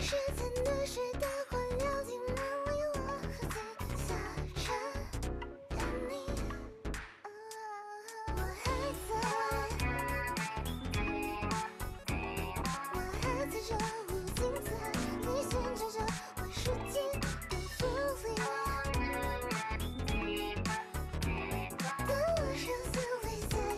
时间的水打坏了尽满为我喝醉下沉的你，我还在，我还在这无尽次，你宣称着我是cyber-stealthy。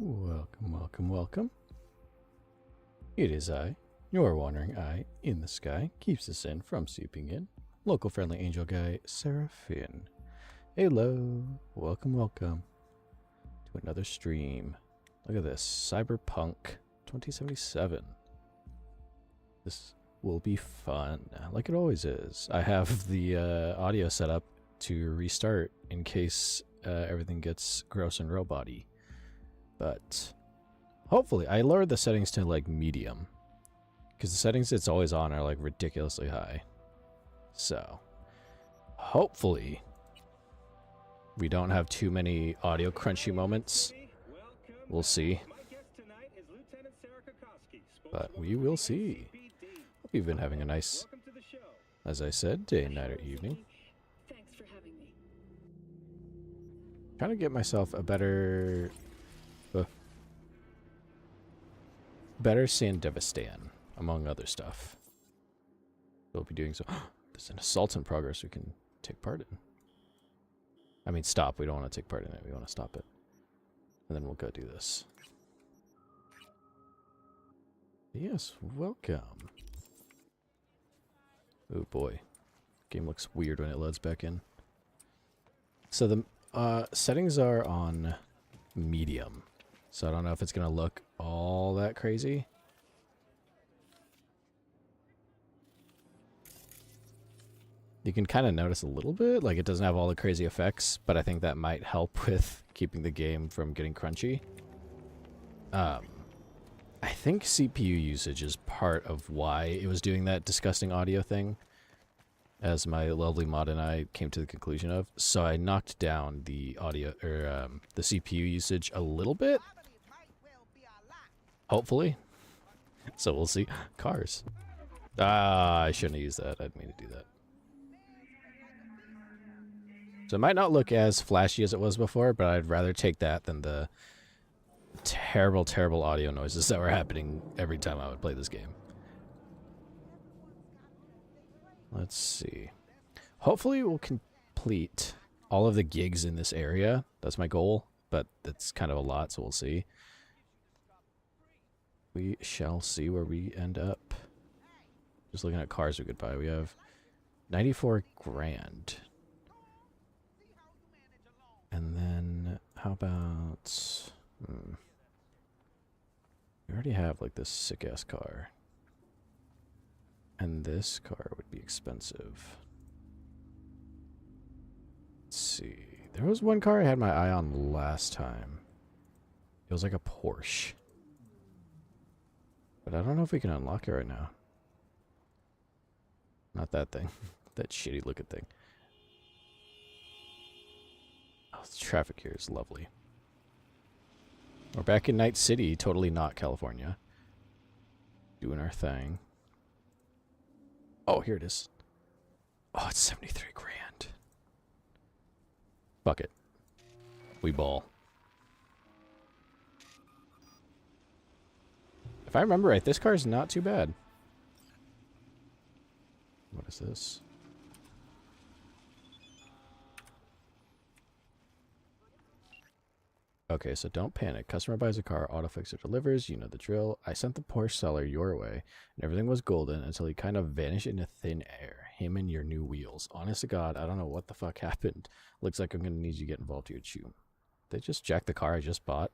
Welcome, welcome, welcome. It is I, your wandering eye in the sky, keeps us in from seeping in. Local friendly angel guy, Seraph. Hello, welcome, welcome to another stream. Look at this, Cyberpunk 2077. This will be fun, like it always is. I have the audio set up to restart in case everything gets gross and robot-y. But hopefully, I lowered the settings to like medium, because the settings it's always on are like ridiculously high. So hopefully we don't have too many audio crunchy moments. We'll see. But we will see. Hope you've been having a nice, as I said, day, night, or evening. Thanks for having me. Trying to get myself a better Sandevistan, among other stuff. We'll be doing so. There's an assault in progress we can take part in. I mean, stop. We don't want to take part in it. We want to stop it. And then we'll go do this. Yes, welcome. Oh boy. Game looks weird when it loads back in. So the settings are on medium. So I don't know if it's going to look all that crazy. You can kind of notice a little bit, like it doesn't have all the crazy effects, but I think that might help with keeping the game from getting crunchy. I think CPU usage is part of why it was doing that disgusting audio thing, as my lovely mod and I came to the conclusion of. So I knocked down the audio, or the CPU usage a little bit. Hopefully. So we'll see. Cars. Ah, I shouldn't have used that. I didn't mean to do that. So it might not look as flashy as it was before, but I'd rather take that than the terrible, terrible audio noises that were happening every time I would play this game. Let's see. Hopefully we'll complete all of the gigs in this area. That's my goal, but it's kind of a lot, so we'll see. We shall see where we end up. Just looking at cars we could buy. We have 94 grand. And then, how about... We already have, like, this sick-ass car. And this car would be expensive. Let's see. There was one car I had my eye on last time. It was like a Porsche. But I don't know if we can unlock it right now. Not that thing. That shitty looking thing. Oh, the traffic here is lovely. We're back in Night City, totally not California. Doing our thing. Oh, here it is. Oh, it's 73 grand. Fuck it. We ball. If I remember right, this car is not too bad. What is this? Okay, so don't panic. Customer buys a car, autofixer delivers, you know the drill. I sent the Porsche seller your way, and everything was golden until he kind of vanished into thin air. Him and your new wheels. Honest to God, I don't know what the fuck happened. Looks like I'm gonna need you to get involved here, too. They just jacked the car I just bought?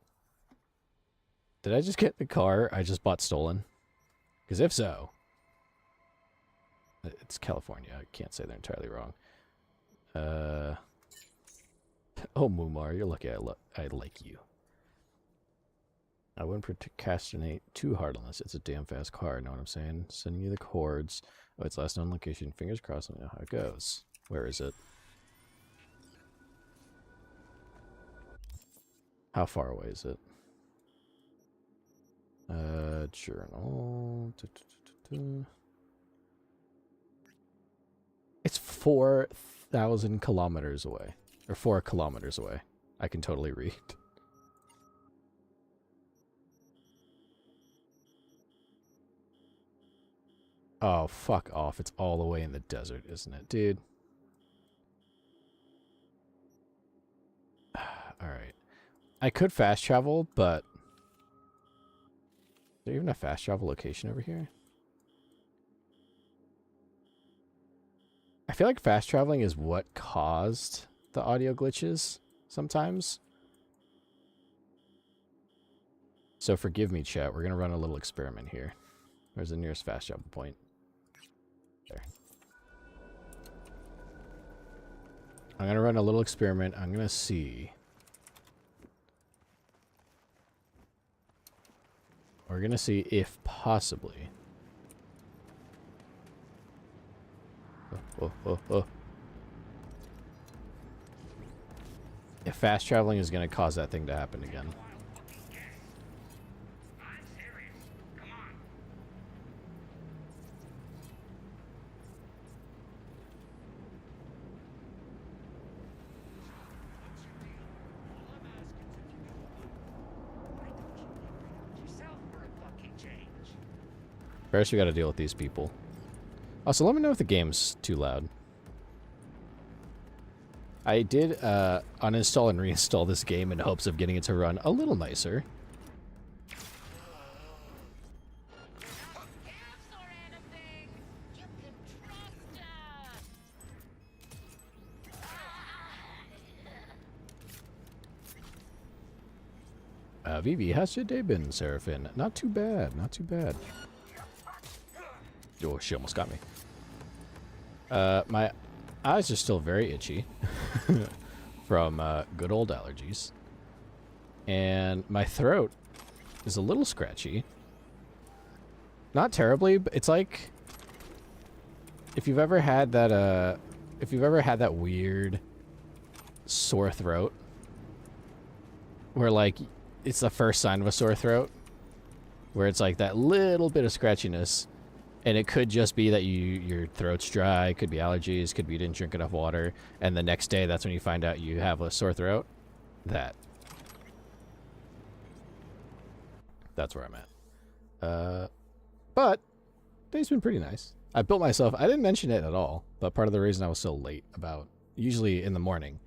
Did I just get the car I just bought stolen? Because if so... It's California. I can't say they're entirely wrong. Oh, Mumar, you're lucky I like you. I wouldn't procrastinate too hard on this. It's a damn fast car, know what I'm saying? Sending you the cords. Oh, its last known location. Fingers crossed. Let me know how it goes. Where is it? How far away is it? Journal. It's 4,000 kilometers away. Or 4 kilometers away. I can totally read. Oh, fuck off. It's all the way in the desert, isn't it, dude? Alright. I could fast travel, but there even a fast travel location over here? I feel like fast traveling is what caused the audio glitches sometimes. So forgive me, chat. We're going to run a little experiment here. Where's the nearest fast travel point? There. I'm going to run a little experiment. I'm going to see. We're going to see if possibly. If fast traveling is going to cause that thing to happen again. First, we got to deal with these people. Also, let me know if the game's too loud. I did uninstall and reinstall this game in hopes of getting it to run a little nicer. Vivi, how's your day been, Seraphin? Not too bad, not too bad. Oh, she almost got me. My eyes are still very itchy from good old allergies. And my throat is a little scratchy. Not terribly, but it's like if you've ever had that weird sore throat where like it's the first sign of a sore throat where it's like that little bit of scratchiness. And it could just be that your throat's dry, could be allergies, could be you didn't drink enough water, and the next day that's when you find out you have a sore throat. That's where I'm at. But day's been pretty nice. I built myself, I didn't mention it at all, but part of the reason I was so late about, usually in the morning,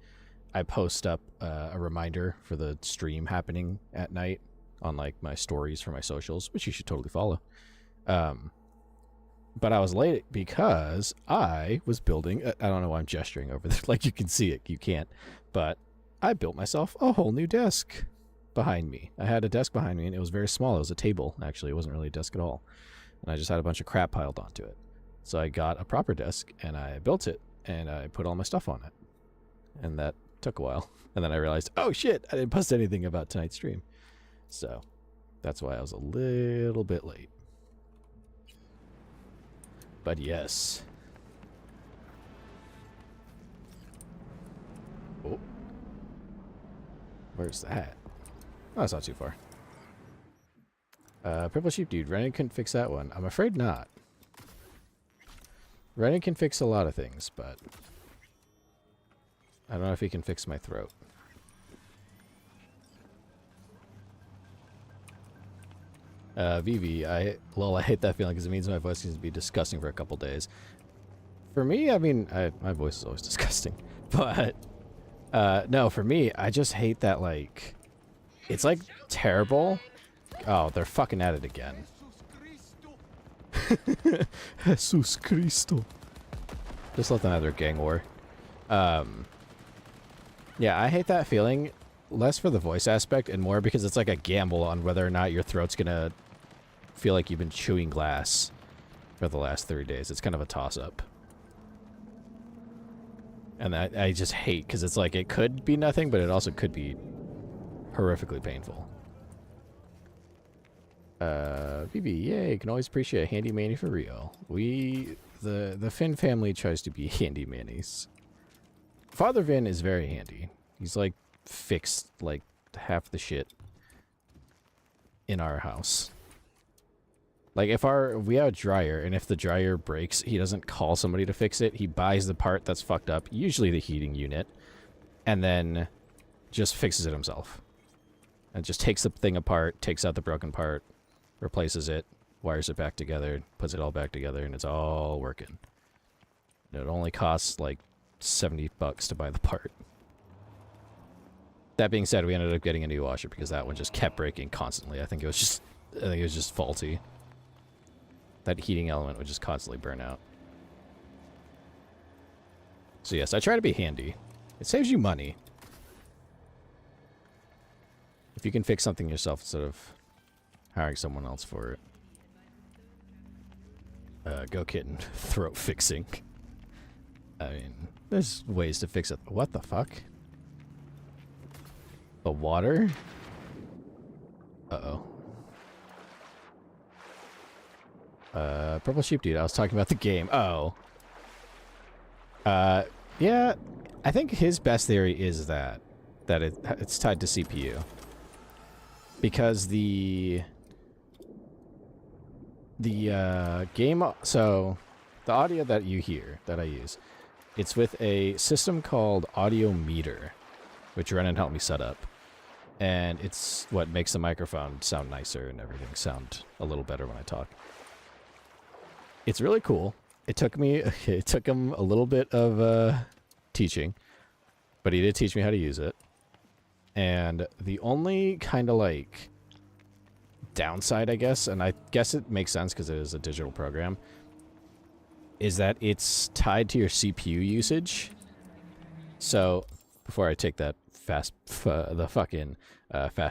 I post up a reminder for the stream happening at night on like my stories for my socials, which you should totally follow. But I was late because I was building, I don't know why I'm gesturing over there, like you can see it, you can't, but I built myself a whole new desk behind me. I had a desk behind me and it was very small. It was a table, actually. It wasn't really a desk at all. And I just had a bunch of crap piled onto it. So I got a proper desk and I built it and I put all my stuff on it. And that took a while. And then I realized, oh shit, I didn't post anything about tonight's stream. So that's why I was a little bit late. But yes. Oh. Where's that? Oh, it's not too far. Purple Sheep Dude, Renan couldn't fix that one. I'm afraid not. Renan can fix a lot of things, but I don't know if he can fix my throat. Vivi, I hate that feeling because it means my voice needs to be disgusting for a couple days. For me, I mean, my voice is always disgusting. But, no, for me, I just hate that, like, it's, like, terrible. Oh, they're fucking at it again. Jesus Cristo. Just let them have their gang war. Yeah, I hate that feeling. Less for the voice aspect and more because it's like a gamble on whether or not your throat's gonna feel like you've been chewing glass for the last 30 days. It's kind of a toss-up. And I just hate because it's like it could be nothing, but it also could be horrifically painful. BB, yay, can always appreciate a handy manny for real. The Finn family tries to be handy mannies. Father Vin is very handy. He's like fixed like half the shit in our house. Like if we have a dryer and if the dryer breaks, he doesn't call somebody to fix it. He buys the part that's fucked up, usually the heating unit, and then just fixes it himself. And just takes the thing apart, takes out the broken part, replaces it, wires it back together, puts it all back together, and it's all working. And it only costs like $70 to buy the part. That being said, we ended up getting a new washer because that one just kept breaking constantly. I think it was just I think it was just faulty. That heating element would just constantly burn out. So yes, I try to be handy. It saves you money. If you can fix something yourself instead of hiring someone else for it. Go kitten. Throat fixing. I mean, there's ways to fix it. What the fuck? The water? Uh-oh. Purple Sheep Dude, I was talking about the game. Oh. Yeah, I think his best theory is that it's tied to CPU. Because the game, so the audio that you hear, that I use, it's with a system called Audio Meter, which Renan helped me set up. And it's what makes the microphone sound nicer and everything sound a little better when I talk. It's really cool. It took him a little bit of teaching, but he did teach me how to use it. And the only kind of like downside, I guess, and I guess it makes sense because it is a digital program, is that it's tied to your CPU usage. So before I take that fast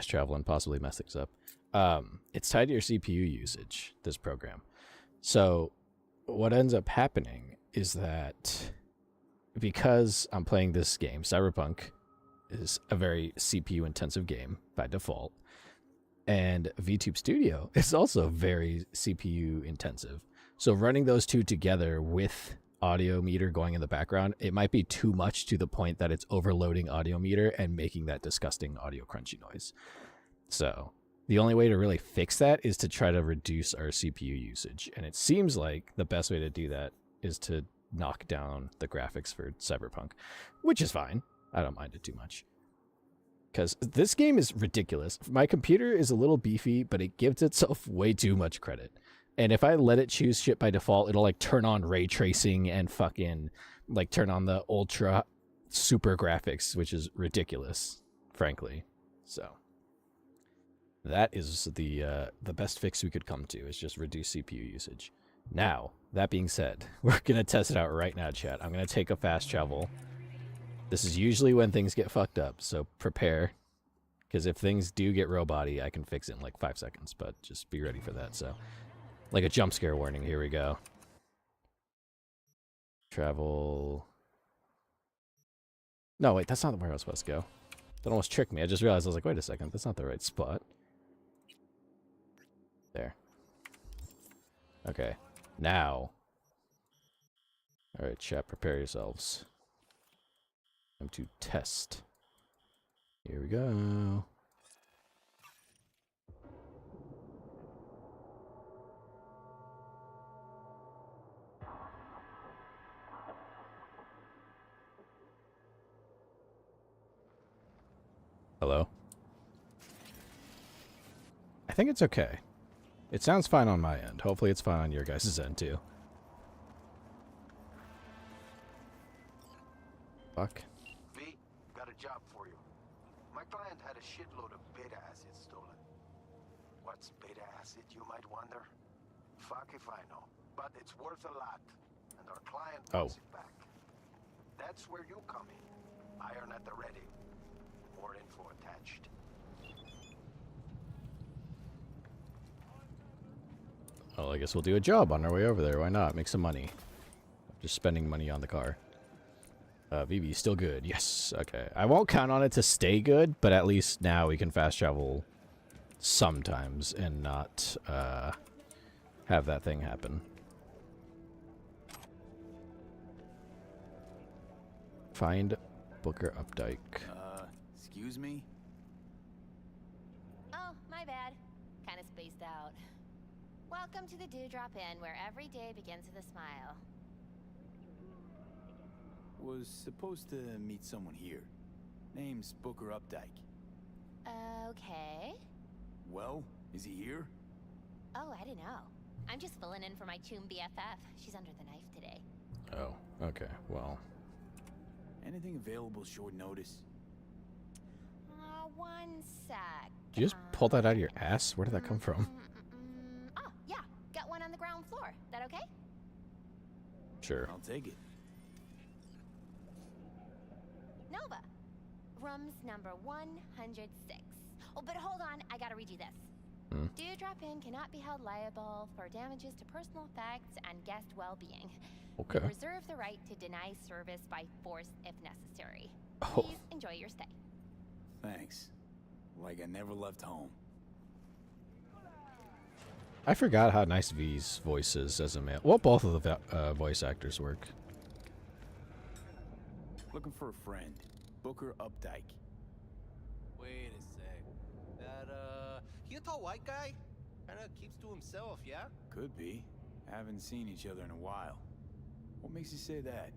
travel and possibly mess things up, it's tied to your CPU usage, this program. So what ends up happening is that because I'm playing this game, Cyberpunk is a very CPU intensive game by default, and VTube Studio is also very CPU intensive. So running those two together with Audio Meter going in the background, it might be too much to the point that it's overloading Audio Meter and making that disgusting audio crunchy noise. So the only way to really fix that is to try to reduce our CPU usage. And it seems like the best way to do that is to knock down the graphics for Cyberpunk, which is fine. I don't mind it too much. Because this game is ridiculous. My computer is a little beefy, but it gives itself way too much credit. And if I let it choose shit by default, it'll like turn on ray tracing and fucking like turn on the ultra super graphics, which is ridiculous, frankly. So that is the best fix we could come to, is just reduce CPU usage. Now, that being said, we're going to test it out right now, chat. I'm going to take a fast travel. This is usually when things get fucked up, so prepare. Because if things do get robot-y, I can fix it in like 5 seconds, but just be ready for that. So, like a jump scare warning, here we go. Travel. No, wait, that's not where I was supposed to go. That almost tricked me. I just realized, I was like, wait a second, that's not the right spot. There. Okay, now. Alright, chat, prepare yourselves. Time to test. Here we go. Hello? I think it's okay. It sounds fine on my end. Hopefully it's fine on your guys' end too. Fuck. V, got a job for you. My client had a shitload of beta acid stolen. What's beta acid, you might wonder? Fuck if I know. But it's worth a lot. And our client wants it back. That's where you come in. Iron at the ready. More info attached. Well, I guess we'll do a job on our way over there. Why not? Make some money. Just spending money on the car. VB, still good. Yes. Okay. I won't count on it to stay good, but at least now we can fast travel sometimes and not have that thing happen. Find Booker Updike. Excuse me? Oh, my bad. Kinda spaced out. Welcome to the Dewdrop Inn, where every day begins with a smile. Was supposed to meet someone here. Name's Booker Updike. Okay. Well, is he here? Oh, I don't know. I'm just filling in for my Choom BFF. She's under the knife today. Oh, okay. Well. Anything available short notice? One sec. Did you just pull that out of your ass? Where did that come from? Sure. I'll take it. Nova. Room's number 106. Oh, but hold on, I gotta read you this. Dewdrop Inn cannot be held liable for damages to personal effects and guest well-being. Okay. We reserve the right to deny service by force if necessary. Oh. Please enjoy your stay. Thanks. Like I never left home. I forgot how nice V's voice is as a male. Well, both of the voice actors work. Looking for a friend. Booker Updike. Wait a sec. That, he a tall white guy? Kinda keeps to himself, yeah? Could be. Haven't seen each other in a while. What makes you say that?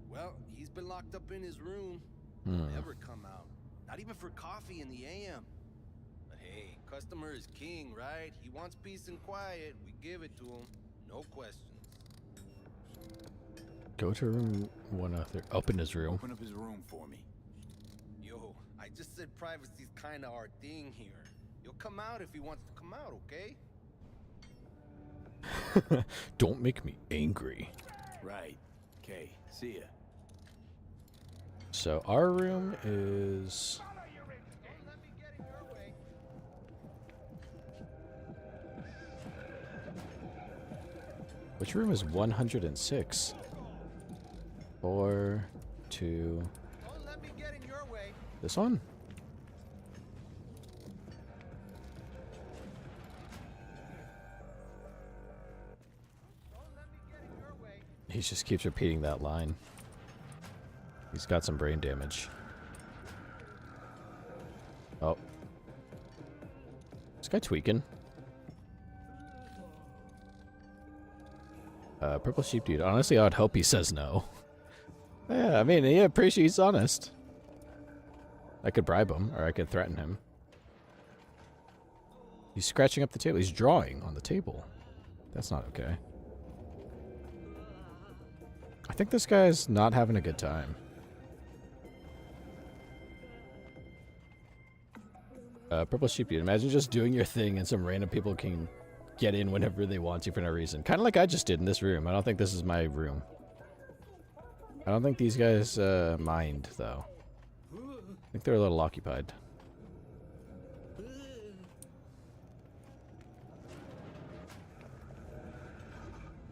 Well, he's been locked up in his room. Never come out. Not even for coffee in the AM. But hey, customer is king, right? He wants peace and quiet. We give it to him. No questions. Go to room 103. Open his room. Open up his room for me. Yo, I just said privacy's kinda our thing here. He'll come out if he wants to come out, okay? Don't make me angry. Right. Okay. See ya. So our room is... Don't let me get in your way. Which room is 106? 4, 2... Don't let me get in your way. This one? Don't let me get in your way. He just keeps repeating that line. He's got some brain damage. Oh. This guy tweaking. Purple Sheep Dude. Honestly, I would hope he says no. Yeah, I mean, yeah, pretty sure he's honest. I could bribe him, or I could threaten him. He's scratching up the table. He's drawing on the table. That's not okay. I think this guy's not having a good time. Purple Sheep Dude. Imagine just doing your thing and some random people can get in whenever they want to for no reason. Kind of like I just did in this room. I don't think this is my room. I don't think these guys mind, though. I think they're a little occupied.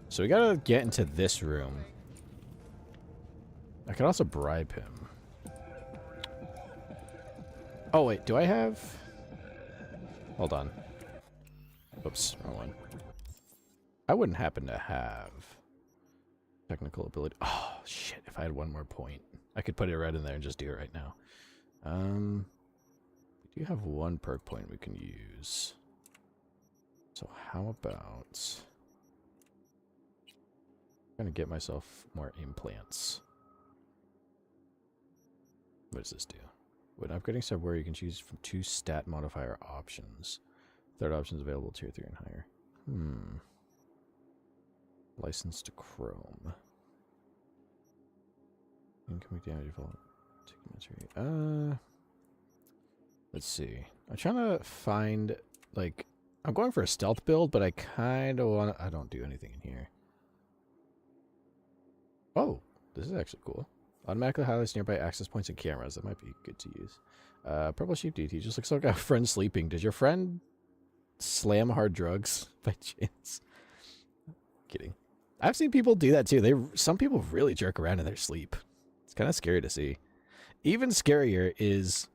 So we gotta get into this room. I could also bribe him. Oh, wait. Do I have... Hold on. Oops. Wrong one. I wouldn't happen to have... technical ability. Oh, shit. If I had one more point, I could put it right in there and just do it right now. We do have one perk point we can use. So how about... I'm going to get myself more implants. What does this do? When upgrading software, you can choose from 2 stat modifier options. Third option is available tier 3 and higher. License to Chrome. Incoming damage evolved. Let's see. I'm trying to find, like, I'm going for a stealth build, but I kind of want to... I don't do anything in here. Oh, this is actually cool. Automatically highlights nearby access points and cameras. That might be good to use. Purple Sheep Dude. He just looks like a friend sleeping. Did your friend slam hard drugs by chance? Kidding. I've seen people do that too. Some people really jerk around in their sleep. It's kind of scary to see. Even scarier is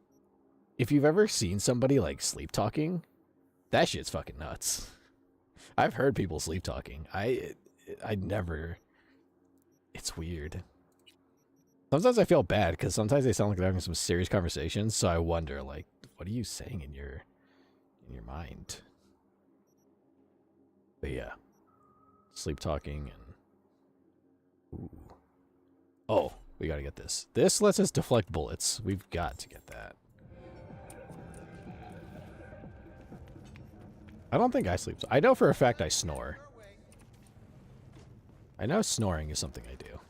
if you've ever seen somebody like sleep talking. That shit's fucking nuts. I've heard people sleep talking. I never. It's weird. Sometimes I feel bad because sometimes they sound like they're having some serious conversations. So I wonder, like, what are you saying in your mind? But yeah, sleep talking and ooh. Oh, we gotta get this. This lets us deflect bullets. We've got to get that. I don't think I sleep. I know for a fact I snore. I know snoring is something I do.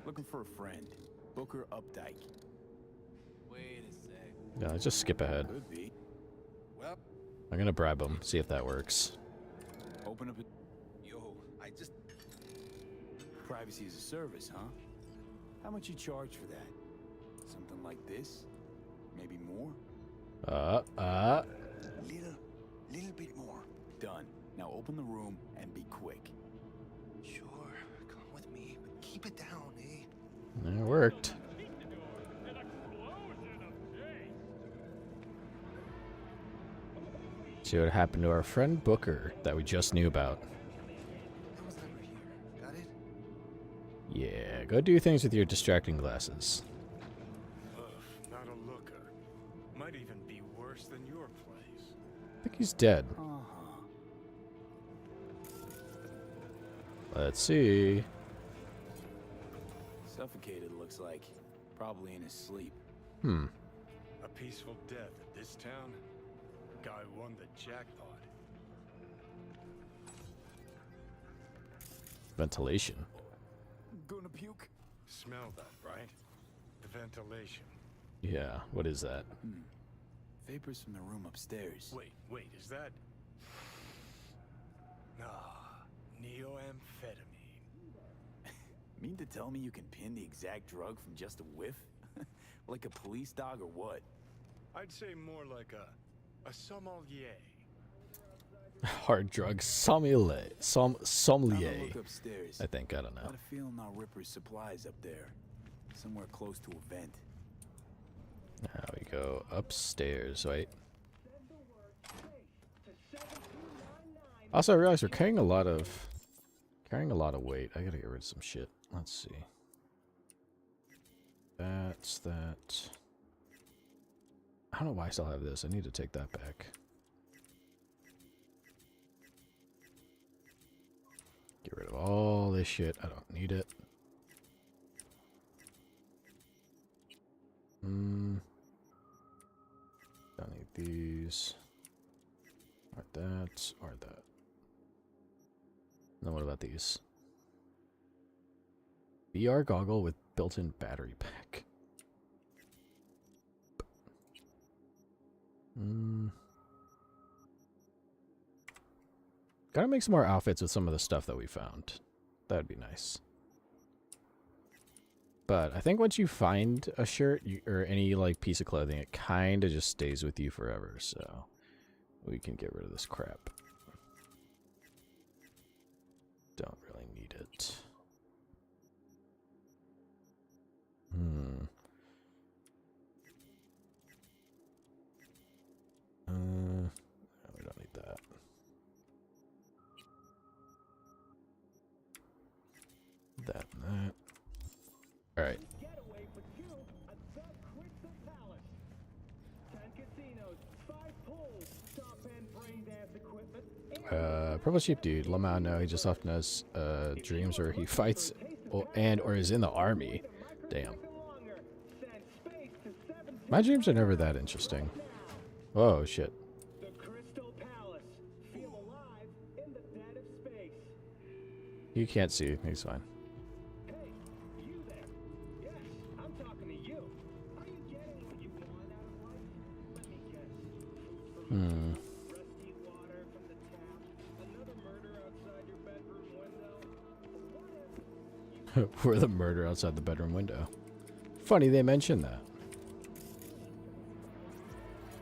Looking for a friend. Booker Updike. Wait a sec. Yeah, just skip ahead. Could be. Well, I'm gonna bribe him, see if that works. Open up a... Yo, I just... Privacy as a service, huh? How much you charge for that? Something like this? Maybe more? Little bit more. Done. Now open the room and be quick. Sure, come with me, but keep it down, eh? It worked. See what happened to our friend Booker that we just knew about. I was never here. Got it? Yeah, go do things with your distracting glasses. Not a looker. Might even be worse than your place. I think he's dead. Uh-huh. Let's see. Suffocated, looks like. Probably in his sleep. A peaceful death at this town? Guy won the jackpot. Ventilation. Gonna puke? Smell that, right? The ventilation. Yeah, what is that? Vapors from the room upstairs. Wait, is that... neoamphetamine. Mean to tell me you can pin the exact drug from just a whiff? Like a police dog or what? I'd say more like a sommelier. Hard drug sommelier. I'ma Sommelier. look upstairs. I think, I don't know. Got a feeling our Ripper's supplies up there. Somewhere close to a vent. Now we go upstairs, wait. Also, I realize we're carrying a lot of weight. I gotta get rid of some shit. Let's see. That's that. I don't know why I still have this. I need to take that back. Get rid of all this shit. I don't need it. Don't need these. Or that. Or that. Now what about these? VR goggle with built-in battery pack. Gotta make some more outfits with some of the stuff that we found. That'd be nice. But I think once you find a shirt or any like piece of clothing, it kind of just stays with you forever. So we can get rid of this crap. Don't really need it. No, we don't need that. That and that. Alright. Purple Sheep Dude. Lamau, no, he just often has dreams where he fights or is in the army. Damn. My dreams are never that interesting. Whoa, shit. You can't see. He's fine. For the murder outside the bedroom window. Funny they mentioned that.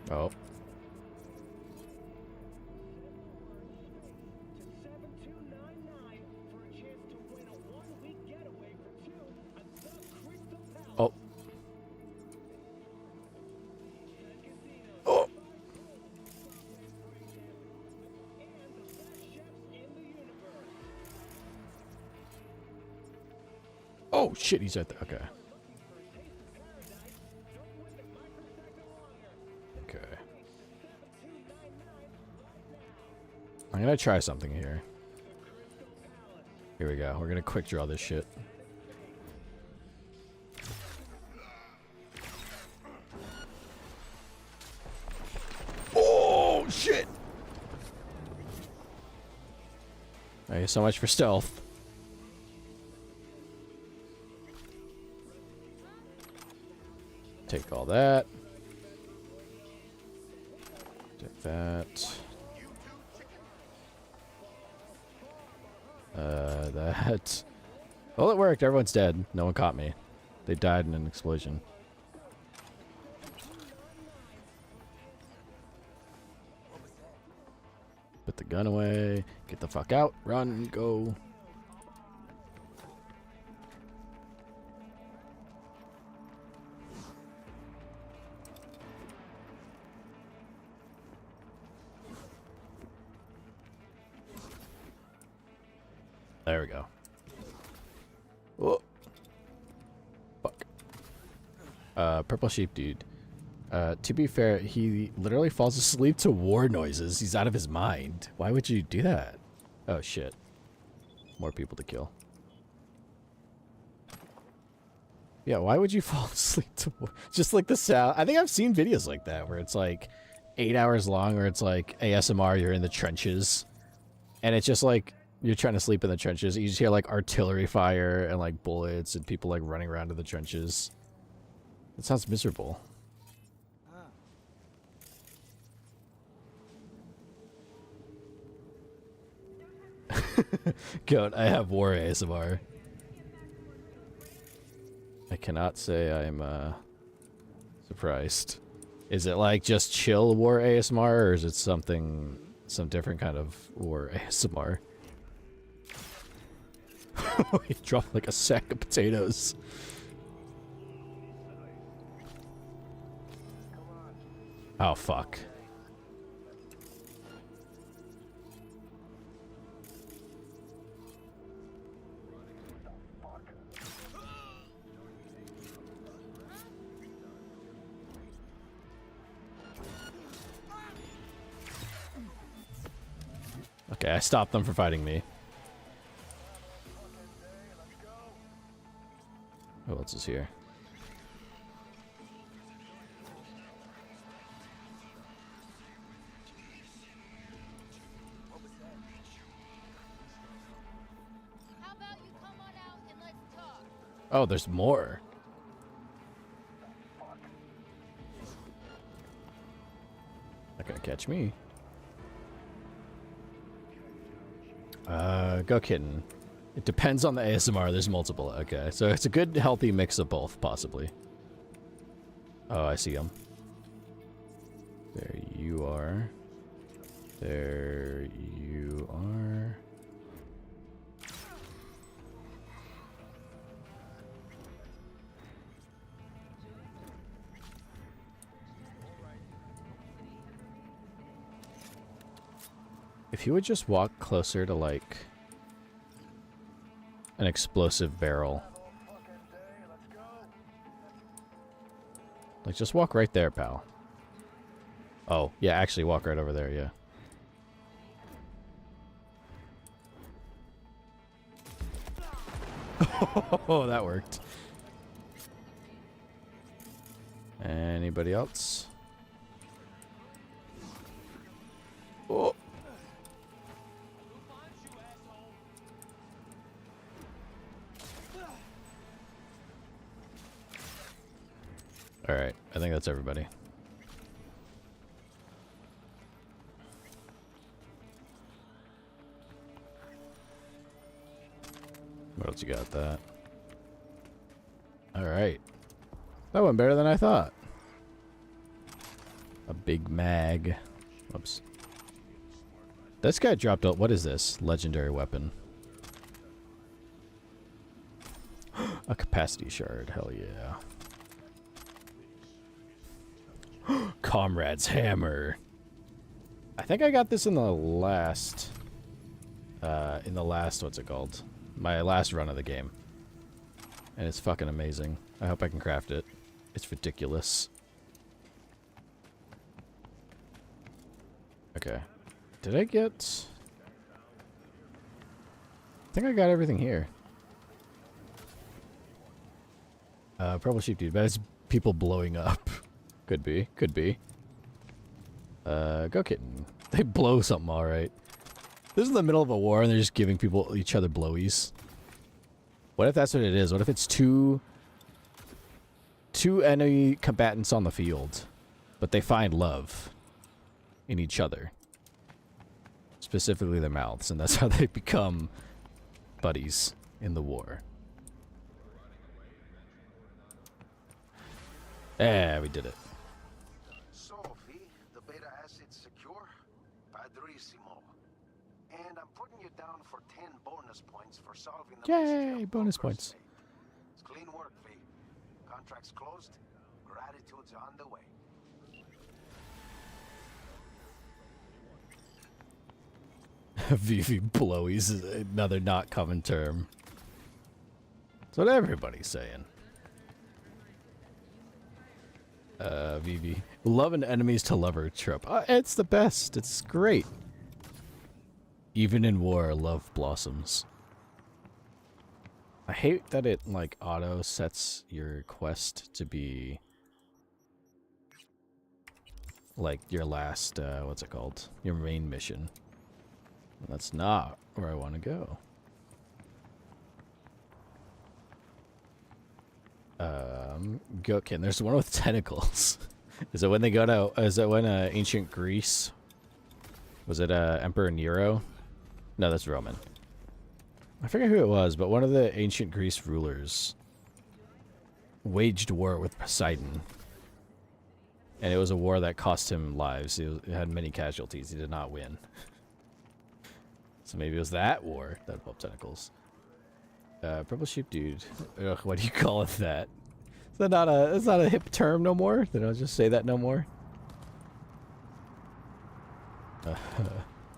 Oh. Oh. Oh. Oh shit, he's right there. Okay. Okay. I'm gonna try something here. Here we go. We're gonna quick draw this shit. Oh shit! Hey, so much for stealth. Take all that. Take that. That. Well, it worked. Everyone's dead. No one caught me. They died in an explosion. Put the gun away. Get the fuck out. Run. Go. There we go. Whoa. Fuck. Purple sheep dude. To be fair, he literally falls asleep to war noises. He's out of his mind. Why would you do that? Oh shit. More people to kill. Yeah, why would you fall asleep to war? Just like the sound. I think I've seen videos like that where it's like 8 hours long, or it's like ASMR, you're in the trenches. And it's just like you're trying to sleep in the trenches. You just hear like artillery fire and like bullets and people like running around in the trenches. It sounds miserable. Goat, I have war ASMR. I cannot say I'm surprised. Is it like just chill war ASMR, or is it some different kind of war ASMR? He dropped like a sack of potatoes. Oh fuck. Okay, I stopped them from fighting me. Who else is here? How about you come on out and let's talk? Oh, there's more. Not gonna catch me. Go kitten. It depends on the ASMR. There's multiple. Okay, so it's a good, healthy mix of both, possibly. Oh, I see him. There you are. There you are. If you would just walk closer to, like, an explosive barrel. Like, just walk right there, pal. Oh, yeah, actually walk right over there, yeah. Oh, that worked. Anybody else? Oh. Alright, I think that's everybody. What else you got? That. Alright. That went better than I thought. A big mag. Whoops. This guy dropped out. What is this? Legendary weapon. A capacity shard. Hell yeah. Comrade's hammer. I think I got this in the last what's it called? My last run of the game. And it's fucking amazing. I hope I can craft it. It's ridiculous. Okay. Did I get... I think I got everything here. Purple sheep dude, but it's people blowing up. Could be. Could be. Go kitten. They blow something alright. This is in the middle of a war and they're just giving people each other blowies. What if that's what it is? What if it's two enemy combatants on the field, but they find love? in each other. Specifically their mouths, and that's how they become buddies in the war. Yeah, we did it. So, V, the beta acid's secure? Padrissimo. And I'm putting you down for 10 bonus points for solving the mystery Yay, of bonus Vulgar's points. fate. It's clean work, V. Contract's closed. Gratitude's on the way. VV blowies is another not common term. That's what everybody's saying. VV. Love an enemies to lover trope. It's the best. It's great. Even in war, love blossoms. I hate that it, like, auto sets your quest to be, like, your last, what's it called? Your main mission. That's not where I want to go. Okay, and there's one with tentacles. Is it when they go to, is it when, ancient Greece? Was it, Emperor Nero? No, that's Roman. I forget who it was, but one of the ancient Greece rulers waged war with Poseidon. And it was a war that cost him lives. It had many casualties. He did not win. So maybe it was that war that involved tentacles. Purple sheep dude. Ugh, what do you call it that? Is that not a, it's not a hip term no more? Then I'll just say that no more.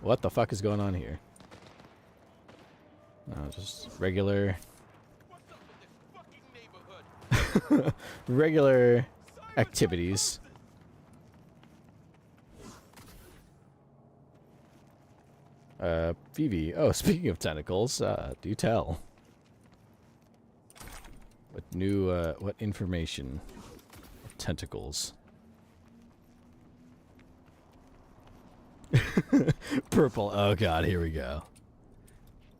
What the fuck is going on here? No, just regular... regular activities. Phoebe. Oh, speaking of tentacles, do tell. What new, what information of tentacles? Purple. Oh god, here we go.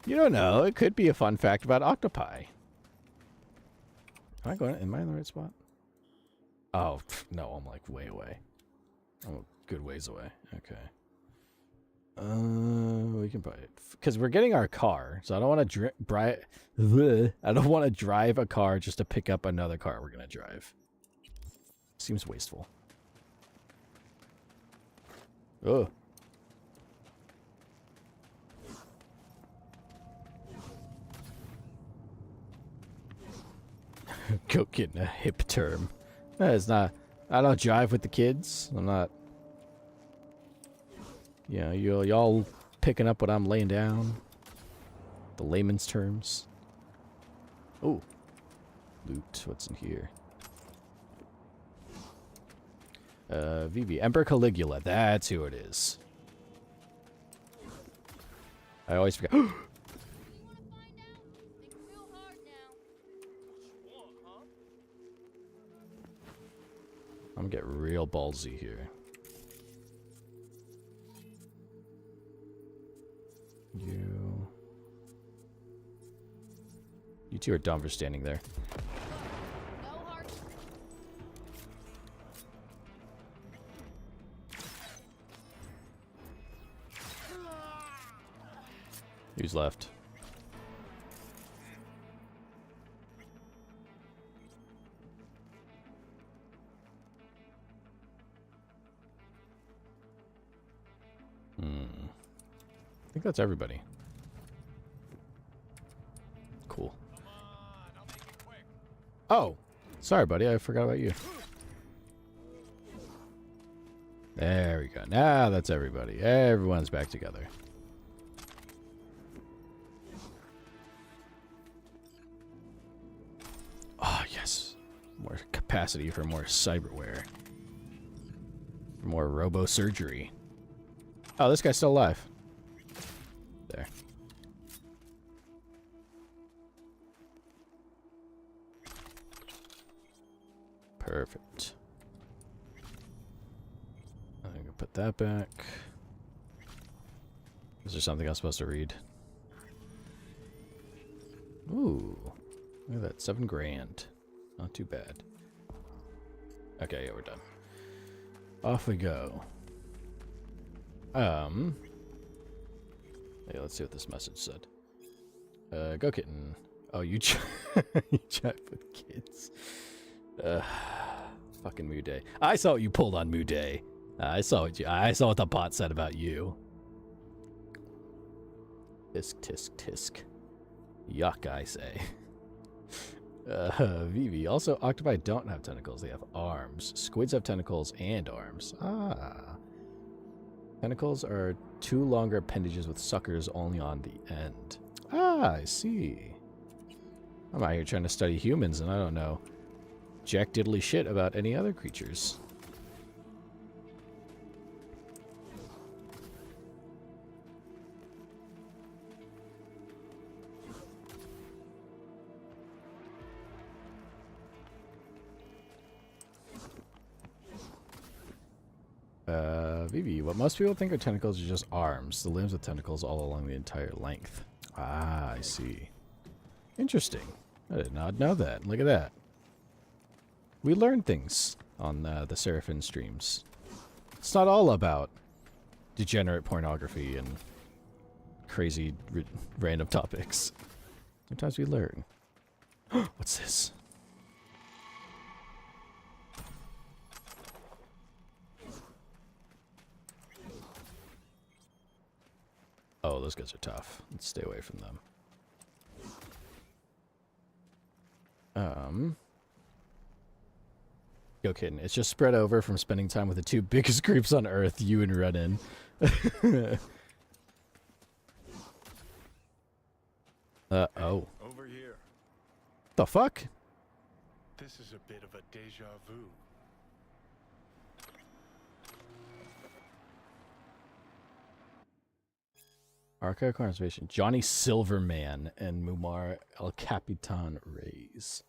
You don't know. It could be a fun fact about octopi. Am I in the right spot? Oh, no, I'm like way away. I'm a good ways away. Okay. We can buy it because we're getting our car, so I don't want to I don't want to drive a car just to pick up another car we're gonna drive. Seems wasteful. Oh. Go getting a hip term. It's not. I don't drive with the kids. I'm not. Yeah, y'all picking up what I'm laying down. The layman's terms. Oh. Loot. What's in here? VV. Emperor Caligula. That's who it is. I always forget. I'm gonna get real ballsy here. You two are dumb for standing there. Who's left? I think that's everybody. Cool. Oh, sorry, buddy. I forgot about you. There we go. Now that's everybody. Everyone's back together. Oh, yes. More capacity for more cyberware. For more robo-surgery. Oh, this guy's still alive. There. Perfect. I'm gonna put that back. Is there something I'm supposed to read? Ooh. Look at that. 7 grand. Not too bad. Okay, yeah, we're done. Off we go. Hey, let's see what this message said. Go kitten. Oh, you you chat with kids. Fucking Muday. I saw what you pulled on Muday. I saw what the bot said about you. Tisk tisk tisk. Yuck, I say. Vivi. Also, octopi don't have tentacles. They have arms. Squids have tentacles and arms. Ah. Tentacles are two longer appendages with suckers only on the end. Ah, I see. I'm out here trying to study humans, and I don't know jack diddly shit about any other creatures. Vivi, what most people think are tentacles are just arms. The limbs with tentacles all along the entire length. Ah, I see. Interesting. I did not know that. Look at that. We learn things on the Seraphim streams. It's not all about degenerate pornography and crazy random topics. Sometimes we learn. What's this? Oh, those guys are tough. Let's stay away from them. Go kidding. It's just spread over from spending time with the two biggest creeps on Earth, you and Renan. Oh. Over here. The fuck? This is a bit of a deja vu. Archive Conservation. Johnny Silverman and Mumar El Capitan Reyes.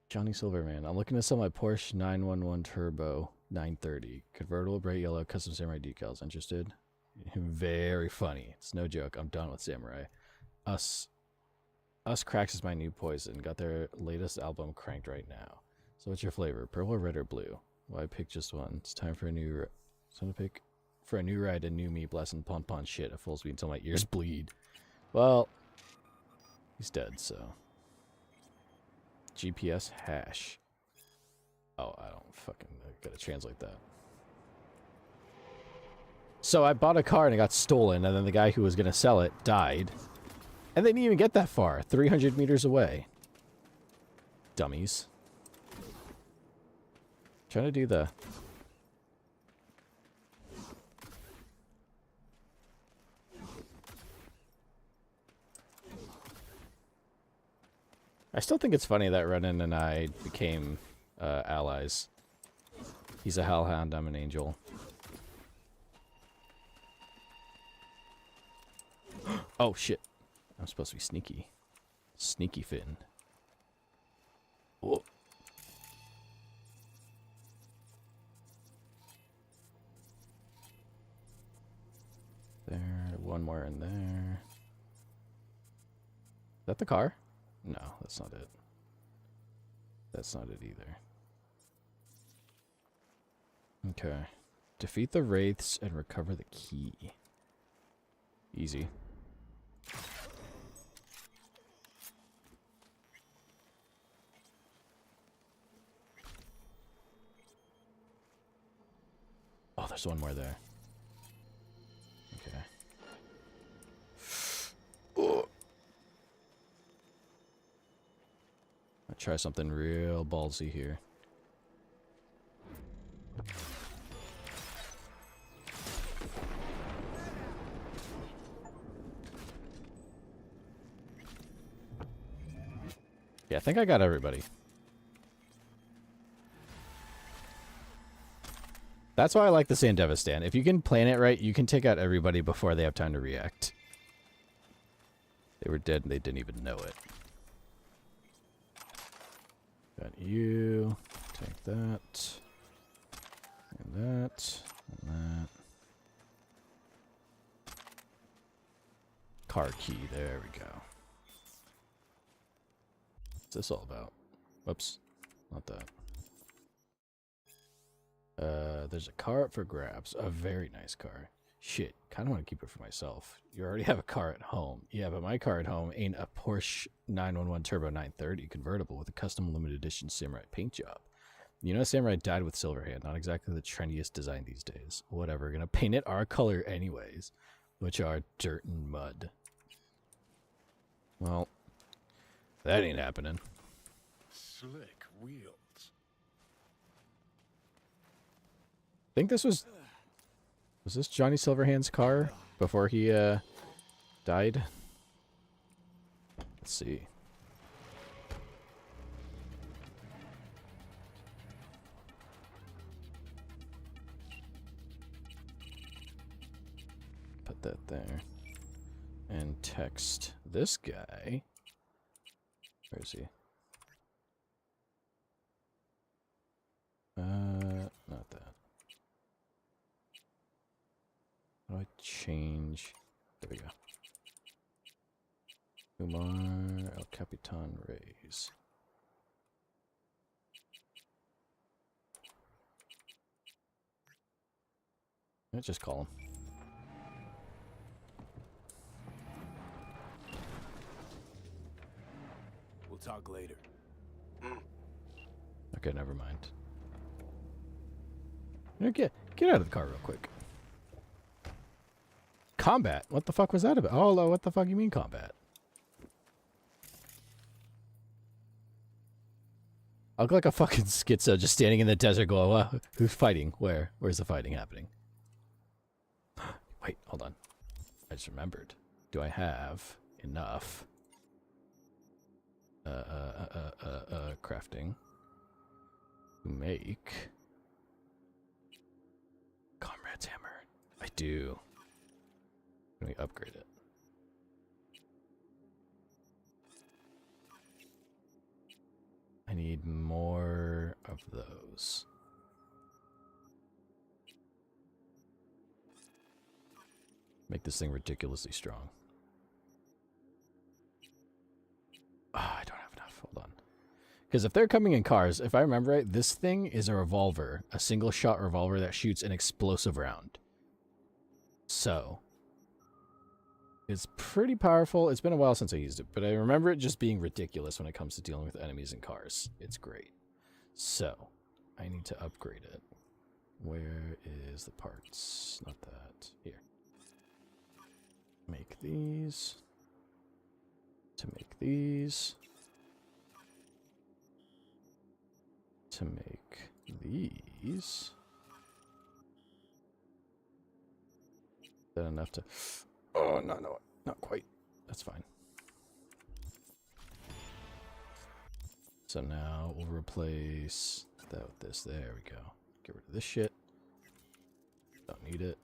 Johnny Silverman. I'm looking to sell my Porsche 911 Turbo 930. Convertible, bright yellow, custom samurai decals. Interested? Very funny. It's no joke. I'm done with samurai. Us Cracks is my new poison. Got their latest album cranked right now. So what's your flavor? Purple, red, or blue? Why pick just one? It's time for a new... So to pick... For a new ride, a new me, blessing pon shit. It fools me until my ears bleed. Well, he's dead, so. GPS hash. Oh, I gotta translate that. So I bought a car and it got stolen, and then the guy who was gonna sell it died. And they didn't even get that far, 300 meters away. Dummies. Trying to do the... I still think it's funny that Renan and I became allies. He's a hellhound, I'm an angel. Oh shit. I'm supposed to be sneaky. Sneaky Finn. Whoa. There, one more in there. Is that the car? No, that's not it. That's not it either. Okay. Defeat the wraiths and recover the key. Easy. Oh, there's one more there. Okay. Oh. I'll try something real ballsy here. Yeah, I think I got everybody. That's why I like the Sandevistan. If you can plan it right, you can take out everybody before they have time to react. They were dead and they didn't even know it. Got you. Take that. And that. And that. Car key. There we go. What's this all about? Whoops. Not that. there's a car up for grabs. A very nice car. Shit, kind of want to keep it for myself. You already have a car at home. Yeah, but my car at home ain't a Porsche 911 Turbo 930 convertible with a custom limited edition Samurai paint job. You know, Samurai died with Silverhand. Not exactly the trendiest design these days. Whatever, gonna paint it our color anyways, which are dirt and mud. Well, that ain't happening. Slick wheels. I think this was this Johnny Silverhand's car before he died? Let's see. Put that there. And text this guy. Where is he? Not that. How do I change? There we go. Umar El Capitan Reyes. Let's just call him. We'll talk later. Okay, never mind. Get out of the car real quick. Combat? What the fuck was that about? Oh, what the fuck you mean combat? I look like a fucking schizo just standing in the desert going, who's fighting? Where? Where's the fighting happening? Wait, hold on. I just remembered. Do I have enough crafting to make Comrade's Hammer? I do. Let me upgrade it. I need more of those. Make this thing ridiculously strong. Oh, I don't have enough. Hold on. Because if they're coming in cars, if I remember right, this thing is a revolver. A single shot revolver that shoots an explosive round. So it's pretty powerful. It's been a while since I used it, but I remember it just being ridiculous when it comes to dealing with enemies in cars. It's great. So I need to upgrade it. Where is the parts? Not that. Here. Make these. To make these. To make these. Is that enough to... Oh, no, not quite. That's fine. So now we'll replace that with this. There we go. Get rid of this shit. Don't need it.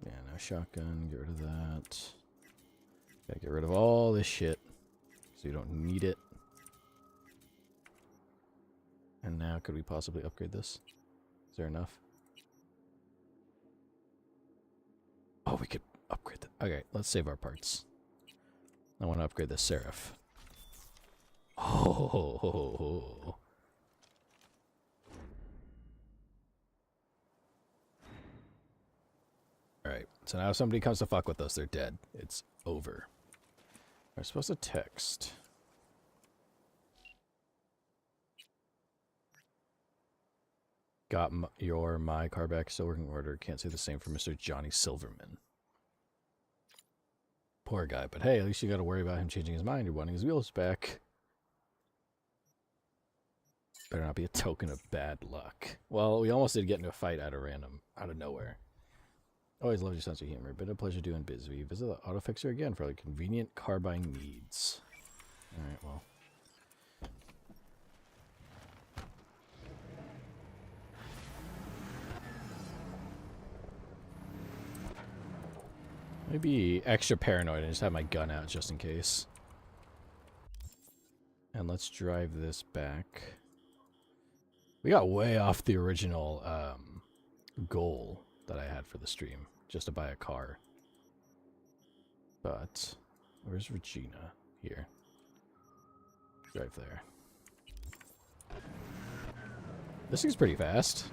Yeah, no shotgun. Get rid of that. Gotta get rid of all this shit, so you don't need it. And now, could we possibly upgrade this? Is there enough? Oh, we could upgrade that. Okay, let's save our parts. I want to upgrade the Seraph. Oh. Alright, so now if somebody comes to fuck with us, they're dead. It's over. We're supposed to text. Got my car back, still working order. Can't say the same for Mr. Johnny Silverman. Poor guy, but hey, at least you got to worry about him changing his mind or wanting his wheels back. Better not be a token of bad luck. Well, we almost did get into a fight out of nowhere. Always loved your sense of humor. Been a pleasure doing biz. We visit the auto fixer again for like convenient car buying needs. Alright, well. Maybe extra paranoid and just have my gun out just in case. And let's drive this back. We got way off the original goal that I had for the stream, just to buy a car. But where's Regina? Here. Drive there. This thing's pretty fast.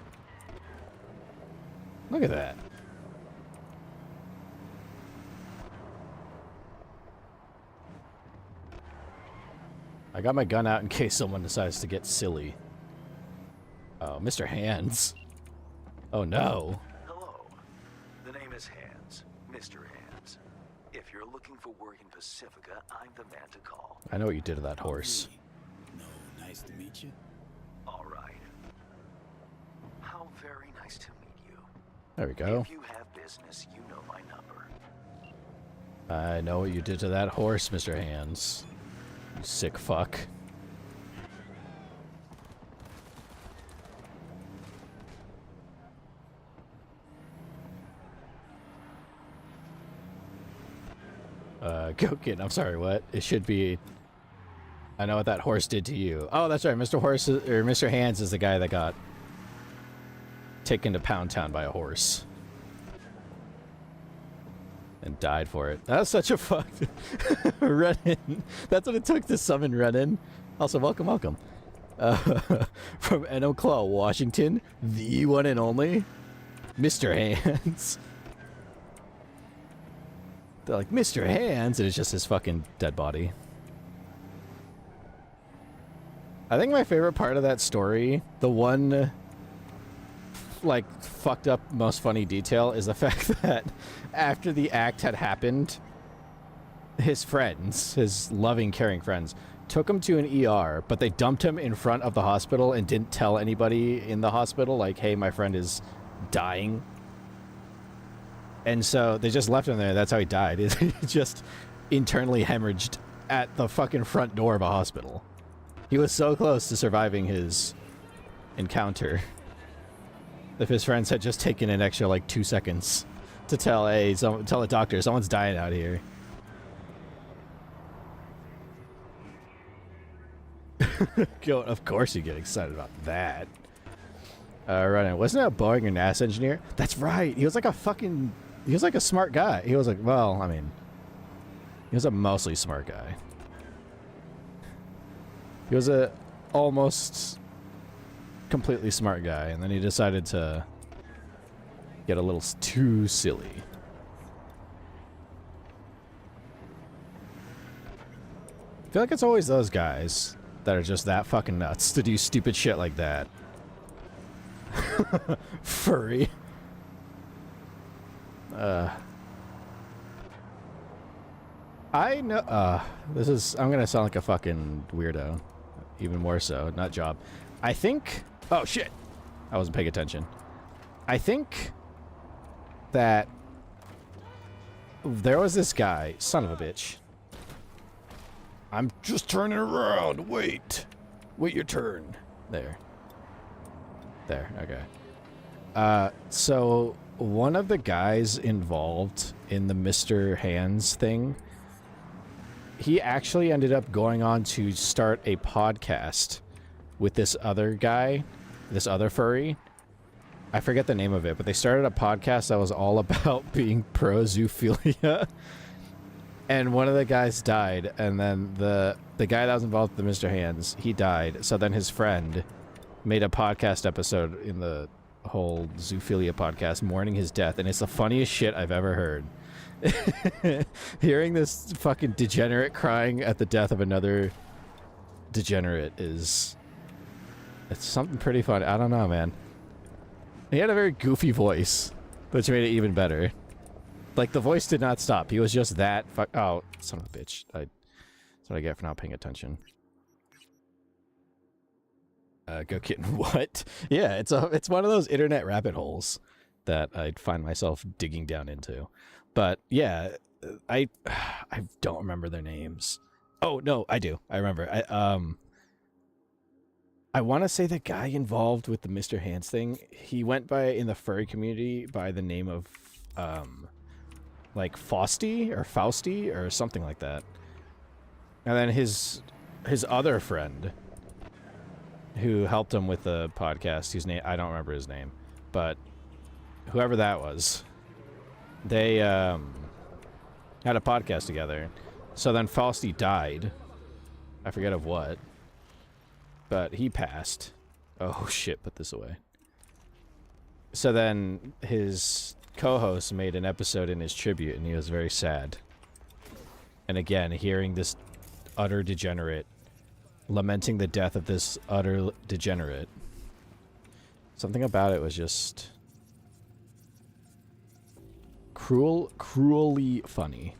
Look at that. I got my gun out in case someone decides to get silly. Oh, Mr. Hands. Oh no. Hello. The name is Hands. Mr. Hands. If you're looking for work in Pacifica, I'm the man to call. I know what you did to that horse. No, nice to meet you. All right. How very nice to meet you. There we go. If you have business, you know my number. I know what you did to that horse, Mr. Hands. You sick fuck. Go kid. I'm sorry, what? It should be... I know what that horse did to you. Oh, that's right. Mr. Hands is the guy that got taken to Pound Town by a horse. And died for it. That's such a fucked run-in. That's what it took to summon run-in. Also, welcome, welcome. From Enumclaw, Washington, the one and only, Mr. Hands. They're like, Mr. Hands, and it's just his fucking dead body. I think my favorite part of that story, the one, like, fucked up, most funny detail, is the fact that after the act had happened, his friends, his loving, caring friends, took him to an ER, but they dumped him in front of the hospital and didn't tell anybody in the hospital, like, hey, my friend is dying. And so they just left him there. That's how he died. He just internally hemorrhaged at the fucking front door of a hospital. He was so close to surviving his encounter. If his friends had just taken an extra, like, 2 seconds to tell, hey, tell the doctor, someone's dying out here. Of course you get excited about that. Right, wasn't that a Boeing or NASA engineer? That's right. He was like a fucking... He was like a smart guy. He was like, well, I mean... He was a mostly smart guy. He was a almost completely smart guy, and then he decided to get a little too silly. I feel like it's always those guys that are just that fucking nuts to do stupid shit like that. Furry. I know, this is, I'm gonna sound like a fucking weirdo. Even more so, not job. I think, oh shit, I wasn't paying attention. I think that there was this guy, son of a bitch. I'm just turning around, wait your turn. There, okay. So one of the guys involved in the Mr. Hands thing, he actually ended up going on to start a podcast with this other guy, this other furry. I forget the name of it, but they started a podcast that was all about being pro-zoophilia. And one of the guys died, and then the guy that was involved with the Mr. Hands, he died. So then his friend made a podcast episode in the whole zoophilia podcast mourning his death, and it's the funniest shit I've ever heard. Hearing this fucking degenerate crying at the death of another degenerate it's something pretty fun. I don't know, man. He had a very goofy voice, which made it even better. Like, the voice did not stop. He was just that oh, son of a bitch. That's what I get for not paying attention. Go kitten. What? Yeah, it's one of those internet rabbit holes that I'd find myself digging down into. But yeah, I don't remember their names. Oh no, I do. I remember. I want to say the guy involved with the Mr. Hands thing, he went by, in the furry community, by the name of like Fausty or something like that. And then his other friend who helped him with the podcast, whose name I don't remember his name, but whoever that was, they had a podcast together. So then Fausty died. I forget of what. but he passed. Oh shit, put this away. So then his co-host made an episode in his tribute, and he was very sad. And again, hearing this utter degenerate lamenting the death of this utter degenerate, something about it was just cruelly funny.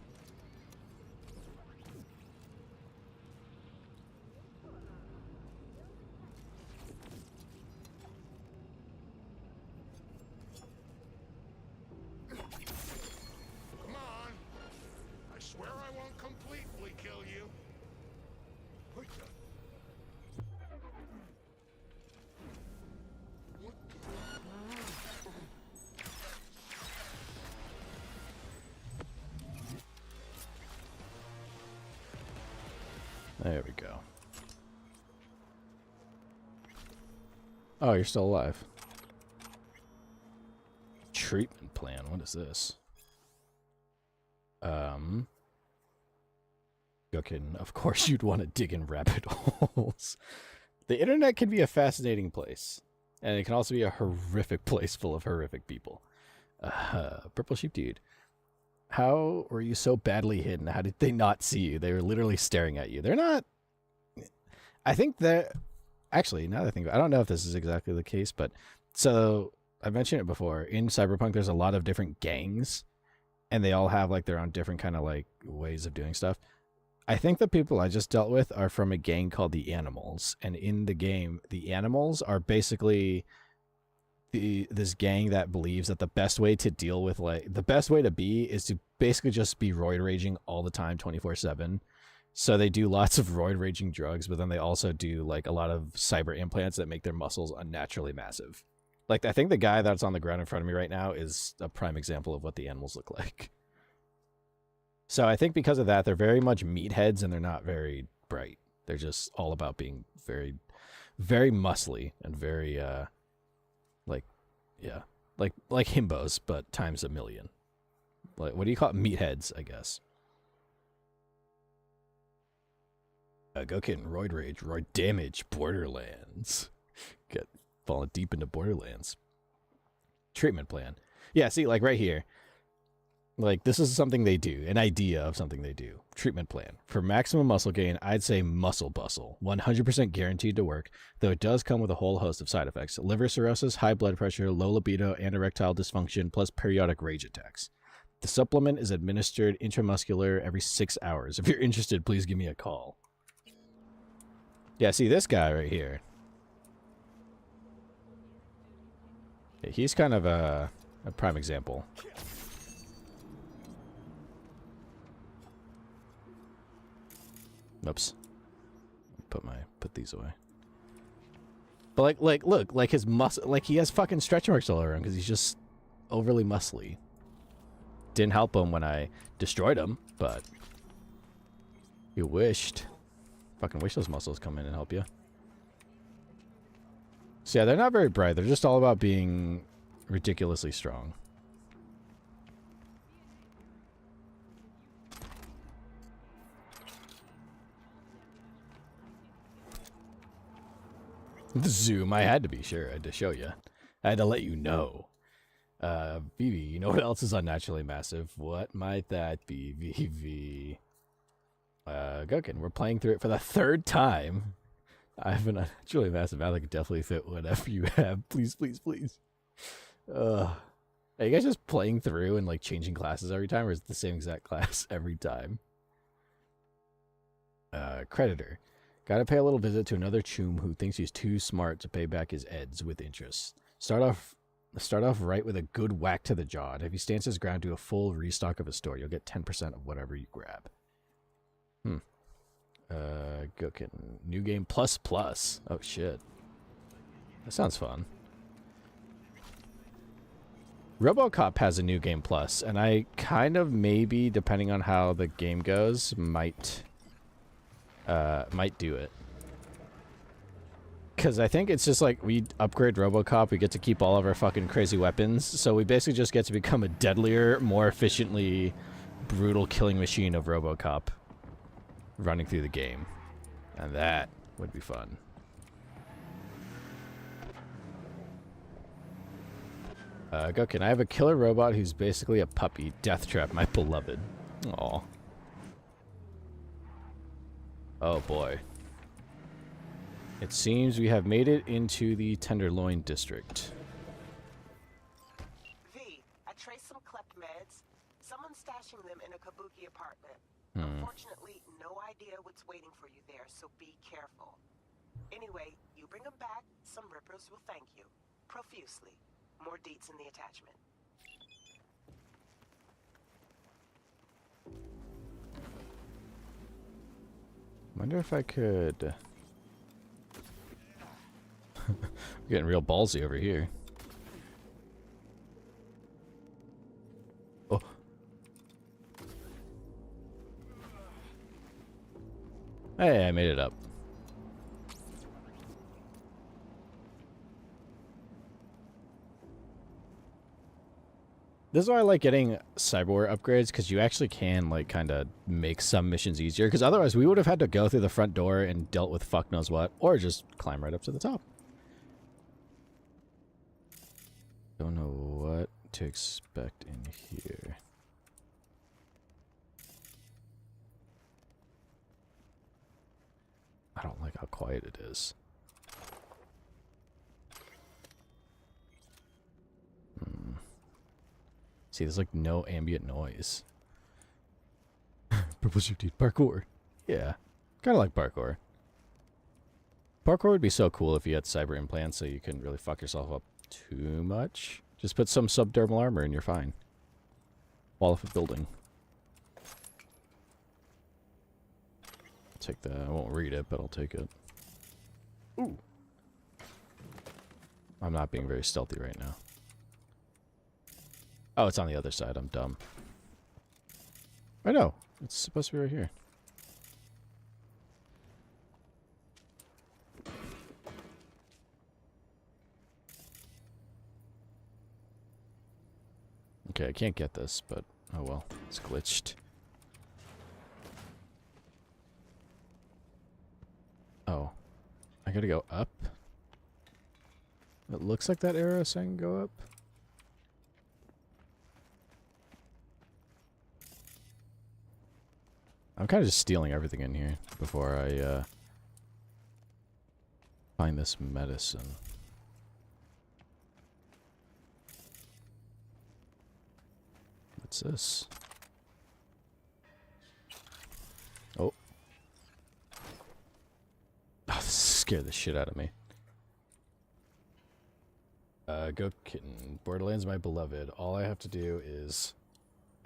Come on. I swear I won't completely kill you. What the? There we go. Oh, you're still alive. Treatment plan. What is this? Gokin, of course you'd want to dig in rabbit holes. The internet can be a fascinating place. And it can also be a horrific place full of horrific people. Purple Sheep Dude. How were you so badly hidden? How did they not see you? They were literally staring at you. They're not... I think that... Actually, now that I think about it, I don't know if this is exactly the case, but... So, I mentioned it before. In Cyberpunk, there's a lot of different gangs. And they all have, like, their own different kind of, like, ways of doing stuff. I think the people I just dealt with are from a gang called the Animals. And in the game, the Animals are basically... this gang that believes that the best way to deal with, like, the best way to be is to basically just be roid raging all the time, 24/7. So they do lots of roid raging drugs, but then they also do like a lot of cyber implants that make their muscles unnaturally massive. Like, I think the guy that's on the ground in front of me right now is a prime example of what the Animals look like. So I think because of that, they're very much meatheads and they're not very bright. They're just all about being very, very muscly and very, like, yeah, like himbos, but times a million. Like, what do you call it? Meatheads, I guess. Gokin, roid rage, roid damage, Borderlands. Get falling deep into Borderlands. Treatment plan. Yeah, see, like right here. Like, this is something they do, an idea of something they do. Treatment plan. For maximum muscle gain, I'd say muscle bustle. 100% guaranteed to work, though it does come with a whole host of side effects. Liver cirrhosis, high blood pressure, low libido, and erectile dysfunction, plus periodic rage attacks. The supplement is administered intramuscular every 6 hours. If you're interested, please give me a call. Yeah, see this guy right here. He's kind of a prime example. Oops. Put these away. But look, like his muscle, like he has fucking stretch marks all over him because he's just overly muscly. Didn't help him when I destroyed him, but you wished. Fucking wish those muscles come in and help you. So yeah, they're not very bright. They're just all about being ridiculously strong. The zoom, I had to be sure. I had to show you. I had to let you know. Vivi, you know what else is unnaturally massive? What might that be, Vivi? Gokin, we're playing through it for the 3rd time. I have an unnaturally massive mouth that could definitely fit whatever you have. Please, please, please. Are you guys just playing through and like changing classes every time, or is it the same exact class every time? Creditor. Gotta pay a little visit to another choom who thinks he's too smart to pay back his eds with interest. Start off right with a good whack to the jaw. And if he stands his ground, do a full restock of a store. You'll get 10% of whatever you grab. Gokin. New game plus. Oh shit. That sounds fun. RoboCop has a new game plus, and I kind of maybe, depending on how the game goes, might do it. Because I think it's just like we upgrade RoboCop, we get to keep all of our fucking crazy weapons, so we basically just get to become a deadlier, more efficiently brutal killing machine of RoboCop running through the game. And that would be fun. Go, can I have a killer robot who's basically a puppy? Deathtrap, my beloved. Aw. Oh boy. It seems we have made it into the Tenderloin District. V, I traced some cleft meds. Someone's stashing them in a Kabuki apartment. Unfortunately, no idea what's waiting for you there, so be careful. Anyway, you bring them back, some rippers will thank you. Profusely. More deets in the attachment. Wonder if I could... We're getting real ballsy over here. Oh. Hey, I made it up. This is why I like getting cyberware upgrades, because you actually can, like, kind of make some missions easier. Because otherwise, we would have had to go through the front door and dealt with fuck knows what, or just climb right up to the top. Don't know what to expect in here. I don't like how quiet it is. See, there's like no ambient noise. Purple shift dude, parkour. Yeah, kind of like parkour. Parkour would be so cool if you had cyber implants so you couldn't really fuck yourself up too much. Just put some subdermal armor and you're fine. Wall of a building. I'll take that. I won't read it, but I'll take it. Ooh. I'm not being very stealthy right now. Oh, it's on the other side. I'm dumb. I know. It's supposed to be right here. Okay, I can't get this, but oh well. It's glitched. Oh. I gotta go up? It looks like that arrow saying go up. I'm kind of just stealing everything in here before I find this medicine. What's this? Oh. Oh, this scared the shit out of me. Go kitten. Borderlands, my beloved. All I have to do is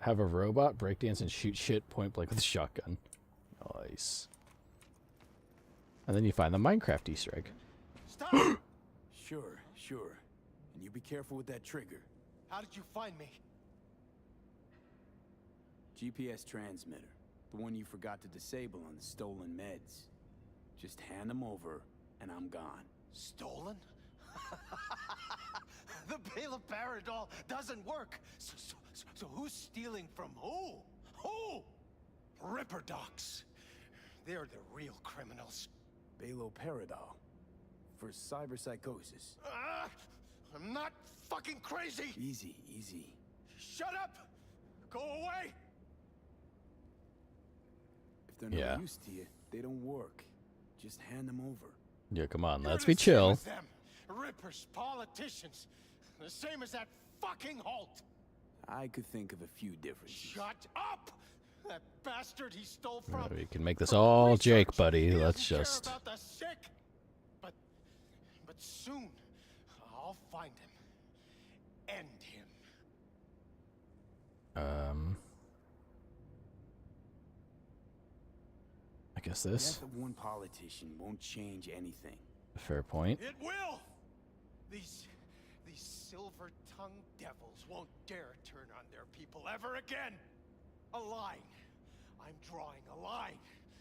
have a robot breakdance and shoot shit point blank with a shotgun. Nice. And then you find the Minecraft Easter egg. Stop! Sure. And you be careful with that trigger. How did you find me? GPS transmitter. The one you forgot to disable on the stolen meds. Just hand them over, and I'm gone. Stolen? The Bale of Paradol doesn't work. So who's stealing from who? Who? Ripper docs. They're the real criminals. Balo Paradol. For cyberpsychosis. I'm not fucking crazy. Easy. Shut up! Go away! If they're no use to you, they don't work. Just hand them over. Yeah, come on, let's be chill. Them. Rippers, politicians. The same as that fucking Holt. I could think of a few differences. Shut up! That bastard he stole from. We can make this all Jake, buddy. Let's just. Care about the sick. But soon, I'll find him. End him. I guess this. The death of one politician won't change anything. Fair point. It will. These silver-tongued devils won't dare turn on their people ever again. A line. I'm drawing a line.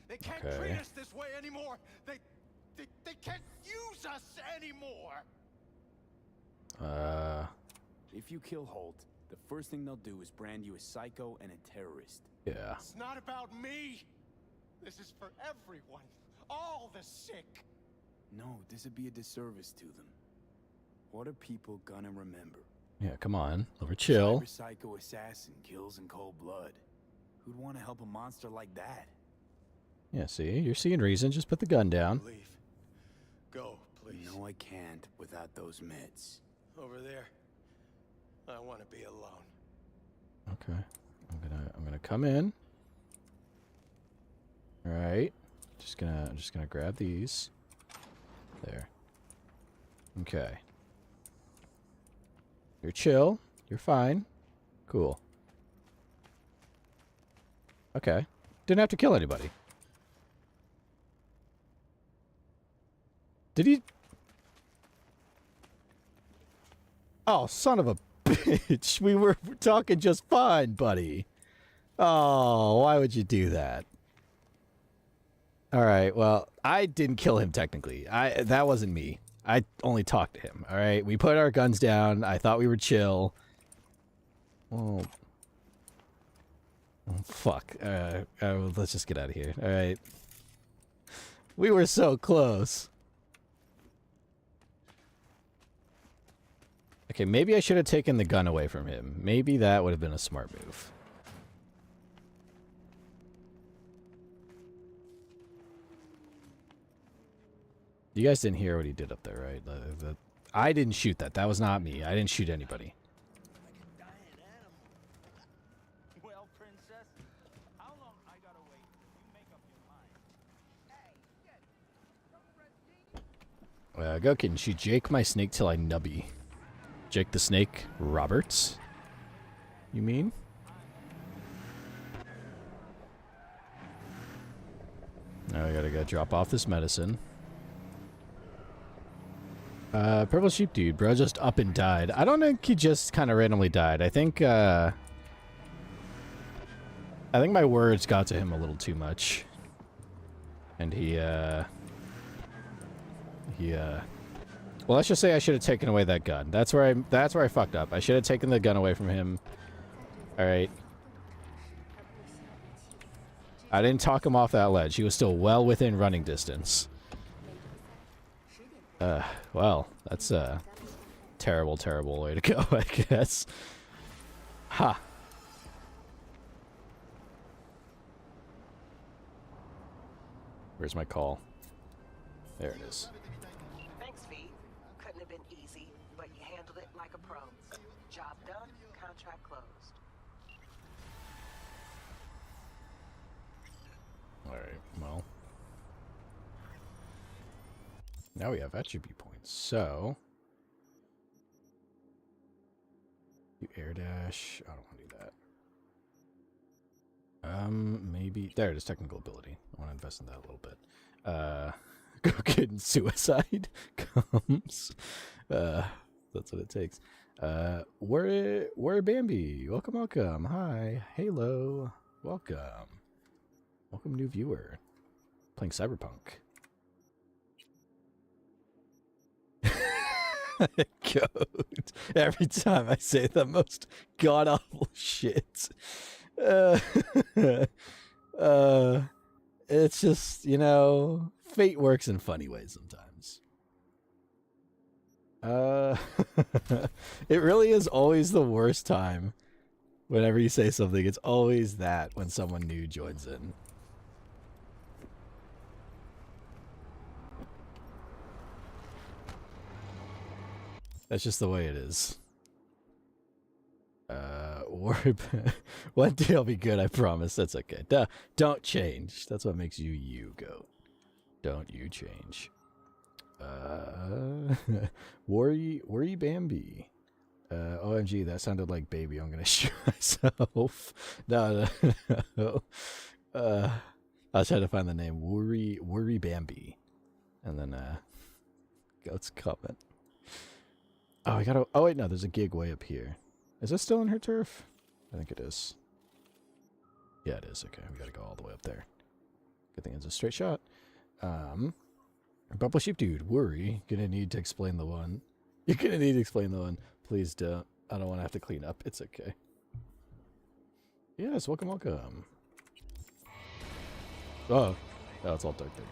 They can't treat us this way anymore. They can't use us anymore. If you kill Holt, the first thing they'll do is brand you a psycho and a terrorist. Yeah. It's not about me. This is for everyone. All the sick. No, this would be a disservice to them. What are people gonna remember? Yeah, come on. Over chill. Cyber psycho assassin kills in cold blood. Who'd want to help a monster like that? Yeah, see? You're seeing reason. Just put the gun down. Leave. Go, please. No, I can't without those meds. Over there. I want to be alone. Okay. I'm gonna come in. Alright. I'm just gonna grab these. There. Okay. You're chill. You're fine. Cool. Okay. Didn't have to kill anybody. Did he? Oh, son of a bitch. We were talking just fine, buddy. Oh, why would you do that? All right, well, I didn't kill him technically. That wasn't me. I only talked to him. All right, we put our guns down. I thought we were chill. Well, oh, fuck. Let's just get out of here. All right. We were so close. Okay, maybe I should have taken the gun away from him. Maybe that would have been a smart move. You guys didn't hear what he did up there, right? I didn't shoot that. That was not me. I didn't shoot anybody. Well, princess, how long I gotta wait? You make up your mind. Go kid and shoot Jake my snake till I nubby. Jake the Snake Roberts? You mean? Now we gotta go drop off this medicine. Purple Sheep Dude, bro, just up and died. I don't think he just kind of randomly died. I think my words got to him a little too much. And well, let's just say I should have taken away that gun. That's where I fucked up. I should have taken the gun away from him. All right. I didn't talk him off that ledge. He was still well within running distance. Well, that's a terrible, terrible way to go, I guess. Ha. Where's my call? There it is. Thanks, V. Couldn't have been easy, but you handled it like a pro. Job done, contract closed. Alright, well. Now we have attribute points, so... You air dash... I don't want to do that. Maybe... There it is, technical ability. I want to invest in that a little bit. Go kid and suicide comes. That's what it takes. We're Bambi. Welcome, welcome. Hi. Halo. Welcome. Welcome, new viewer. Playing Cyberpunk. Goat. Every time I say the most god-awful shit. It's just, you know, fate works in funny ways sometimes. It really is always the worst time. Whenever you say something, it's always that when someone new joins in. That's just the way it is. One day I'll be good, I promise. That's okay. Don't change. That's what makes you you, Goat. Don't you change. Worry Bambi. OMG, that sounded like baby. I'm gonna shoot myself. No. I was trying to find the name. Worry Bambi. And then, Goat's comment. Oh, I gotta... Oh, wait, no. There's a gig way up here. Is this still in her turf? I think it is. Yeah, it is. Okay, we gotta go all the way up there. Good thing it's a straight shot. Bubble Sheep Dude, worry. Gonna need to explain the one. You're gonna need to explain the one. Please don't. I don't want to have to clean up. It's okay. Yes, welcome, welcome. Oh, it's all dark there.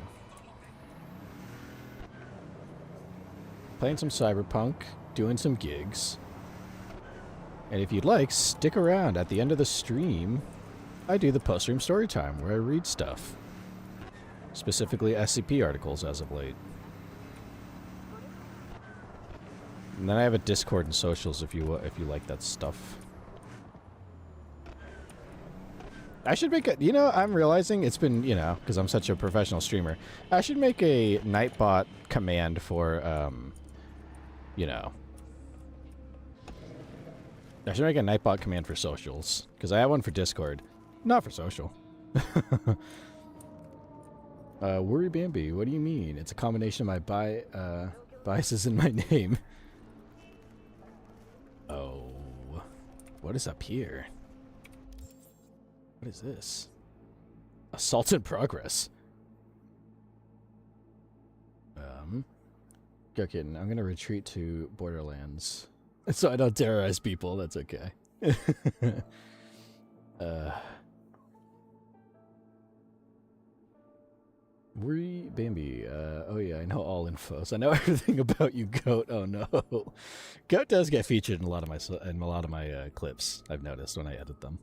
Playing some Cyberpunk, doing some gigs. And if you'd like, stick around. At the end of the stream, I do the post-stream story time where I read stuff. Specifically SCP articles as of late. And then I have a Discord and socials if you like that stuff. I should make a, you know, I'm realizing it's been, you know, because I'm such a professional streamer, I should make a Nightbot command for, you know, I should make a Nightbot command for socials, because I have one for Discord, not for social. Worry Bambi, what do you mean? It's a combination of my biases in my name. Oh, what is up here? What is this? Assault in progress. Go kidding. I'm gonna retreat to Borderlands, so I don't terrorize people. That's okay. Worry Bambi. Oh yeah, I know all infos. I know everything about you, Goat. Oh no, Goat does get featured in a lot of my clips. I've noticed when I edit them.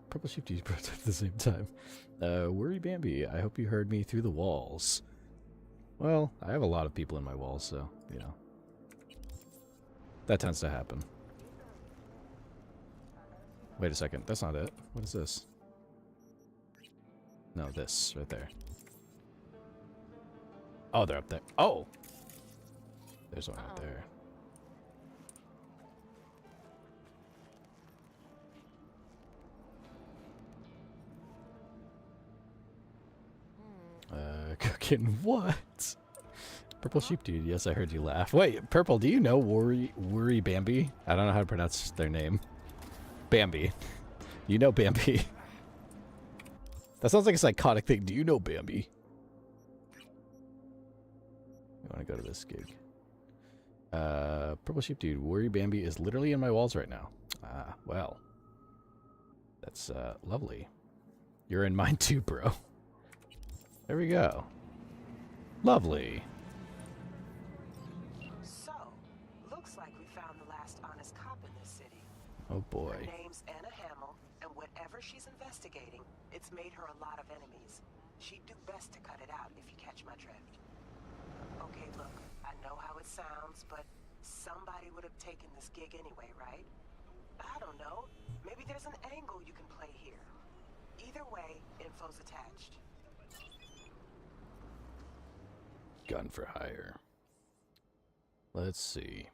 Purple Sheep Dude brought up at the same time. Worry Bambi, I hope you heard me through the walls. Well, I have a lot of people in my walls, so, you know. That tends to happen. Wait a second, that's not it. What is this? No, this, right there. Oh, they're up there. Oh! There's one up there. Cooking what? Purple Sheep Dude, yes, I heard you laugh. Wait, Purple, do you know Worry Bambi? I don't know how to pronounce their name. Bambi. You know Bambi. That sounds like a psychotic thing. Do you know Bambi? I want to go to this gig. Purple Sheep Dude, Worry Bambi is literally in my walls right now. Ah, well. That's, lovely. You're in mine too, bro. There we go. Lovely. So, looks like we found the last honest cop in this city. Oh boy. Her name's Anna Hamill, and whatever she's investigating, it's made her a lot of enemies. She'd do best to cut it out if you catch my drift. Okay, look, I know how it sounds, but somebody would have taken this gig anyway, right? I don't know. Maybe there's an angle you can play here. Either way, info's attached. Gun for hire. Let's see.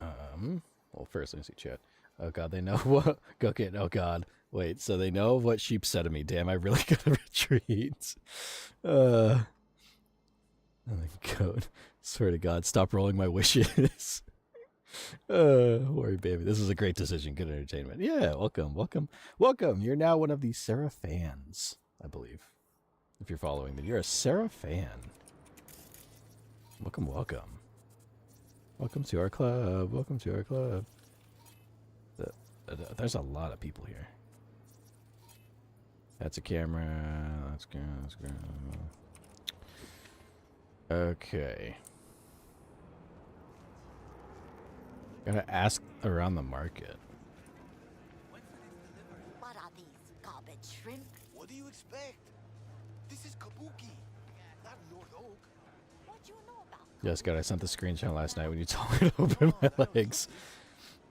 Well, first let me see chat. Oh god, they know what. Go get. Oh god. Wait, so they know what Sheep said to me. Damn, I really gotta retreat. Oh my god. Swear to God, stop rolling my wishes. Worry Baby. This is a great decision. Good entertainment. Yeah, welcome, welcome, welcome. You're now one of the Seraph fans, I believe. If you're following them, you're a Seraph fan. Welcome, welcome. Welcome to our club. Welcome to our club. There's a lot of people here. That's a camera. Let's go. Let's go. Okay. Gotta ask around the market. What are these garbage shrimp? What do you expect? This is Kabuki, not North Oak. What do you know about? Yes, God, I sent the screenshot last night when you told me to open my legs.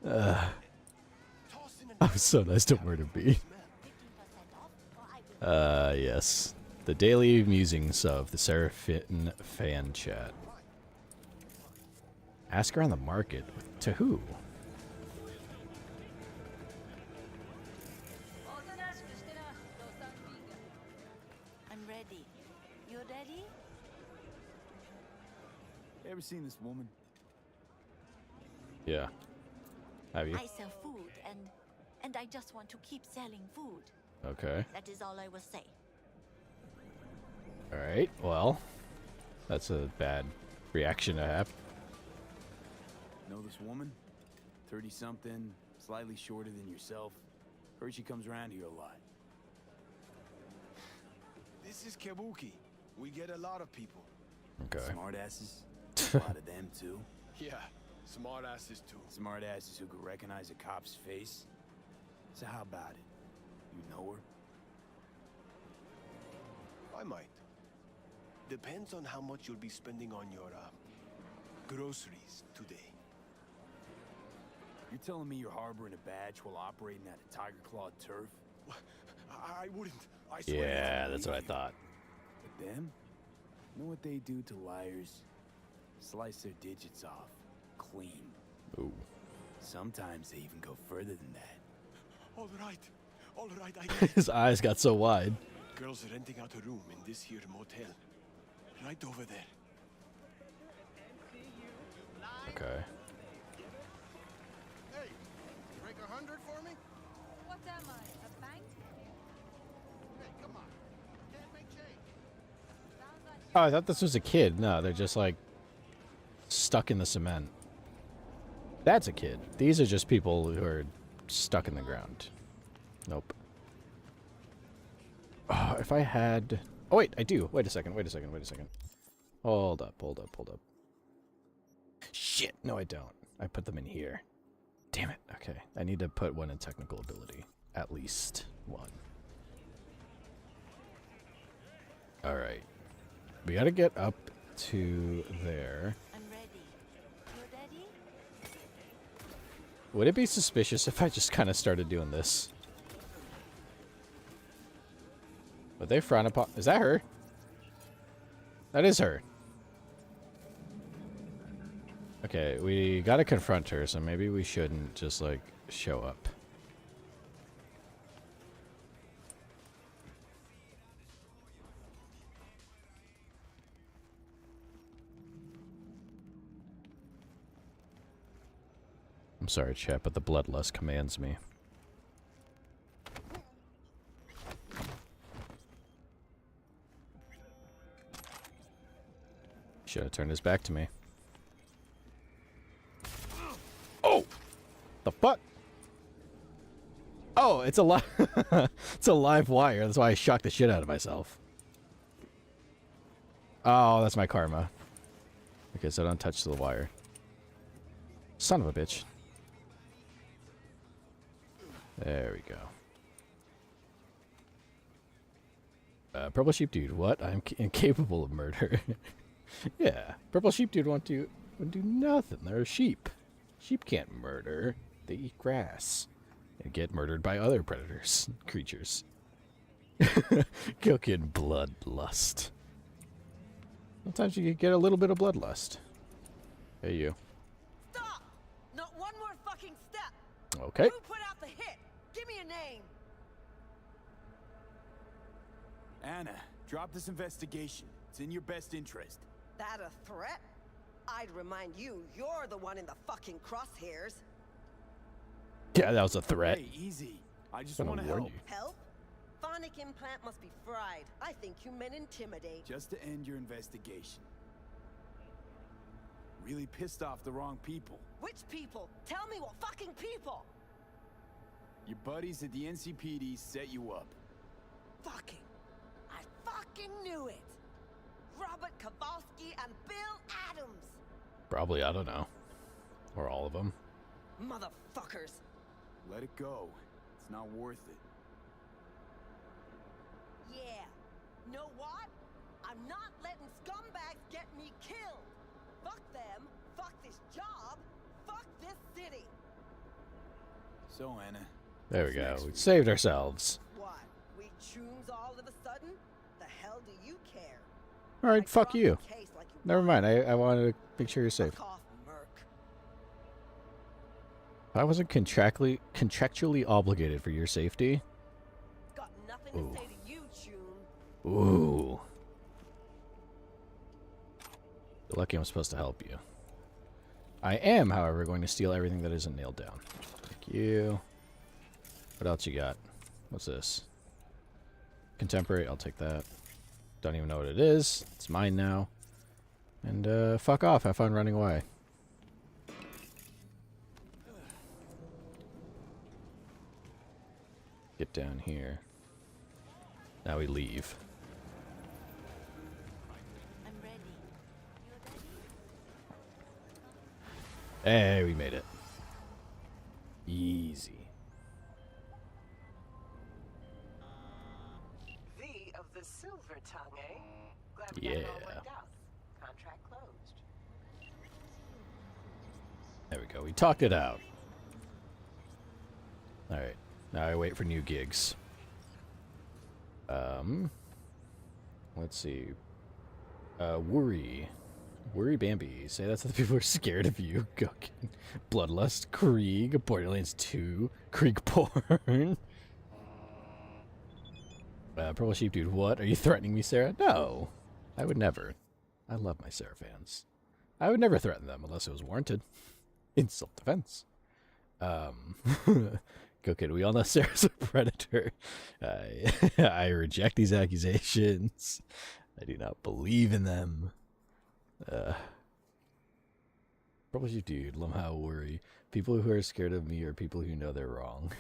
I was so nice to Murder Bee. Yes. The daily musings of the Seraph fan chat. Ask around the market. To who? I'm ready. You ready? Ever seen this woman? Yeah. Have you? I sell food and I just want to keep selling food. Okay. That is all I will say. Alright, well. That's a bad reaction to have. Know this woman? 30-something, slightly shorter than yourself. Heard she comes around here a lot. This is Kabuki. We get a lot of people. Okay. Smartasses. A lot of them too. Yeah, smart asses too. Smartasses who could recognize a cop's face. So how about it? You know her? I might. Depends on how much you'll be spending on your groceries today. You're telling me you're harboring a badge while operating at a tiger-clawed turf? I wouldn't. I swear. Yeah, that's what I thought. But them? Know what they do to liars? Slice their digits off. Clean. Ooh. Sometimes they even go further than that. All right, I get it. His eyes got so wide. Girls are renting out a room in this here motel. Right over there. Okay. Hey, break 100 for me? What am I, a bank? Hey, come on. Can't make change. Oh, I thought this was a kid. No, they're just like stuck in the cement. That's a kid. These are just people who are stuck in the ground. Nope. Oh, if I had... Oh, wait, I do. Wait a second. Hold up. Shit. No, I don't. I put them in here. Damn it. Okay. I need to put one in technical ability. At least one. Alright. We gotta get up to there. I'm ready. You're ready? Would it be suspicious if I just kind of started doing this? Would they frown upon... Is that her? That is her. Okay, we gotta confront her, so maybe we shouldn't just, like, show up. I'm sorry, chat, but the bloodlust commands me. Should have turned his back to me. Oh! The fuck? Oh, it's a live... it's a live wire. That's why I shocked the shit out of myself. Oh, that's my karma. Okay, so don't touch the wire. Son of a bitch. There we go. Purple sheep dude, what? I'm incapable of murder. Yeah, purple sheep dude won't do nothing. They're sheep. Sheep can't murder. They eat grass and get murdered by other predators, creatures. Cooking bloodlust. Sometimes you get a little bit of bloodlust. Hey, you. Stop! Not one more fucking step. Okay. Who put out the hit? Give me a name. Anna, drop this investigation. It's in your best interest. That a threat? I'd remind you, you're the one in the fucking crosshairs. Yeah, that was a threat. Hey, easy. I just Gonna want to warn help. you. Help? Phonic implant must be fried. I think you meant intimidate. Just to end your investigation. Really pissed off the wrong people. Which people? Tell me what fucking people! Your buddies at the NCPD set you up. Fucking. I fucking knew it! Robert Kowalski and Bill Adams! Probably, I don't know. Or all of them. Motherfuckers! Let it go. It's not worth it. Yeah. Know what? I'm not letting scumbags get me killed! Fuck them, fuck this job, fuck this city! So, Anna. There we what's go. next We for saved ourselves. What? We choons all of a sudden? The hell do you care? Alright, I fuck dropped you. the case like you Never wanted. mind. I wanted to make sure you're safe. Fuck off, Merc. I wasn't contractually obligated for your safety. Got nothing Ooh. to say to you, choon. Ooh. You're lucky I'm supposed to help you. I am, however, going to steal everything that isn't nailed down. Thank you. What else you got? What's this? Contemporary, I'll take that. Don't even know what it is. It's mine now. And fuck off. Have fun running away. Get down here. Now we leave. I'm ready. Hey, we made it. Easy. V of the silver tongue, eh? Glad we got it all worked out. Contract closed. There we go. We talked it out. Alright. Now I wait for new gigs. Let's see. Worry. Worry Bambi. Say that's the people who are scared of you. Gokin. Bloodlust. Krieg. Borderlands 2. Krieg porn. Purple Sheep Dude. What? Are you threatening me, Sarah? No. I would never. I love my Sarah fans. I would never threaten them unless it was warranted. In self-defense. Go kid, we all know Sarah's a predator. I reject these accusations. I do not believe in them. Purple Sheep Dude, Lamau Worry. People who are scared of me are people who know they're wrong.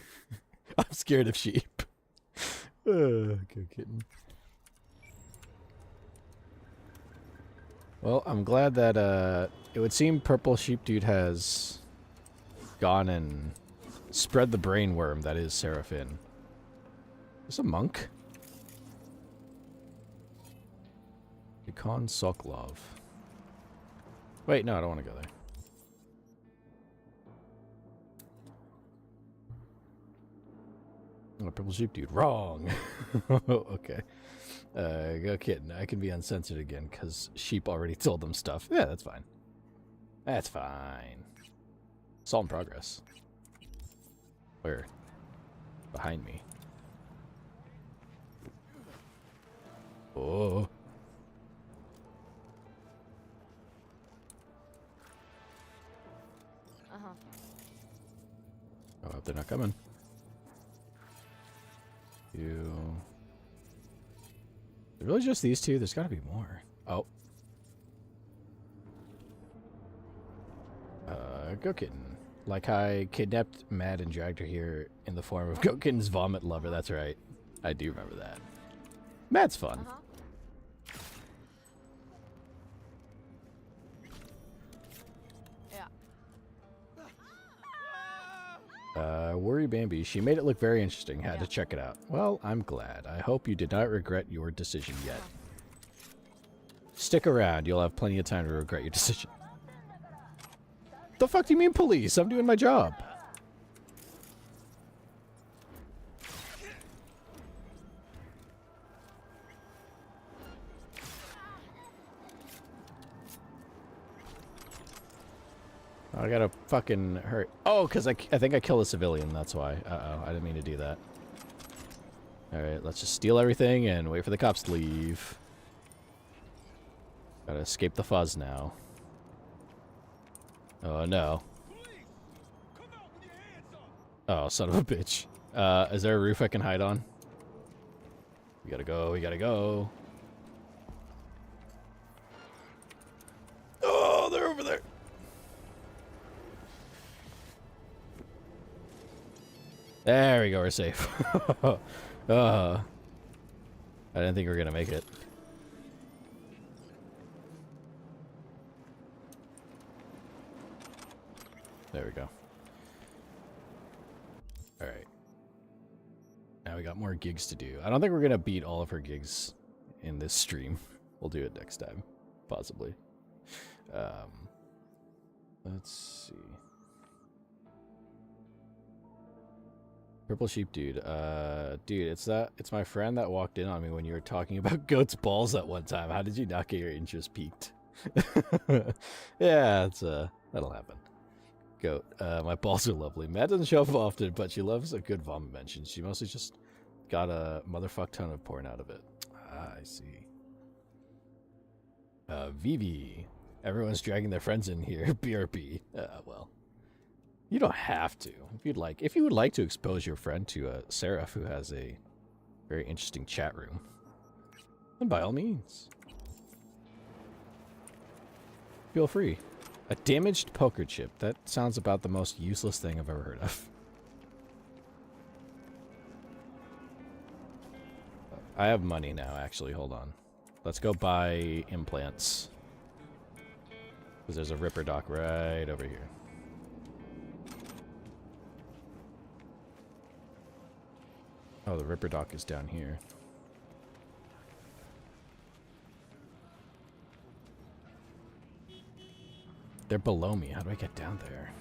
I'm scared of sheep. Go kitten. Well, I'm glad that it would seem Purple Sheep Dude has gone and spread the brainworm that is Seraphin. There's a monk. Ikon Sokolov. Wait, no, I don't want to go there. Oh, Purple Sheep Dude. Wrong. Okay. Go kidding. I can be uncensored again because sheep already told them stuff. Yeah, that's fine. That's fine. It's all in progress. Where? Behind me. Oh. Oh, I hope they're not coming. You. Is it really just these two? There's got to be more. Oh. Go kitten. Like I kidnapped Mad and dragged her here in the form of Go Kitten's vomit lover. That's right. I do remember that. Mad's fun. Worry Bambi. She made it look very interesting. Had to check it out. Well, I'm glad. I hope you did not regret your decision yet. Stick around. You'll have plenty of time to regret your decision. The fuck do you mean, police? I'm doing my job. I gotta fucking hurt. Oh, because I think I killed a civilian. That's why. Uh-oh. I didn't mean to do that. Alright, let's just steal everything and wait for the cops to leave. Gotta escape the fuzz now. Oh, no. Oh, son of a bitch. Is there a roof I can hide on? We gotta go. We gotta go. Oh, they're over there. There we go. We're safe. I didn't think we were gonna make it. There we go. Alright. Now we got more gigs to do. I don't think we're gonna beat all of her gigs in this stream. We'll do it next time. Possibly. Let's see. Purple Sheep Dude. Dude, it's my friend that walked in on me when you were talking about goat's balls that one time. How did you not get your interest piqued? Yeah, that'll happen. Goat. My balls are lovely. Matt doesn't show up often, but she loves a good vomit mention. She mostly just got a motherfuck ton of porn out of it. Ah, I see. Vivi. Everyone's dragging their friends in here. BRB. Well. You don't have to. If you would like to expose your friend to Seraph, who has a very interesting chat room, then by all means. Feel free. A damaged poker chip. That sounds about the most useless thing I've ever heard of. I have money now, actually. Hold on. Let's go buy implants. Because there's a Ripper dock right over here. Oh, the Ripper Dock is down here. They're below me. How do I get down there?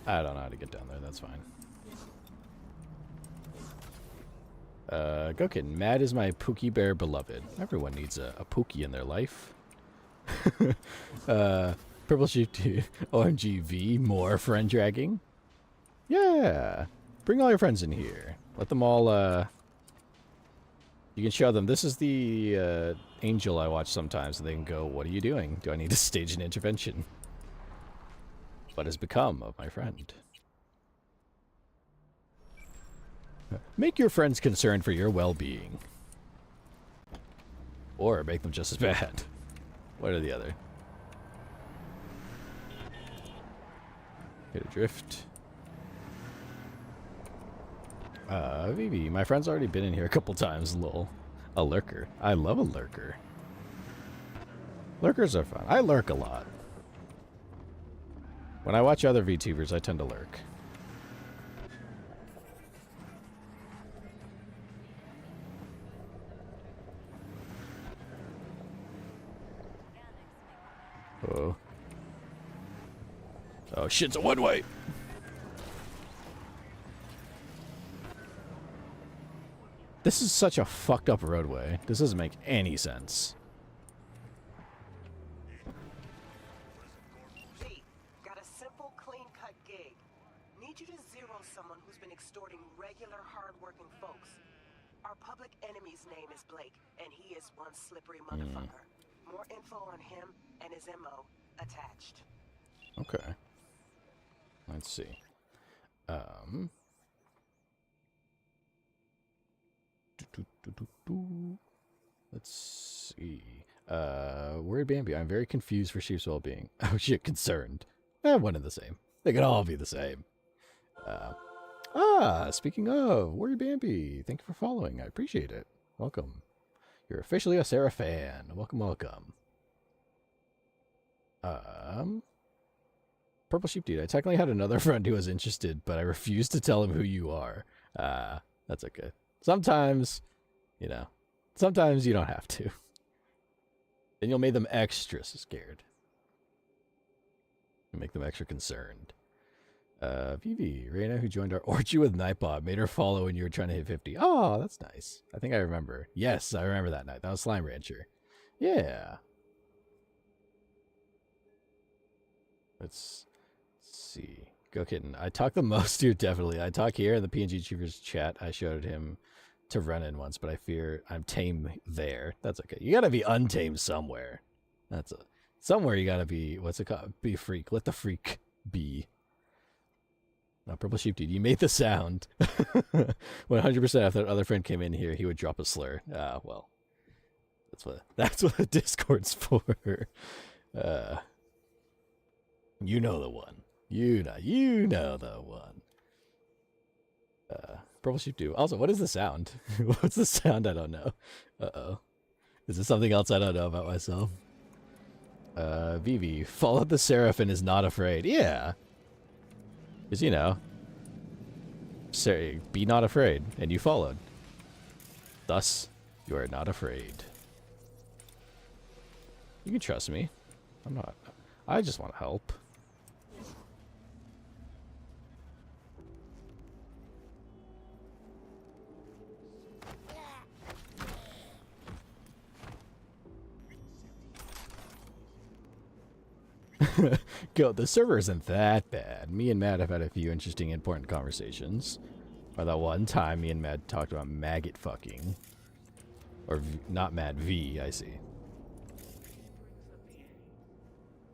I don't know how to get down there. That's fine. Gokin, Mad is my Pookie Bear beloved. Everyone needs a Pookie in their life. Purple Sheep 2, OMGV, more friend dragging. Yeah. Bring all your friends in here. Let them all, you can show them, this is the angel I watch sometimes, and they can go, what are you doing? Do I need to stage an intervention? What has become of my friend? Make your friends concerned for your well-being. Or make them just as bad. One or the other. Hit a drift. Vivi, my friend's already been in here a couple times, lol. A lurker. I love a lurker. Lurkers are fun. I lurk a lot. When I watch other VTubers, I tend to lurk. Oh. Oh shit, it's a one-way! This is such a fucked up roadway. This doesn't make any sense. V, got a simple, clean-cut gig. Need you to zero someone who's been extorting regular, hard-working folks. Our public enemy's name is Blake, and he is one slippery motherfucker. More info on him and his MO attached. Okay. Let's see. Let's see. Worried Bambi. I'm very confused for Sheep's well-being. Oh shit, concerned. One and the same. They could all be the same. Speaking of, Worried Bambi. Thank you for following. I appreciate it. Welcome. You're officially a Seraph fan. Welcome, welcome. Purple Sheep Dude. I technically had another friend who was interested, but I refused to tell him who you are. That's okay. Sometimes, you know, sometimes you don't have to. Then you'll make them extra scared. You make them extra concerned. Vivi, Reina, who joined our orgy with Nightbot, made her follow when you were trying to hit 50. Oh, that's nice. I think I remember. Yes, I remember that night. That was Slime Rancher. Yeah. Let's see. Go Kitten. I talk the most to you, definitely. I talk here in the PNG Achievers chat. I showed him to run in once, but I fear I'm tame there. That's okay. You gotta be untamed somewhere. Somewhere you gotta be, what's it called? Be a freak. Let the freak be. Now, Purple Sheep Dude, you made the sound. 100% after that other friend came in here, he would drop a slur. Well. That's what the Discord's for. You know the one. You know the one. Purple Sheep Dude. Also, what is the sound? What's the sound? I don't know. Uh-oh. Is it something else I don't know about myself? Vivi, follow the Seraph and is not afraid. Yeah. Because, you know, be not afraid, and you followed. Thus, you are not afraid. You can trust me. I'm not. I just want to help. Go, the server isn't that bad. Me and Matt have had a few interesting, important conversations. Or that one time me and Matt talked about maggot fucking. Or not Matt, V, I see.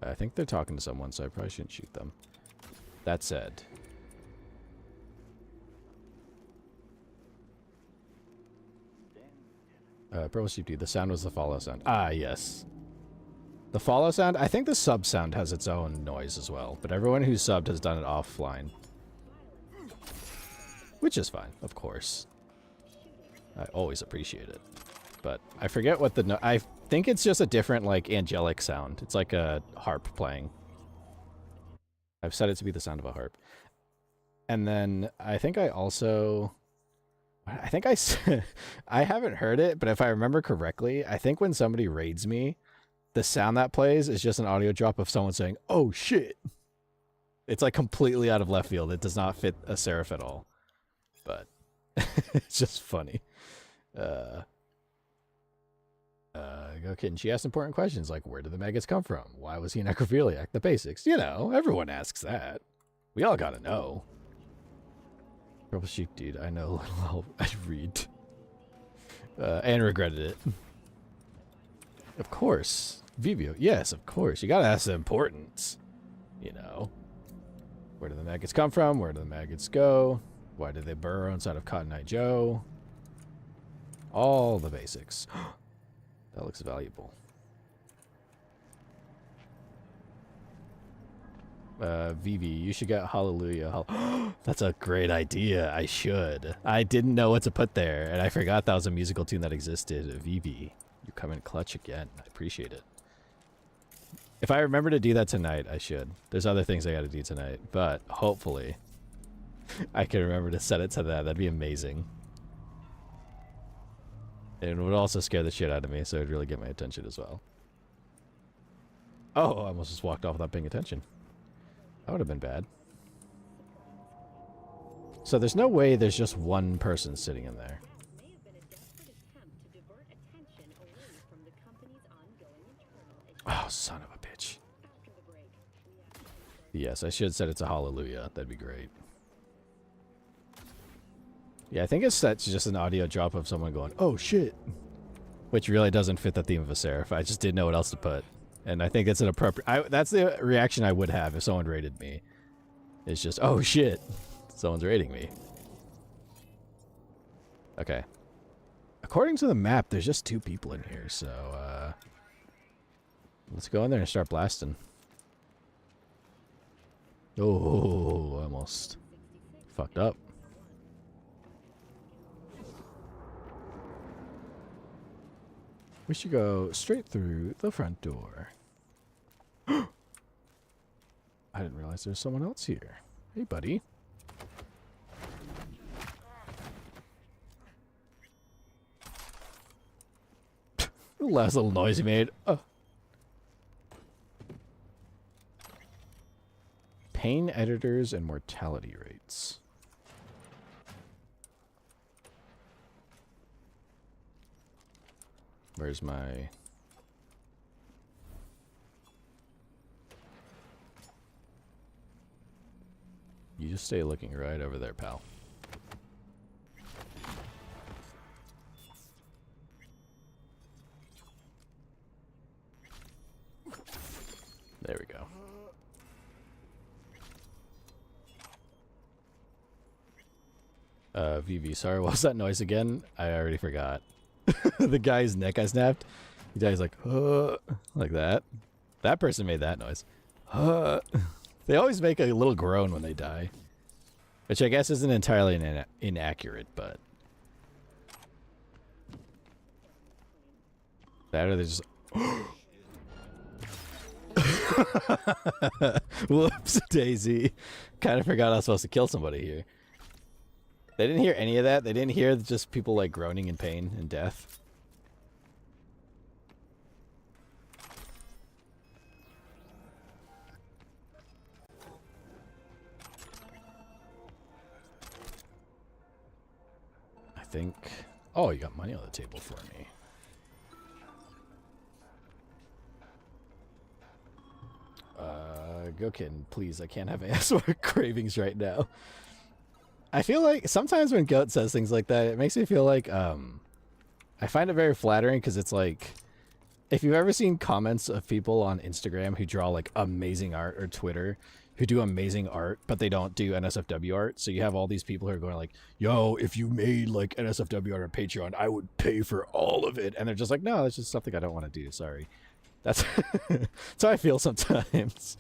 I think they're talking to someone, so I probably shouldn't shoot them. That said. Purple Sheep Dude, the sound was the follow sound. Ah, yes. The follow sound, I think the sub sound has its own noise as well, but everyone who's subbed has done it offline. Which is fine, of course. I always appreciate it. But I forget what I think it's just a different, like, angelic sound. It's like a harp playing. I've set it to be the sound of a harp. And then I think I also... I haven't heard it, but if I remember correctly, I think when somebody raids me, the sound that plays is just an audio drop of someone saying, "Oh shit." It's like completely out of left field. It does not fit a Seraph at all. But it's just funny. Okay, and she asked important questions like, where did the maggots come from? Why was he a necrophiliac? The basics. You know, everyone asks that. We all gotta know. Purple sheep, dude. I know little. I read. And regretted it. Of course. Vivio. Yes, of course. You gotta ask the importance. You know. Where do the maggots come from? Where do the maggots go? Why did they burrow inside of Cotton Eye Joe? All the basics. That looks valuable. Vivi, you should get Hallelujah. That's a great idea. I should. I didn't know what to put there, and I forgot that was a musical tune that existed. Vivi, you come in clutch again. I appreciate it. If I remember to do that tonight, I should. There's other things I got to do tonight, but hopefully I can remember to set it to that. That'd be amazing. And it would also scare the shit out of me, so it'd really get my attention as well. Oh, I almost just walked off without paying attention. That would have been bad. So there's no way there's just one person sitting in there. Oh, son of a bitch. Yes, I should set it to Hallelujah. That'd be great. Yeah, I think it's set to just an audio drop of someone going, "Oh shit," which really doesn't fit the theme of a Seraph. I just didn't know what else to put, and I think it's an appropriate. That's the reaction I would have if someone raided me. It's just, "Oh shit, someone's raiding me." Okay. According to the map, there's just 2 people in here, so let's go in there and start blasting. Oh, almost fucked up. We should go straight through the front door. I didn't realize there's someone else here. Hey, buddy. The last little noise he made. Pain editors and mortality rates. Where's my... You just stay looking right over there, pal. There we go. VV, sorry, what was that noise again? I already forgot. The guy's neck I snapped. The guy's like, like that. That person made that noise. They always make a little groan when they die, which I guess isn't entirely inaccurate, but that or they just whoops daisy. Kind of forgot I was supposed to kill somebody here. They didn't hear any of that. They didn't hear just people like groaning in pain and death. I think... Oh, you got money on the table for me. Go kitten, please. I can't have ASMR cravings right now. I feel like sometimes when Goat says things like that, it makes me feel like, I find it very flattering because it's like, if you've ever seen comments of people on Instagram who draw like amazing art, or Twitter who do amazing art, but they don't do NSFW art. So you have all these people who are going like, yo, if you made like NSFW art on Patreon, I would pay for all of it. And they're just like, no, that's just something I don't want to do. Sorry. That's, that's how I feel sometimes.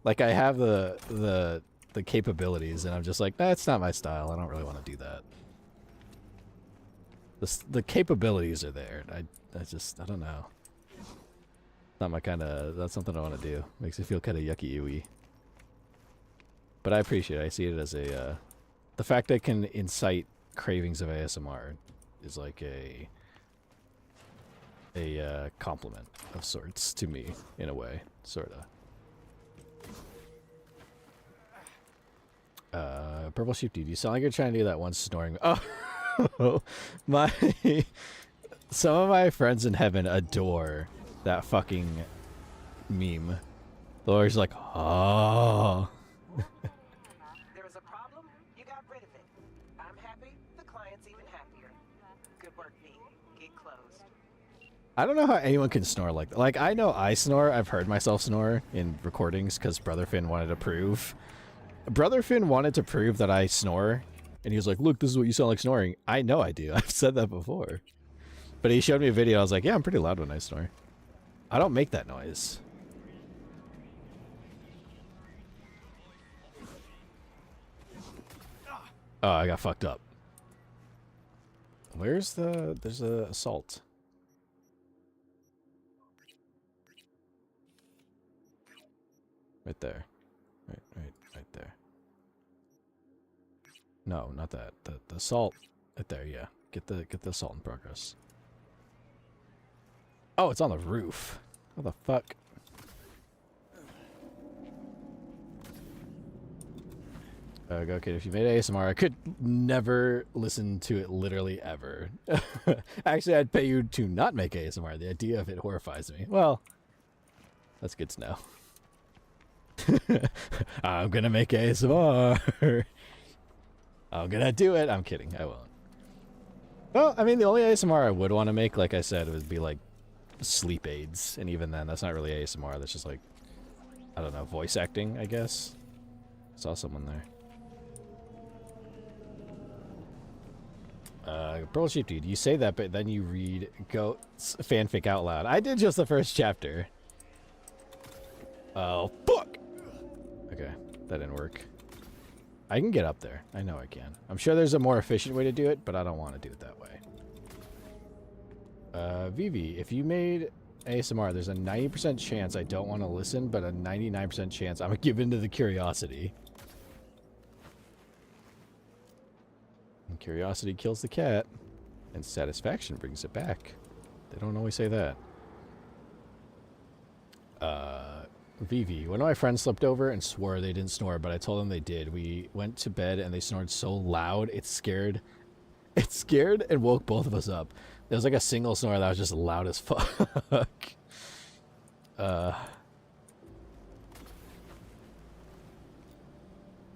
Like I have the capabilities and I'm just like, that's not my style. I don't really want to do that. The capabilities are there. I don't know. Not my kind of, that's something I want to do. Makes me feel kind of yucky-ooey. But I appreciate it. I see it as a the fact that it can incite cravings of ASMR is like a compliment of sorts to me in a way, sorta. Purple Sheep Dude, you sound like you're trying to do that one snoring. Oh, some of my friends in heaven adore that fucking meme. The lawyer's like, oh. There was a problem, you got rid of it. I'm happy, the client's even happier. Good work, V. Gate closed. I don't know how anyone can snore like that. Like, I know I snore. I've heard myself snore in recordings because Brother Finn wanted to prove. Brother Finn wanted to prove that I snore. And he was like, look, this is what you sound like snoring. I know I do. I've said that before. But he showed me a video. I was like, yeah, I'm pretty loud when I snore. I don't make that noise. Oh, I got fucked up. Where's the... There's a assault. Right there. Right there. No, not that. The assault. Right there, yeah. Get the assault in progress. Oh, it's on the roof. What the fuck? Okay, if you made ASMR, I could never listen to it literally ever. Actually, I'd pay you to not make ASMR. The idea of it horrifies me. Well, that's good to know. I'm gonna make ASMR. I'm gonna do it. I'm kidding. I won't. Well, I mean, the only ASMR I would want to make, like I said, would be like sleep aids. And even then, that's not really ASMR. That's just like, I don't know, voice acting, I guess. Saw someone there. Pearl Sheep Dude, you say that, but then you read Goat's fanfic out loud. I did just the first chapter. Oh, fuck! Okay, that didn't work. I can get up there. I know I can. I'm sure there's a more efficient way to do it, but I don't want to do it that way. Vivi, if you made ASMR, there's a 90% chance I don't want to listen, but a 99% chance I'm going to give in to the curiosity. And curiosity kills the cat, and satisfaction brings it back. They don't always say that. Vivi, one of my friends slept over and swore they didn't snore, but I told them they did. We went to bed and they snored so loud, it scared and woke both of us up. There was like a single snore that was just loud as fuck.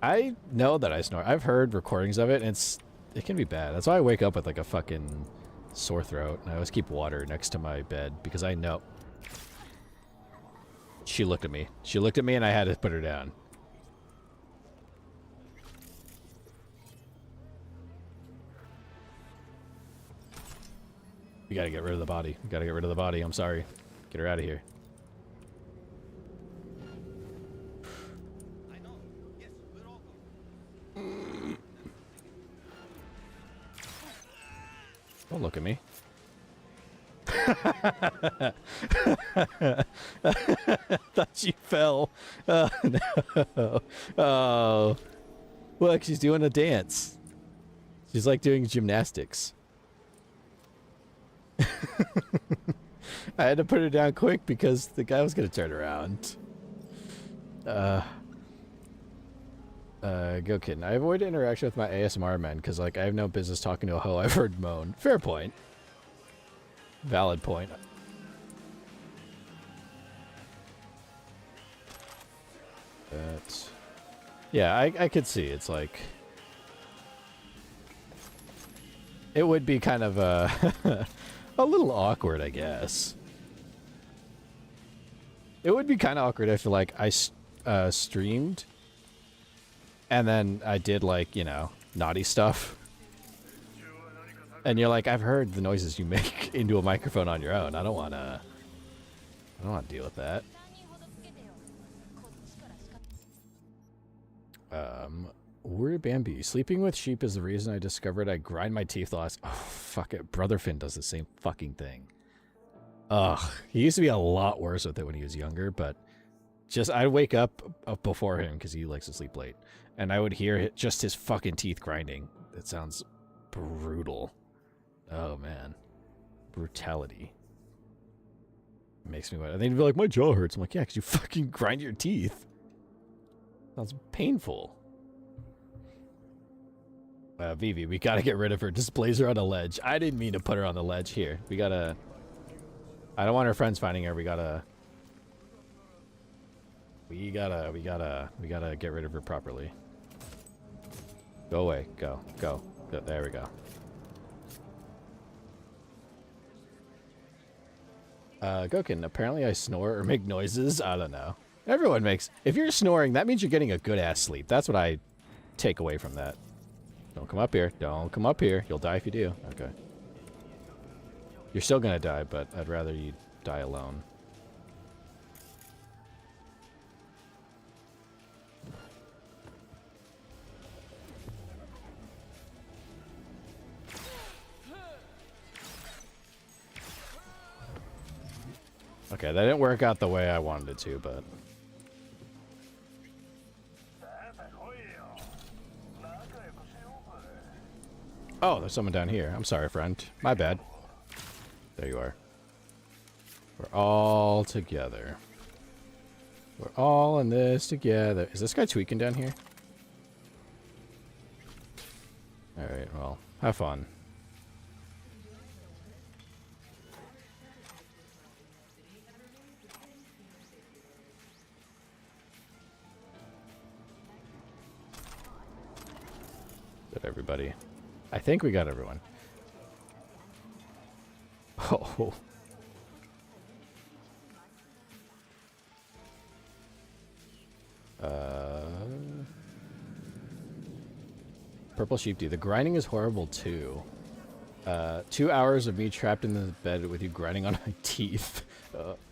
I know that I snore. I've heard recordings of it, and it can be bad. That's why I wake up with like a fucking sore throat, and I always keep water next to my bed because I know. She looked at me. She looked at me, and I had to put her down. We gotta get rid of the body. We gotta get rid of the body. I'm sorry. Get her out of here. Don't look at me. Thought you fell. Oh, no. Oh. Look, she's doing a dance. She's like doing gymnastics. I had to put her down quick because the guy was going to turn around. Go kitten. I avoid interaction with my ASMR men because, like, I have no business talking to a hoe I've heard moan. Fair point. Valid point. But yeah, I could see. It's like it would be kind of a little awkward, I guess. It would be kind of awkward if, like, I streamed and then I did, like, you know, naughty stuff. And you're like, I've heard the noises you make into a microphone on your own. I don't want to deal with that. We're Bambi. Sleeping with sheep is the reason I discovered I grind my teeth lost. Oh, fuck it. Brother Finn does the same fucking thing. Ugh. He used to be a lot worse with it when he was younger, but I'd wake up before him because he likes to sleep late, and I would hear just his fucking teeth grinding. It sounds brutal. Oh man, brutality. It makes me. And they'd be like, my jaw hurts. I'm like, yeah, because you fucking grind your teeth. Sounds painful. Vivi, we gotta get rid of her. Displays her on a ledge. I didn't mean to put her on the ledge. Here, we gotta. I don't want her friends finding her. We gotta get rid of her properly. Go away. Go. There we go. Gokin, apparently I snore or make noises. I don't know. Everyone makes... If you're snoring, that means you're getting a good-ass sleep. That's what I take away from that. Don't come up here. Don't come up here. You'll die if you do. Okay. You're still gonna die, but I'd rather you die alone. Okay, that didn't work out the way I wanted it to, but... Oh, there's someone down here. I'm sorry, friend. My bad. There you are. We're all together. We're all in this together. Is this guy tweaking down here? Alright, well, have fun. Got everybody. I think we got everyone. Oh. Purple Sheepty. The grinding is horrible too. 2 hours of me trapped in the bed with you grinding on my teeth.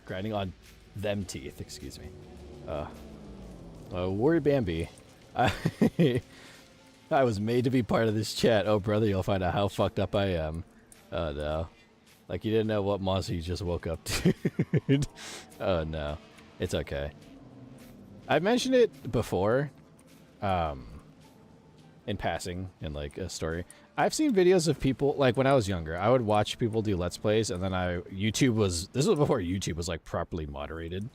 Grinding on them teeth, excuse me. Warrior Bambi. I was made to be part of this chat. Oh, brother, you'll find out how fucked up I am. Oh, no. Like, you didn't know what monster you just woke up to. Oh, no. It's okay. I've mentioned it before, in passing, in, like, a story. I've seen videos of people, like, when I was younger, I would watch people do Let's Plays, and then YouTube was, this was before YouTube was, like, properly moderated.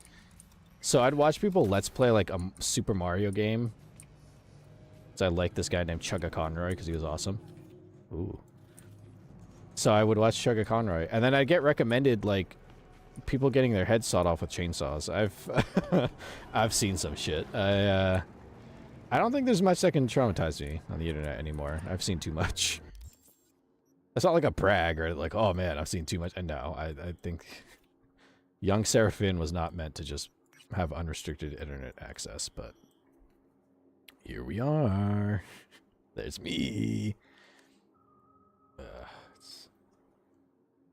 So I'd watch people Let's Play, like, a Super Mario game. I like this guy named Chugga Conroy because he was awesome. Ooh. So I would watch Chugga Conroy, and then I'd get recommended like people getting their heads sawed off with chainsaws. I've seen some shit. I don't think there's much that can traumatize me on the internet anymore. I've seen too much. That's not like a brag or like, oh man, I've seen too much. And no, I think young Seraph was not meant to just have unrestricted internet access, but. Here we are. There's me. It's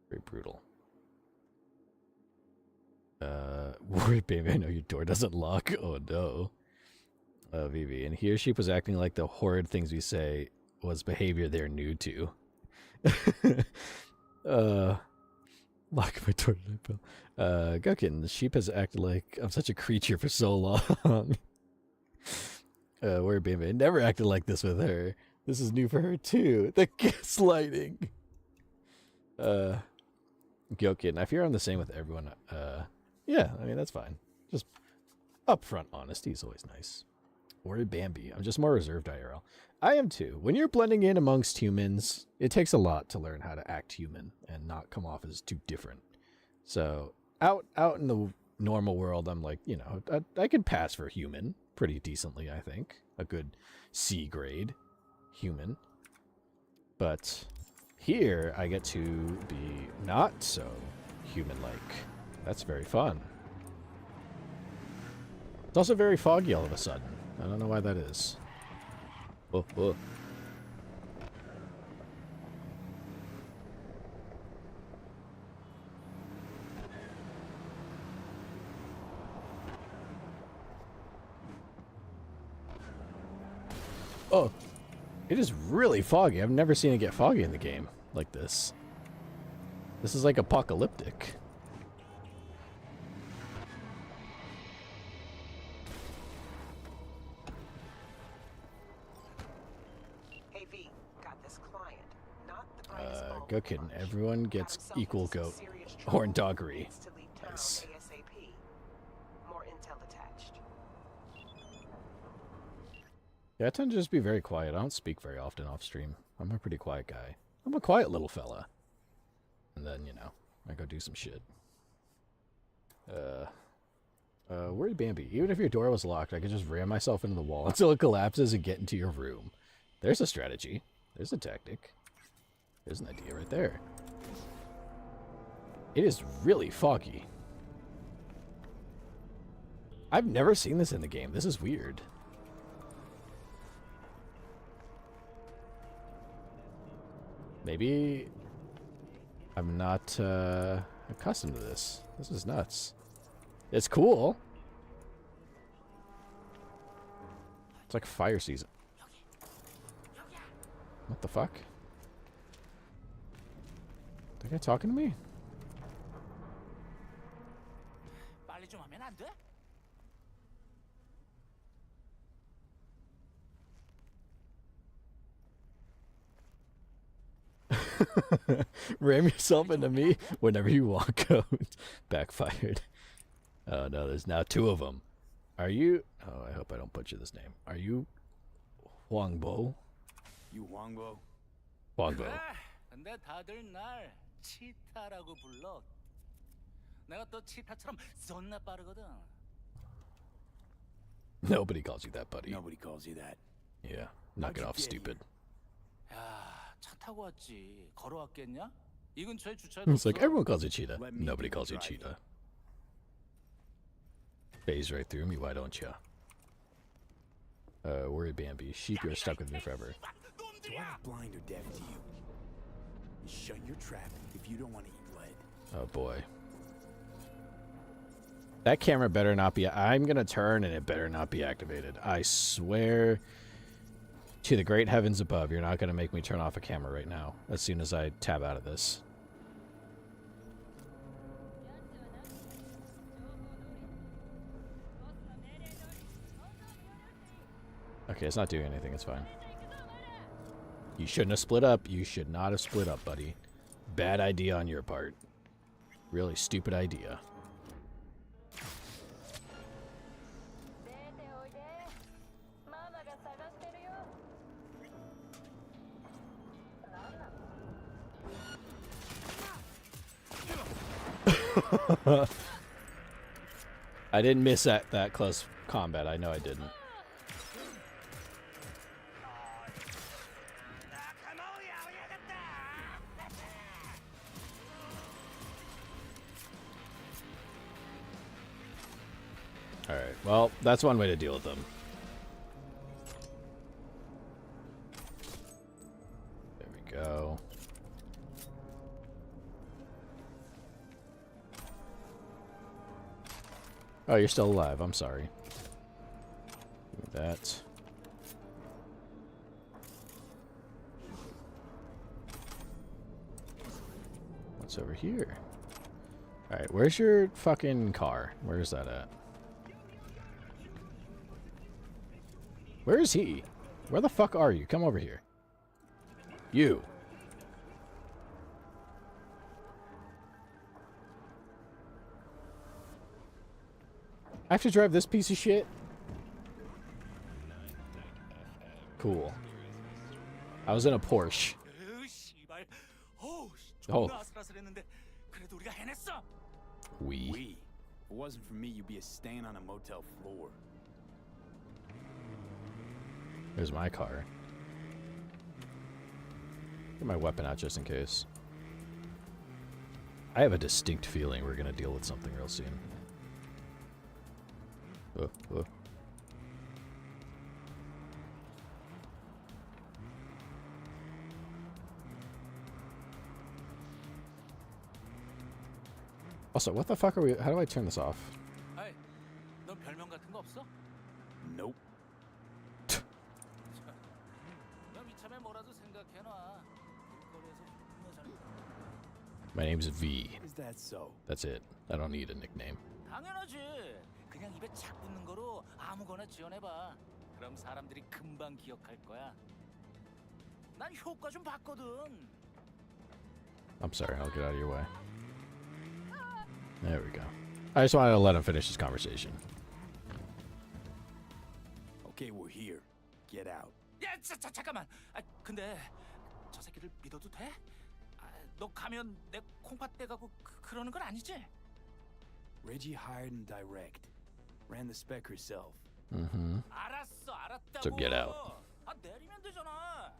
very brutal. Worried baby, I know your door doesn't lock. Oh no. Vivi, and he or she was acting like the horrid things we say was behavior they're new to. Lock my door. Gukin, the sheep has acted like I'm such a creature for so long. Warrior Baby never acted like this with her. This is new for her too. The gaslighting. Gyokin, I fear I'm the same with everyone. Yeah, I mean that's fine. Just upfront honesty is always nice. Warrior Bambi, I'm just more reserved IRL. I am too. When you're blending in amongst humans, it takes a lot to learn how to act human and not come off as too different. So out in the normal world, I'm like, you know, I can pass for human. Pretty decently, I think. A good C grade human. But here, I get to be not so human-like. That's very fun. It's also very foggy all of a sudden. I don't know why that is. Oh, oh. Oh, it is really foggy. I've never seen it get foggy in the game like this. This is like apocalyptic. V got this client. Not the brightest bulb Go kidding. Everyone gets Got himself equal into some goat serious horn trouble. doggery. Needs to leave town Nice. ASAP. More intel attached. Yeah, I tend to just be very quiet. I don't speak very often off stream. I'm a pretty quiet guy. I'm a quiet little fella. And then, you know, I go do some shit. Worried Bambi. Even if your door was locked, I could just ram myself into the wall until it collapses and get into your room. There's a strategy. There's a tactic. There's an idea right there. It is really foggy. I've never seen this in the game. This is weird. Maybe I'm not accustomed to this. This is nuts. It's cool. It's like fire season. What the fuck? That guy talking to me? 빨리 좀 하면 안 돼? Ram yourself into me whenever you walk out. Backfired. Oh no, there's now two of them. Are you... Oh, I hope I don't butcher this name. Are you... Huangbo? You Wangbo? Huangbo. 근데 다들 날 치타라고 불러. 내가 또 치타처럼 존나 빠르거든. Nobody calls you that, buddy. Nobody calls you that. Yeah, knock it off, stupid. 야, 차 타고 왔지. 걸어왔겠냐? 이 근처에 주차해뒀어. It's like, everyone calls you Cheetah. Nobody calls you Cheetah. Phase right through me, why don't ya? Worried Bambi. Sheep, you're stuck with me forever. Do I look blind or deaf to you? Shut your trap if you don't want to eat lead. Oh boy. That camera better not be... I'm gonna turn and it better not be activated. I swear to the great heavens above, you're not gonna make me turn off a camera right now as soon as I tab out of this. Okay, it's not doing anything. It's fine. You shouldn't have split up. You should not have split up, buddy. Bad idea on your part. Really stupid idea. I didn't miss that close combat. I know I didn't. Alright, well, that's one way to deal with them. There we go. Oh, you're still alive. I'm sorry. Give me that. What's over here? Alright, where's your fucking car? Where's that at? Where is he? Where the fuck are you? Come over here. You. I have to drive this piece of shit? Cool. I was in a Porsche. Oh. We. If it wasn't for me, you'd be a stain on a motel floor. Here's my car. Get my weapon out just in case. I have a distinct feeling we're gonna deal with something real soon. Also, what the fuck are we... How do I turn this off? Hey, 넌 별명 같은 거 없어? Nope. 넌 이참에 뭐라도 생각해놔. My name's V. Is that so? That's it. I don't need a nickname. 당연하지. 그냥 입에 착 붙는 거로 아무거나 지어내봐. 그럼 사람들이 금방 기억할 거야. 난 효과 좀 봤거든. I'm sorry, I'll get out of your way. There we go. I just wanted to let him finish his conversation. Okay, we're here. Get out. 야, 잠깐만. 아, 근데 저 새끼를 믿어도 돼? 아, 너 가면 내 콩팥 떼가고 그러는 건 아니지? Reggie hired and direct. Ran the spec herself. Mm-hmm. 알았어, 알았다고. So get out. 아, 내리면 되잖아.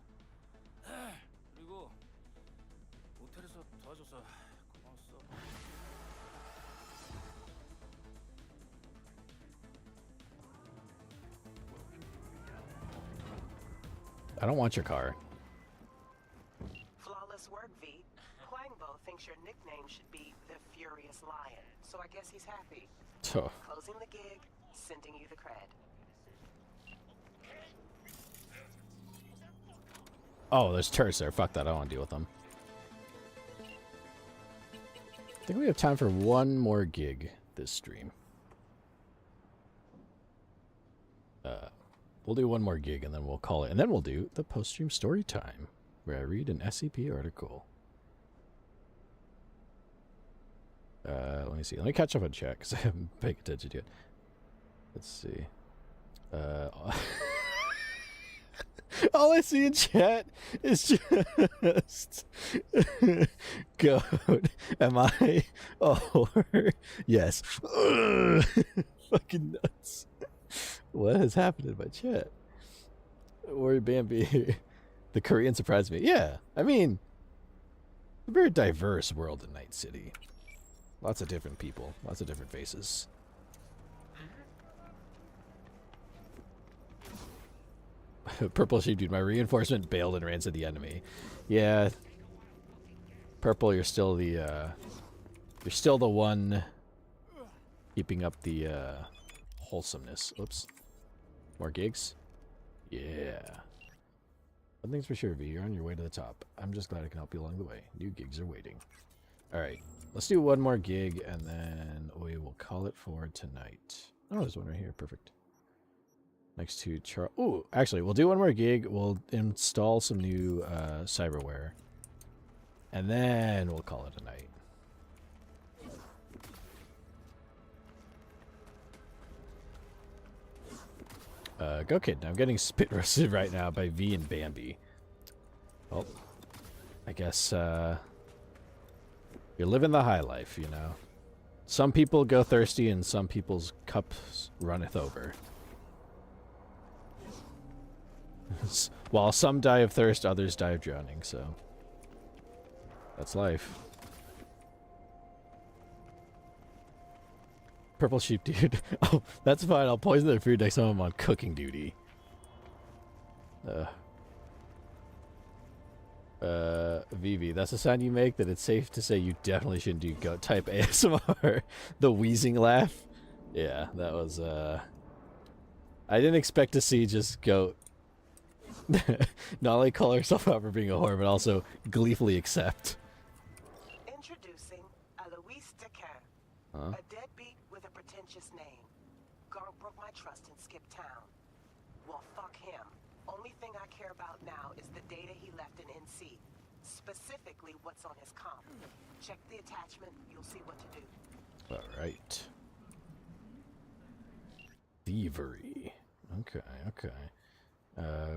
그리고 호텔에서 도와줘서 고마웠어. I don't want your car. Flawless work, V. Huangbo thinks your nickname should be the Furious Lion, so I guess he's happy. Oh. Closing the gig, sending you the cred. Oh, there's turrets there. Fuck that. I don't want to deal with them. I think we have time for one more gig this stream. We'll do one more gig and then we'll call it. And then we'll do the post-stream story time, where I read an SCP article. Let me see. Let me catch up on chat because I haven't paid attention to it. Let's see. All I see in chat is just goat. Am I a whore? Yes. Fucking nuts. What has happened in my chat? Worry Bambi. The Korean surprised me. Yeah, I mean, a very diverse world in Night City. Lots of different people, lots of different faces. Purple sheep dude, my reinforcement bailed and ran to the enemy. Yeah. Purple, you're still the one keeping up the wholesomeness. Oops. More gigs? Yeah. One thing's for sure, V, you're on your way to the top. I'm just glad I can help you along the way. New gigs are waiting. Alright, let's do one more gig and then we will call it for tonight. Oh, there's one right here. Perfect. Next to Charles. Ooh, actually, we'll do one more gig. We'll install some new cyberware. And then we'll call it a night. Go kid. I'm getting spit roasted right now by V and Bambi. Well, I guess you're living the high life, you know. Some people go thirsty and some people's cups runneth over. While some die of thirst, others die of drowning, so that's life. Purple sheep dude. Oh, that's fine. I'll poison their food next time I'm on cooking duty. Vivi, that's a sound you make that it's safe to say you definitely shouldn't do goat type ASMR. The wheezing laugh. Yeah, that was I didn't expect to see just goat not only call herself out for being a whore, but also gleefully accept. Introducing Alois Decan, Huh? a deadbeat with a pretentious name. Garp broke my trust and skipped town. Well, fuck him. Only thing I care about now is the data he left in NC. Specifically, what's on his comp. Check the attachment, you'll see what to do. Alright. Thievery. Okay, okay.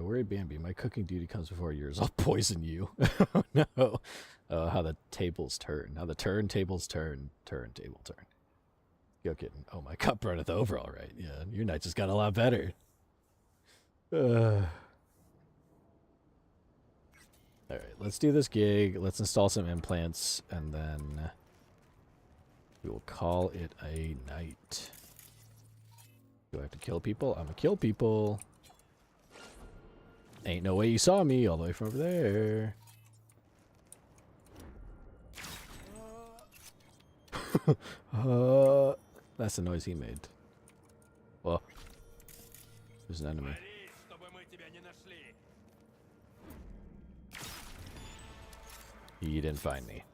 Worry Bambi, my cooking duty comes before yours. I'll poison you. Oh no. How the tables turn. How the tables turn. Table turn. Go kidding. Oh, my cup runneth over alright. Yeah, your night just got a lot better. Alright, let's do this gig. Let's install some implants, and then we will call it a night. Do I have to kill people? I'm gonna kill people. Ain't no way you saw me all the way from over there. That's the noise he made. Well, there's an enemy. He didn't find me.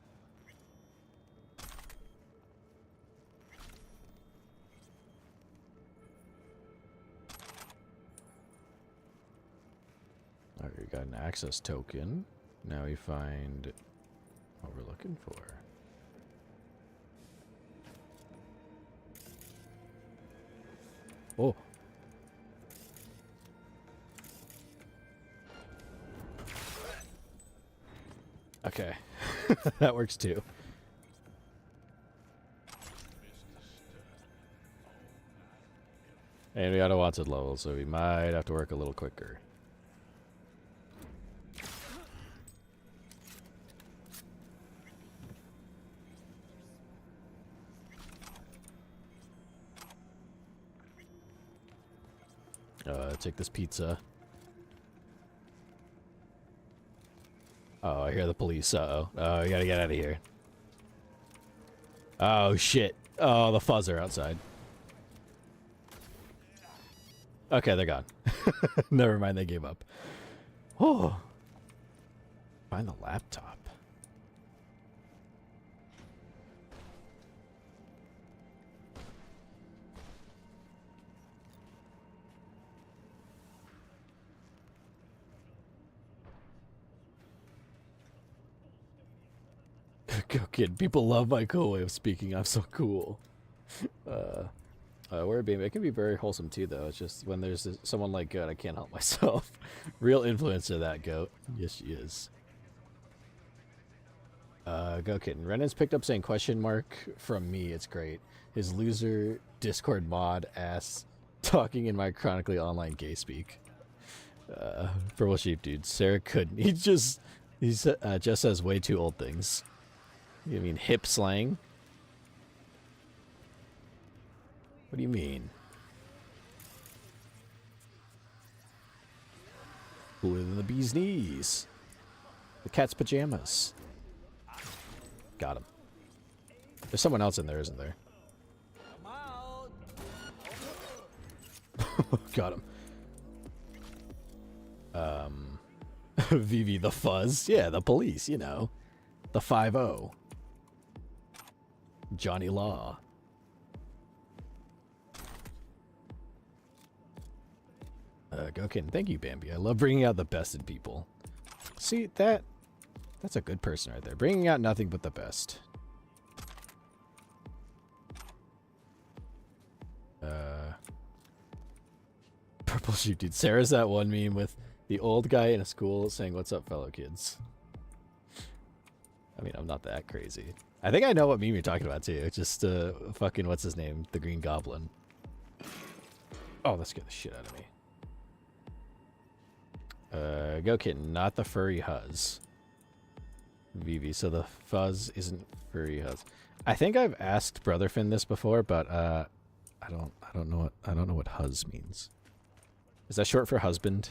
Alright. we got an access token. Now we find what we're looking for. Oh. Okay. That works too. And we got a wanted level, so we might have to work a little quicker. Take this pizza. Oh, I hear the police. Uh-oh. Oh, we gotta get out of here. Oh, shit. Oh, the fuzz are outside. Okay, they're gone. Never mind, they gave up. Oh. Find the laptop. Go kid. People love my cool way of speaking. I'm so cool. Word beam. It can be very wholesome too, though. It's just when there's someone like Goat, I can't help myself. Real influencer, that Goat. Yes, she is. Go kitten. Renan's picked up saying question mark from me. It's great. His loser Discord mod ass talking in my chronically online gay speak. Purple sheep dude. Sarah couldn't. He just says way too old things. You mean hip slang? What do you mean? Cooler than the bee's knees. The cat's pajamas. Got him. There's someone else in there, isn't there? Got him. Vivi the Fuzz. Yeah, the police, you know. The 5-0. Johnny Law. Gokin, thank you, Bambi. I love bringing out the best in people. See, that's a good person right there. Bringing out nothing but the best. Purple shoot, dude. Sarah's that one meme with the old guy in a school saying, "What's up, fellow kids?" I mean, I'm not that crazy. I think I know what meme you're talking about, too. It's just, fucking, what's his name? The Green Goblin. Oh, that scared the shit out of me. Go kitten, not the furry Huzz. Vivi, so the fuzz isn't furry Huzz. I think I've asked Brotherfin this before, but, I don't know what Huzz means. Is that short for husband?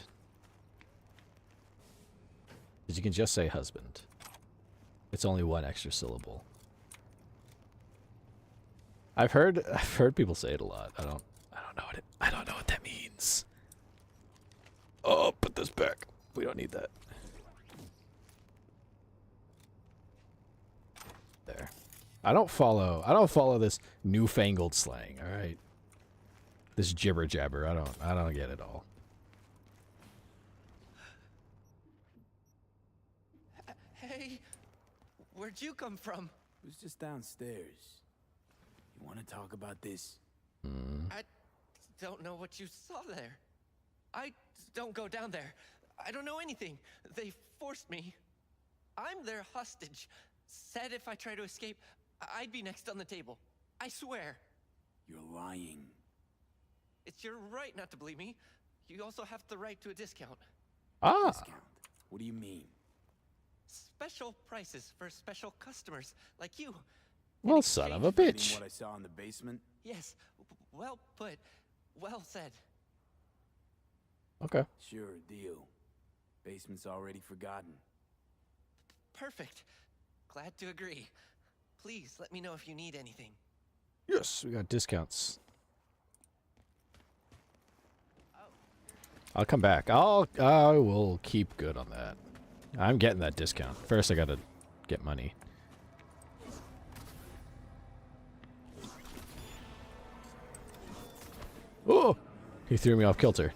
Because you can just say husband. It's only one extra syllable. I've heard people say it a lot. I don't know what that means. Oh, put this back. We don't need that. There. I don't follow this newfangled slang, all right? This jibber jabber. I don't get it all. Hey, where'd you come from? It was just downstairs. You want to talk about this? I don't know what you saw there. I don't go down there. I don't know anything. They forced me. I'm their hostage. Said if I try to escape, I'd be next on the table. I swear. You're lying. It's your right not to believe me. You also have the right to a discount. Ah. Discount? What do you mean? Special prices for special customers like you. Well, son of a bitch. What I saw in the basement? Yes. Well put. Well said. Okay. Sure, deal. Basement's already forgotten. Perfect. Glad to agree. Please let me know if you need anything. Yes, we got discounts. I'll come back. I will keep good on that. I'm getting that discount. First, I gotta get money. Oh! He threw me off kilter.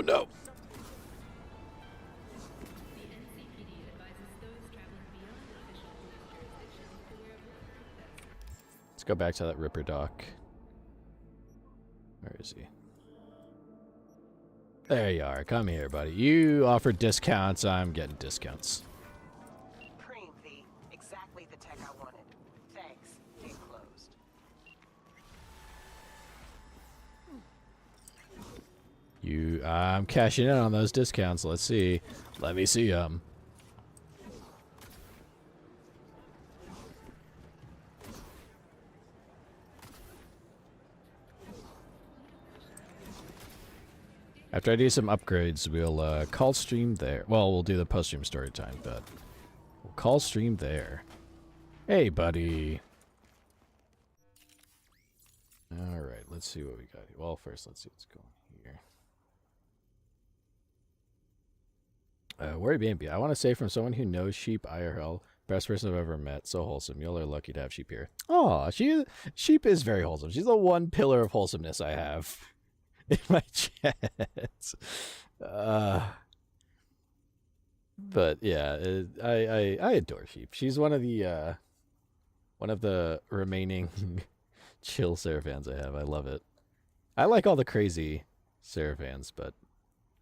no. Let's go back to that Ripper dock. Where is he? There you are. Come here, buddy. You offer discounts. I'm getting discounts. Cream, V. Exactly the tech I wanted. Thanks. Gate closed. I'm cashing in on those discounts. Let's see. Let me see them. After I do some upgrades, we'll call stream there. Well, we'll do the post-stream story time, but we'll call stream there. Hey, buddy. All right, let's see what we got here. Well, first, let's see what's going here. Worry Bambi. I want to say from someone who knows sheep IRL, best person I've ever met. So wholesome. Y'all are lucky to have sheep here. Aw, sheep is very wholesome. She's the one pillar of wholesomeness I have in my chat. But yeah, I adore sheep. She's one of the remaining chill Seraphans I have. I love it. I like all the crazy Seraphans, but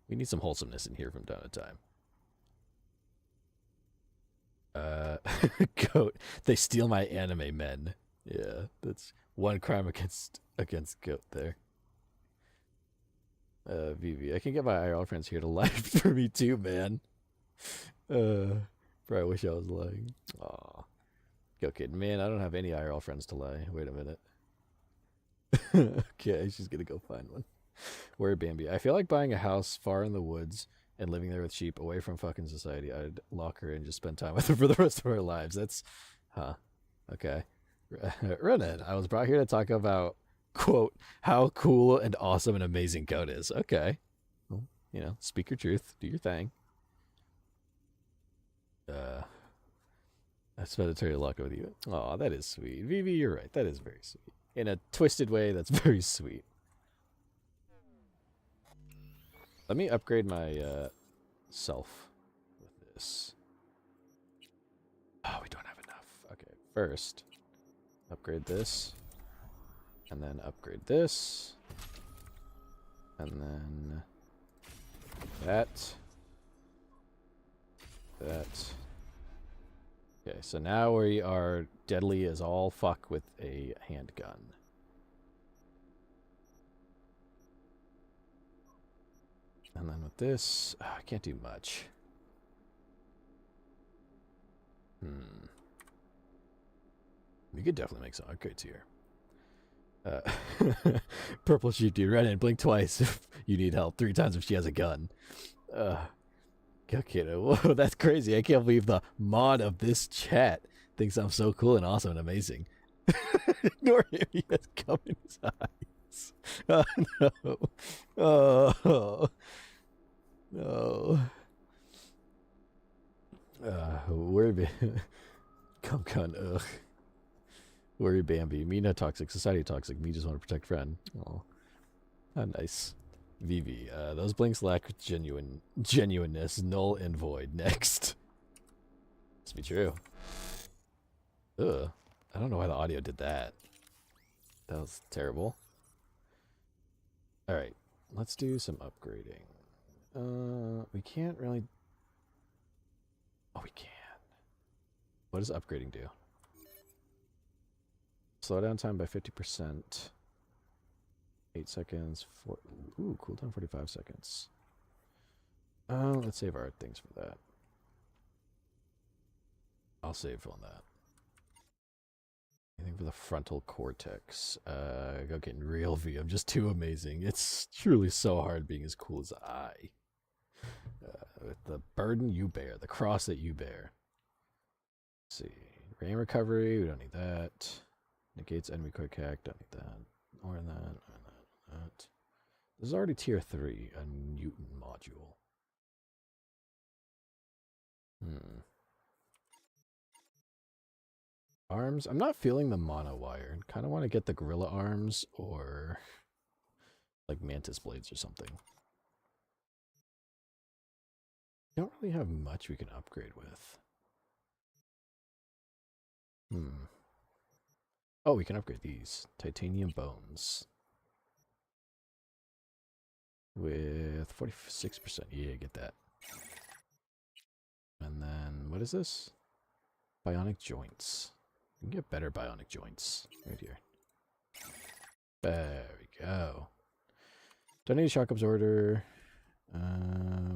we need some wholesomeness in here from time to time. Goat. They steal my anime men. Yeah, that's one crime against Goat there. Vivi, I can get my IRL friends here to lie for me too, man. Bro, I wish I was lying. Aw. Go kid, man, I don't have any IRL friends to lie. Wait a minute. Okay, she's gonna go find one. Where Bambi? I feel like buying a house far in the woods and living there with sheep away from fucking society. I'd lock her in and just spend time with her for the rest of our lives. That's, okay. Renan, I was brought here to talk about, quote, how cool and awesome and amazing Goat is. Okay. Well, you know, speak your truth. Do your thing. I spent a turn to lock with you. Aw, that is sweet. Vivi, you're right. That is very sweet. In a twisted way, that's very sweet. Let me upgrade my self with this. Oh, we don't have enough. Okay, first, upgrade this. And then upgrade this. And then that. That. Okay, so now we are deadly as all fuck with a handgun. And then with this, I can't do much. We could definitely make some upgrades here. Purple sheep dude, run in, blink twice if you need help, 3 times if she has a gun. Okay, whoa, that's crazy. I can't believe the mod of this chat thinks I'm so cool and awesome and amazing. Ignore him, he has cum in his eyes. Oh, no. Oh, no. Worry, cum cunt, ugh. Worry Bambi. Me no toxic, society toxic. Me just want to protect friend. Oh, how nice. Vivi, those blinks lack genuineness, null and void. Next. Must be true. Ugh. I don't know why the audio did that. That was terrible. Alright, let's do some upgrading. We can't really... Oh, we can. What does upgrading do? Slow down time by 50%. 8 seconds. Ooh, cooldown 45 seconds. Let's save our things for that. I'll save on that. Anything for the frontal cortex. Go getting real V. I'm just too amazing. It's truly so hard being as cool as I. With the burden you bear, the cross that you bear. Let's see. Rain recovery, we don't need that. Negates enemy quick hack, don't need that. Or that. This is already tier 3, a Newton module. Arms. I'm not feeling the mono wire. Kind of want to get the gorilla arms or like mantis blades or something. don't really have much we can upgrade with. Oh, we can upgrade these. Titanium bones. With 46%. Yeah, get that. And then, what is this? Bionic joints. You can get better bionic joints. Right here. There we go. Donate shock absorber.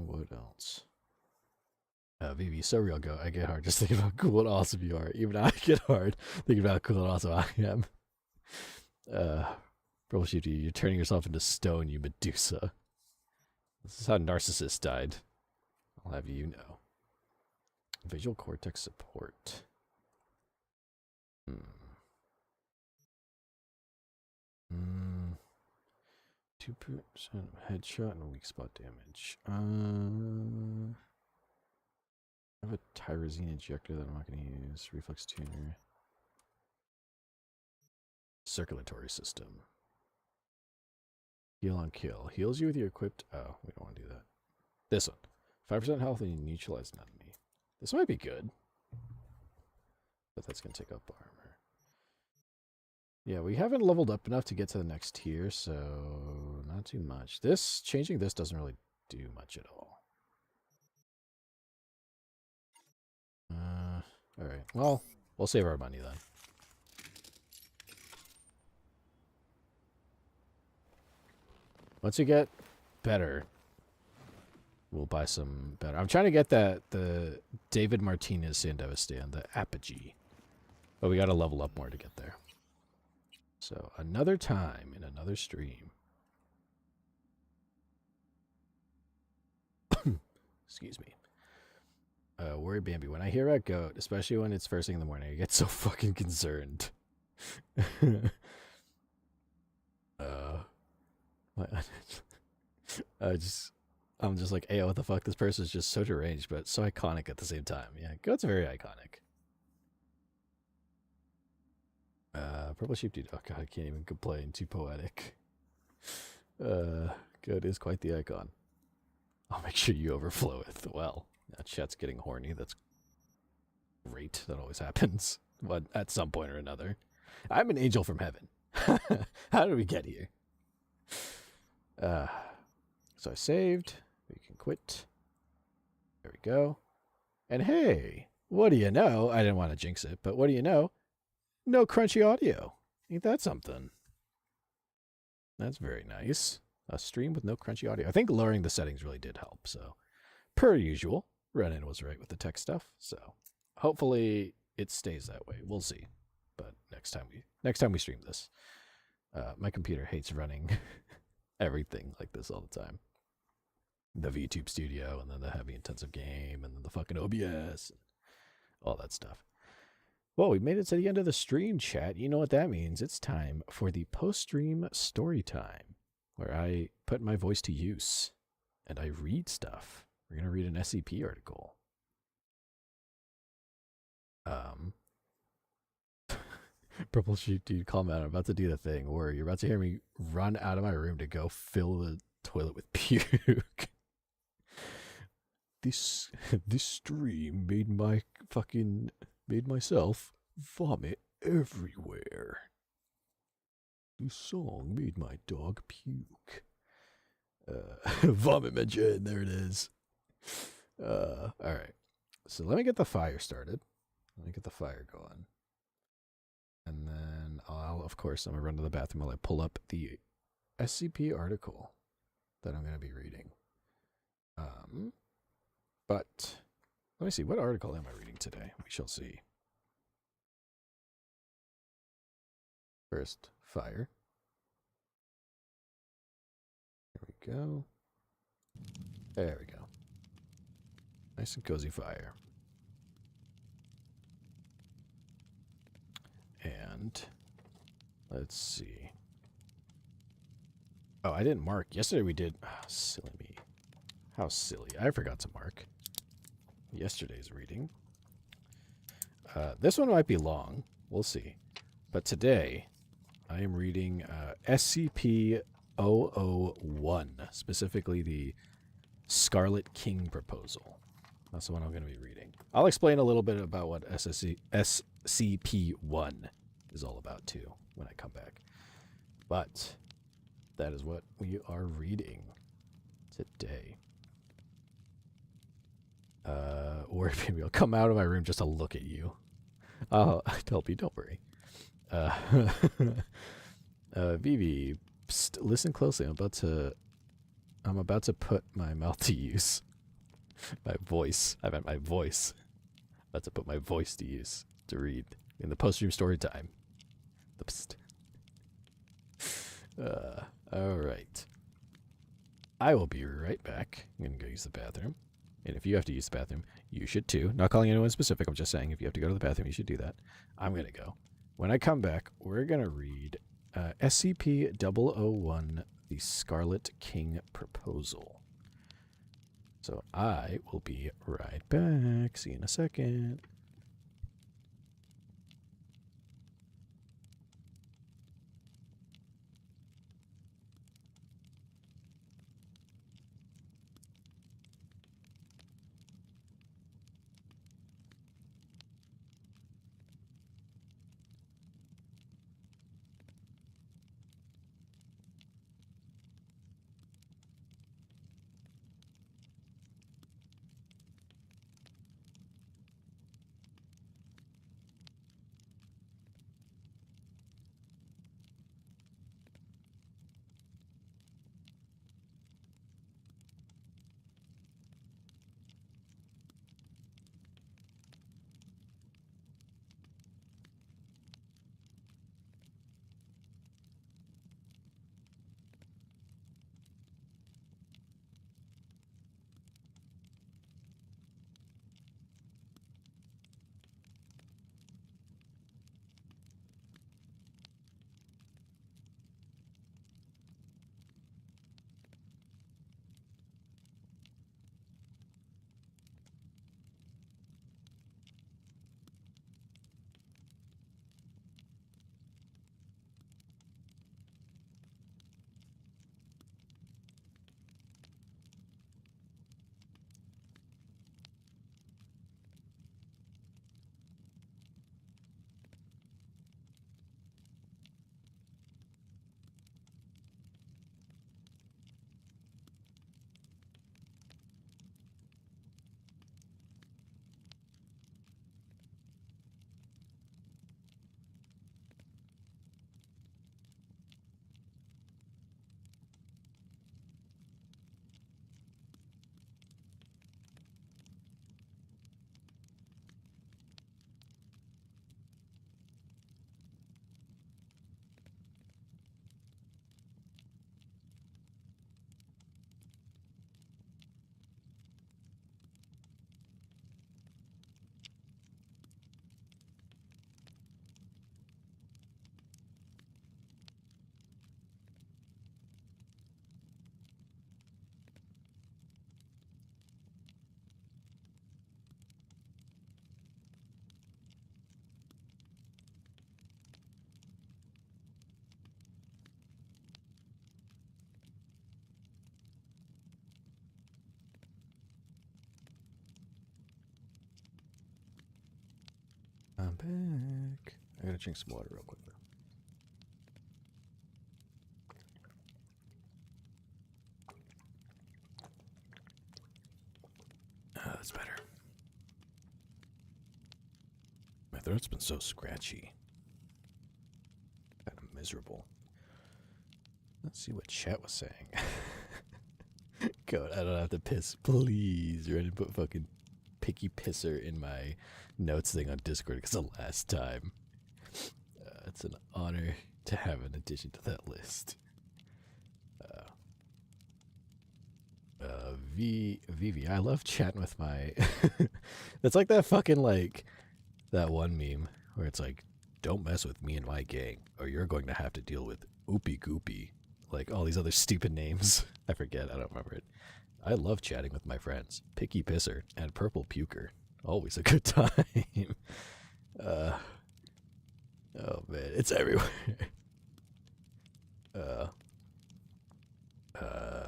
What else? VV, so real go. I get hard just thinking about how cool and awesome you are. Even I get hard thinking about how cool and awesome I am. Troubleshooter, you're turning yourself into stone, you Medusa. This is how Narcissus died. I'll have you know. Visual cortex support. 2% headshot and weak spot damage. I have a tyrosine injector that I'm not going to use. Reflex tuner. Circulatory system. Heal on kill. Heals you with your equipped... Oh, we don't want to do that. This one. 5% health and you neutralize an enemy. This might be good. But that's going to take up armor. Yeah, we haven't leveled up enough to get to the next tier, so not too much. Changing this doesn't really do much at all. Alright, well, we'll save our money then. Once we get better, we'll buy some better. I'm trying to get the David Martinez Sandevistan, the Apogee. But we got to level up more to get there. So, another time in another stream. Excuse me. Worry Bambi. When I hear about goat, especially when it's first thing in the morning, I get so fucking concerned. I'm just like, hey, what the fuck? This person is just so deranged, but so iconic at the same time. Yeah, goat's very iconic. Purple sheep dude. Oh god, I can't even complain. Too poetic. Goat is quite the icon. I'll make sure you overflow it. Well, that chat's getting horny. That's great. That always happens. But at some point or another. I'm an angel from heaven. How did we get here? So I saved. We can quit. There we go. And hey, what do you know? I didn't want to jinx it, but what do you know? No crunchy audio. Ain't that something? That's very nice. A stream with no crunchy audio. I think lowering the settings really did help. So, per usual, Renan was right with the tech stuff. So, hopefully it stays that way. We'll see. But next time we stream this, my computer hates running everything like this all the time. The VTube studio, and then the heavy intensive game, and then the fucking OBS, and all that stuff. Well, we made it to the end of the stream, chat. You know what that means. It's time for the post-stream story time, where I put my voice to use, and I read stuff. We're going to read an SCP article. Purple sheep dude, calm out. I'm about to do the thing where you're about to hear me run out of my room to go fill the toilet with puke. This stream made myself vomit everywhere. This song made my dog puke. Vomit mention, there it is. Alright. So let me get the fire started. Let me get the fire going. And then of course, I'm going to run to the bathroom while I pull up the SCP article that I'm going to be reading. But let me see, what article am I reading today? We shall see. First, fire. There we go. There we go. Nice and cozy fire. And let's see. Oh, I didn't mark. Yesterday we did. Oh, silly me. How silly. I forgot to mark yesterday's reading. This one might be long. We'll see. But today, I am reading SCP-001, specifically the Scarlet King proposal. That's the one I'm going to be reading. I'll explain a little bit about what SCP-1 is all about, too, when I come back. But that is what we are reading today. Or maybe I'll come out of my room just to look at you. I'll help you, don't worry. Vivi, psst, listen closely. I'm about to put my mouth to use. My voice. I meant my voice. About to put my voice to use to read in the post-stream story time. Psst. All right. I will be right back. I'm gonna go use the bathroom. And if you have to use the bathroom, you should too. Not calling anyone specific. I'm just saying if you have to go to the bathroom, you should do that. I'm going to go. When I come back, we're going to read SCP-001, The Scarlet King Proposal. So I will be right back. See you in a second. I'm back. I gotta drink some water real quick though. That's better. My throat's been so scratchy. Kind of miserable. Let's see what chat was saying. God, I don't have to piss. Please. Ready to put fucking picky pisser in my notes thing on Discord because the last time. It's an honor to have an addition to that list. Vivi, I love chatting with my... It's like that fucking, like, that one meme where it's like, don't mess with me and my gang, or you're going to have to deal with Oopie Goopie. Like, all these other stupid names. I forget, I don't remember it. I love chatting with my friends. Picky Pisser and Purple Puker. Always a good time. Oh man, it's everywhere.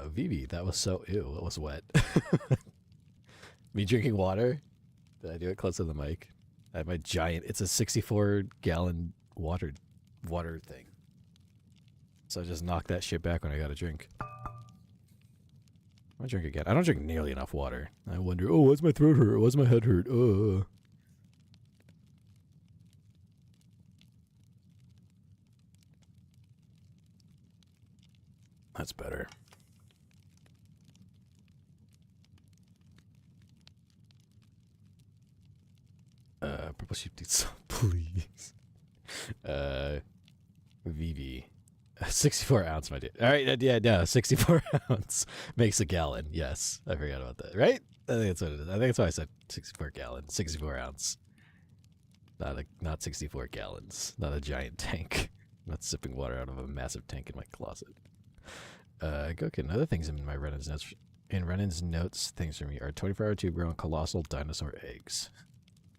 Vivi, that was so ew, it was wet. Me drinking water? Did I do it close to the mic? I have my giant, it's a 64-gallon water thing. So I just knock that shit back when I got a drink. I drink again. I don't drink nearly enough water. I wonder, oh, why's my throat hurt? Why's my head hurt? That's better. Purple sheep dudes, please. VV. 64 ounce, my dude. All right, yeah, no, 64 ounce makes a gallon. Yes, I forgot about that. Right? I think that's what it is. I think that's why I said 64 gallon, 64 ounce. Not 64 gallons. Not a giant tank. I'm not sipping water out of a massive tank in my closet. Gokin, other things in my Renan's notes. In Renan's notes, things for me are 24-hour tube grown colossal dinosaur eggs.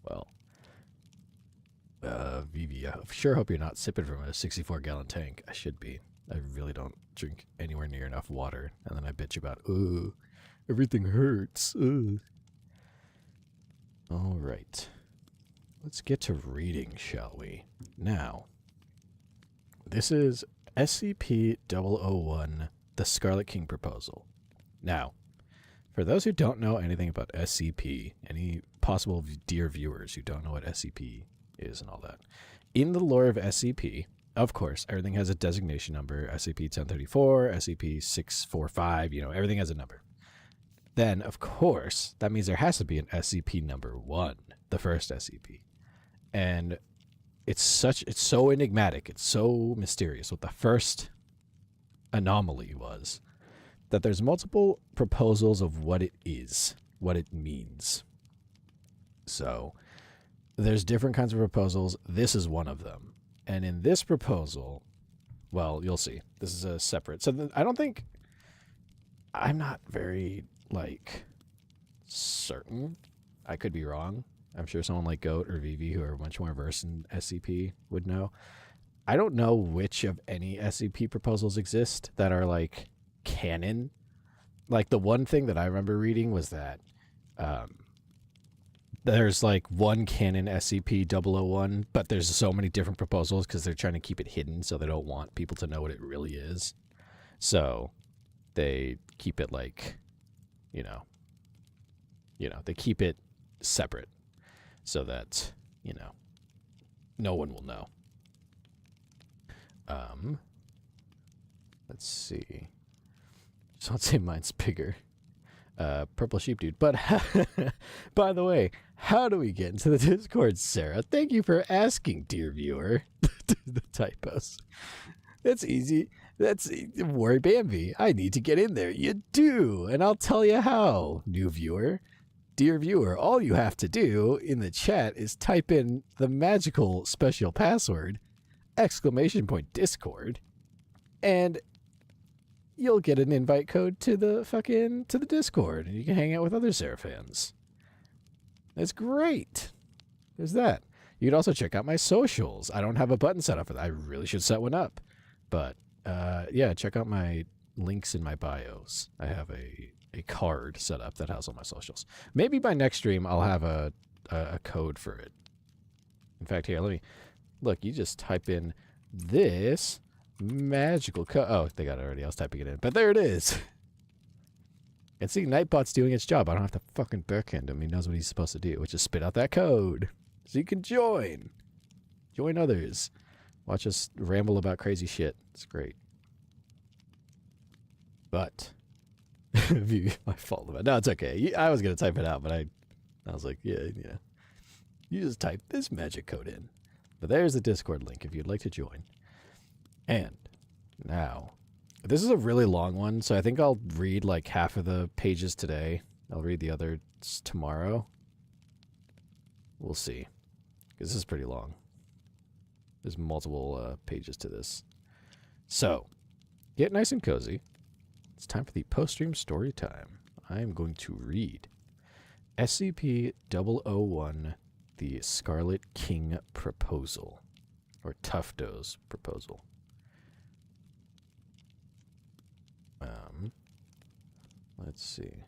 Well, Vivi, I sure hope you're not sipping from a 64-gallon tank. I should be. I really don't drink anywhere near enough water. And then I bitch about, everything hurts. All right. Let's get to reading, shall we? Now, this is SCP-001, the Scarlet King Proposal. Now, for those who don't know anything about SCP, any possible dear viewers who don't know what SCP is and all that, in the lore of SCP, of course, everything has a designation number, SCP-1034, SCP-645, everything has a number. Then, of course, that means there has to be an SCP number 1, the first SCP. And it's so enigmatic, it's so mysterious what the first anomaly was, that there's multiple proposals of what it is, what it means. So, there's different kinds of proposals. This is one of them. And in this proposal, well, you'll see. This is a separate. So I don't think, I'm not very, certain. I could be wrong. I'm sure someone like Goat or Vivi, who are much more versed in SCP, would know. I don't know which of any SCP proposals exist that are, canon. The one thing that I remember reading was that there's one canon SCP-001, but there's so many different proposals because they're trying to keep it hidden so they don't want people to know what it really is. So they keep it they keep it separate so that, no one will know. Let's see. Just want to say mine's bigger. Purple sheep dude. But by the way, how do we get into the Discord, Sarah? Thank you for asking, dear viewer. The typos. That's easy. Worry Bambi. I need to get in there. You do. And I'll tell you how, new viewer. Dear viewer, all you have to do in the chat is type in the magical special password, !Discord, and you'll get an invite code to the Discord, and you can hang out with other Seraph fans. It's great. There's that. You can also check out my socials. I don't have a button set up for that. I really should set one up. But, yeah, check out my links in my bios. I have a card set up that has all my socials. Maybe by next stream, I'll have a code for it. In fact, here, look, you just type in this magical code. Oh, they got it already. I was typing it in. But there it is. And see, Nightbot's doing its job. I don't have to fucking backhand him. He knows what he's supposed to do, which is spit out that code. So you can join. Join others. Watch us ramble about crazy shit. It's great. But, my fault. No, it's okay. I was going to type it out, but I was like, yeah. You just type this magic code in. But there's the Discord link if you'd like to join. And now, this is a really long one, so I think I'll read half of the pages today. I'll read the others tomorrow. We'll see. Because this is pretty long. There's multiple pages to this. So, get nice and cozy. It's time for the post-stream story time. I am going to read SCP-001, the Scarlet King Proposal, or Tufto's Proposal. Let's see.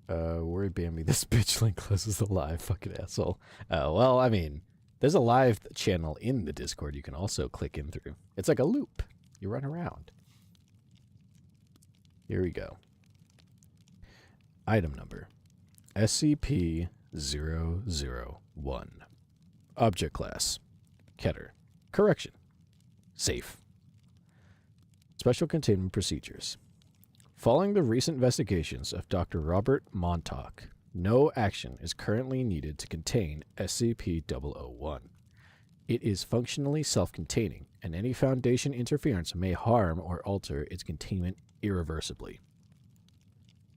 Worry Bambi, this bitch link closes the live, fucking asshole. Well, I mean, there's a live channel in the Discord you can also click in through. It's like a loop. You run around. Here we go. Item number SCP-001. Object class Keter. Correction. Safe. Special containment procedures. Following the recent investigations of Dr. Robert Montauk, no action is currently needed to contain SCP-001. It is functionally self-containing, and any Foundation interference may harm or alter its containment irreversibly.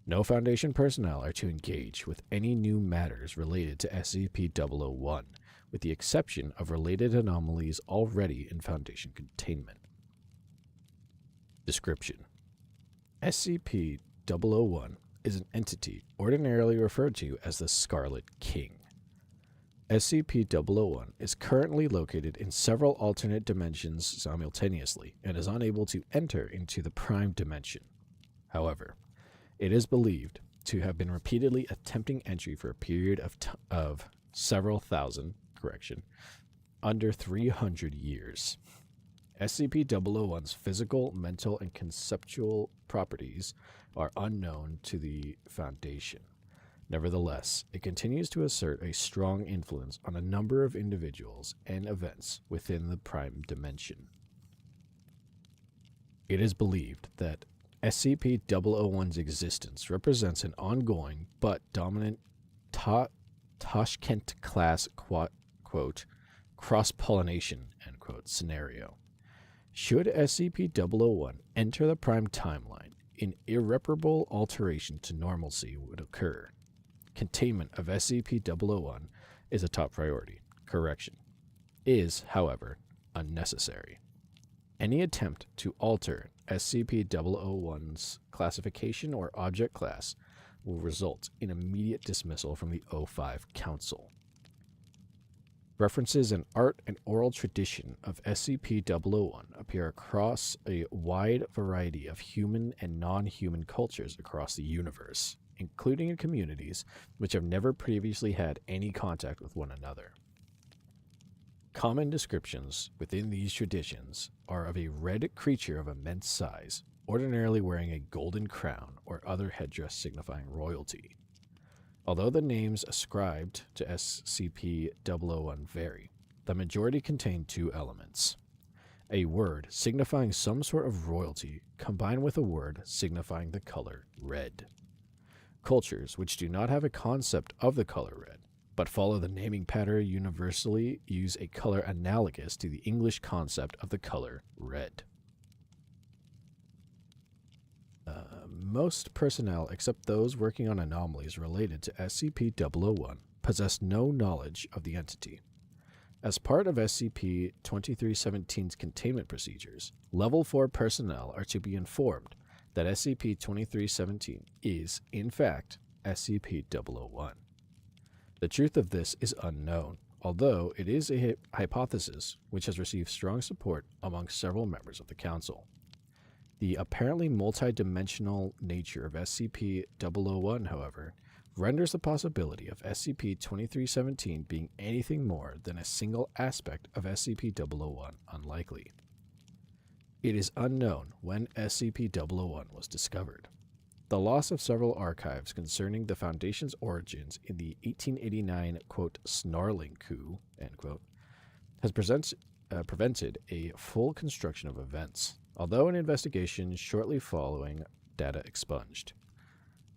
No Foundation personnel are to engage with any new matters related to SCP-001, with the exception of related anomalies already in Foundation containment. Description: SCP-001 is an entity ordinarily referred to as the Scarlet King. SCP-001 is currently located in several alternate dimensions simultaneously and is unable to enter into the Prime Dimension. However, it is believed to have been repeatedly attempting entry for a period of several thousand, under 300 years. SCP-001's physical, mental, and conceptual properties are unknown to the Foundation. Nevertheless, it continues to assert a strong influence on a number of individuals and events within the Prime Dimension. It is believed that SCP-001's existence represents an ongoing but dominant Tashkent-class cross-pollination scenario. Should SCP-001 enter the Prime Timeline, an irreparable alteration to normalcy would occur. Containment of SCP-001 is a top priority. Correction is, however, unnecessary. Any attempt to alter SCP-001's classification or object class will result in immediate dismissal from the O5 Council. References in art and oral tradition of SCP-001 appear across a wide variety of human and non-human cultures across the universe, including in communities which have never previously had any contact with one another. Common descriptions within these traditions are of a red creature of immense size, ordinarily wearing a golden crown or other headdress signifying royalty. Although the names ascribed to SCP-001 vary, the majority contain two elements: a word signifying some sort of royalty combined with a word signifying the color red. Cultures which do not have a concept of the color red, but follow the naming pattern universally use a color analogous to the English concept of the color red. Most personnel, except those working on anomalies related to SCP-001, possess no knowledge of the entity. As part of SCP-2317's containment procedures, Level 4 personnel are to be informed that SCP-2317 is, in fact, SCP-001. The truth of this is unknown, although it is a hypothesis which has received strong support among several members of the Council. The apparently multi-dimensional nature of SCP-001, however, renders the possibility of SCP-2317 being anything more than a single aspect of SCP-001 unlikely. It is unknown when SCP-001 was discovered. The loss of several archives concerning the Foundation's origins in the 1889, snarling coup, has prevented a full construction of events, although an investigation shortly following data expunged.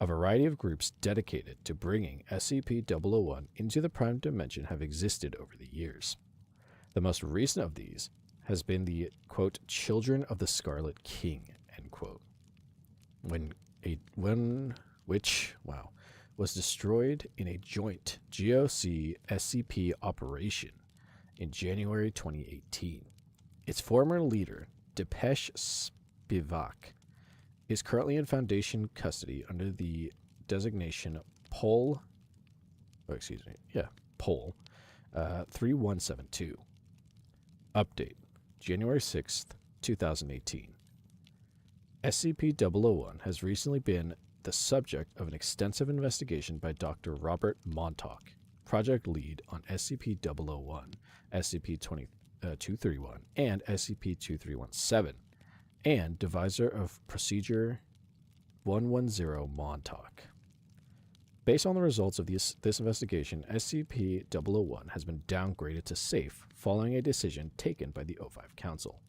A variety of groups dedicated to bringing SCP-001 into the Prime Dimension have existed over the years. The most recent of these has been the, Children of the Scarlet King, which was destroyed in a joint GOC-SCP operation in January 2018. Its former leader, Depeche Spivak, is currently in Foundation custody under the designation POL 3172. Update: January 6th, 2018. SCP-001 has recently been the subject of an extensive investigation by Dr. Robert Montauk, project lead on SCP-001, SCP-231, and SCP-2317, and devisor of Procedure 110 Montauk. Based on the results of this investigation, SCP-001 has been downgraded to safe following a decision taken by the O5 Council.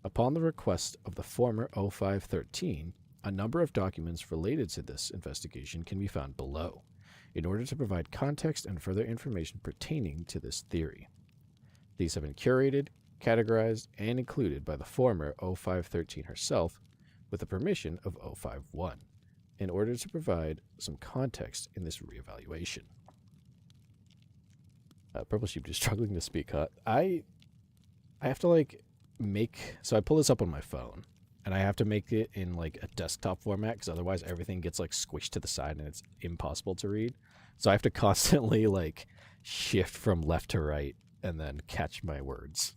Upon the request of the former O5-13, a number of documents related to this investigation can be found below, in order to provide context and further information pertaining to this theory. These have been curated, categorized, and included by the former O5-13 herself, with the permission of O5-1, in order to provide some context in this reevaluation. Purple Sheep is struggling to speak. I have to so I pull this up on my phone, and I have to make it in like a desktop format because otherwise everything gets like squished to the side and it's impossible to read. So I have to constantly like shift from left to right and then catch my words.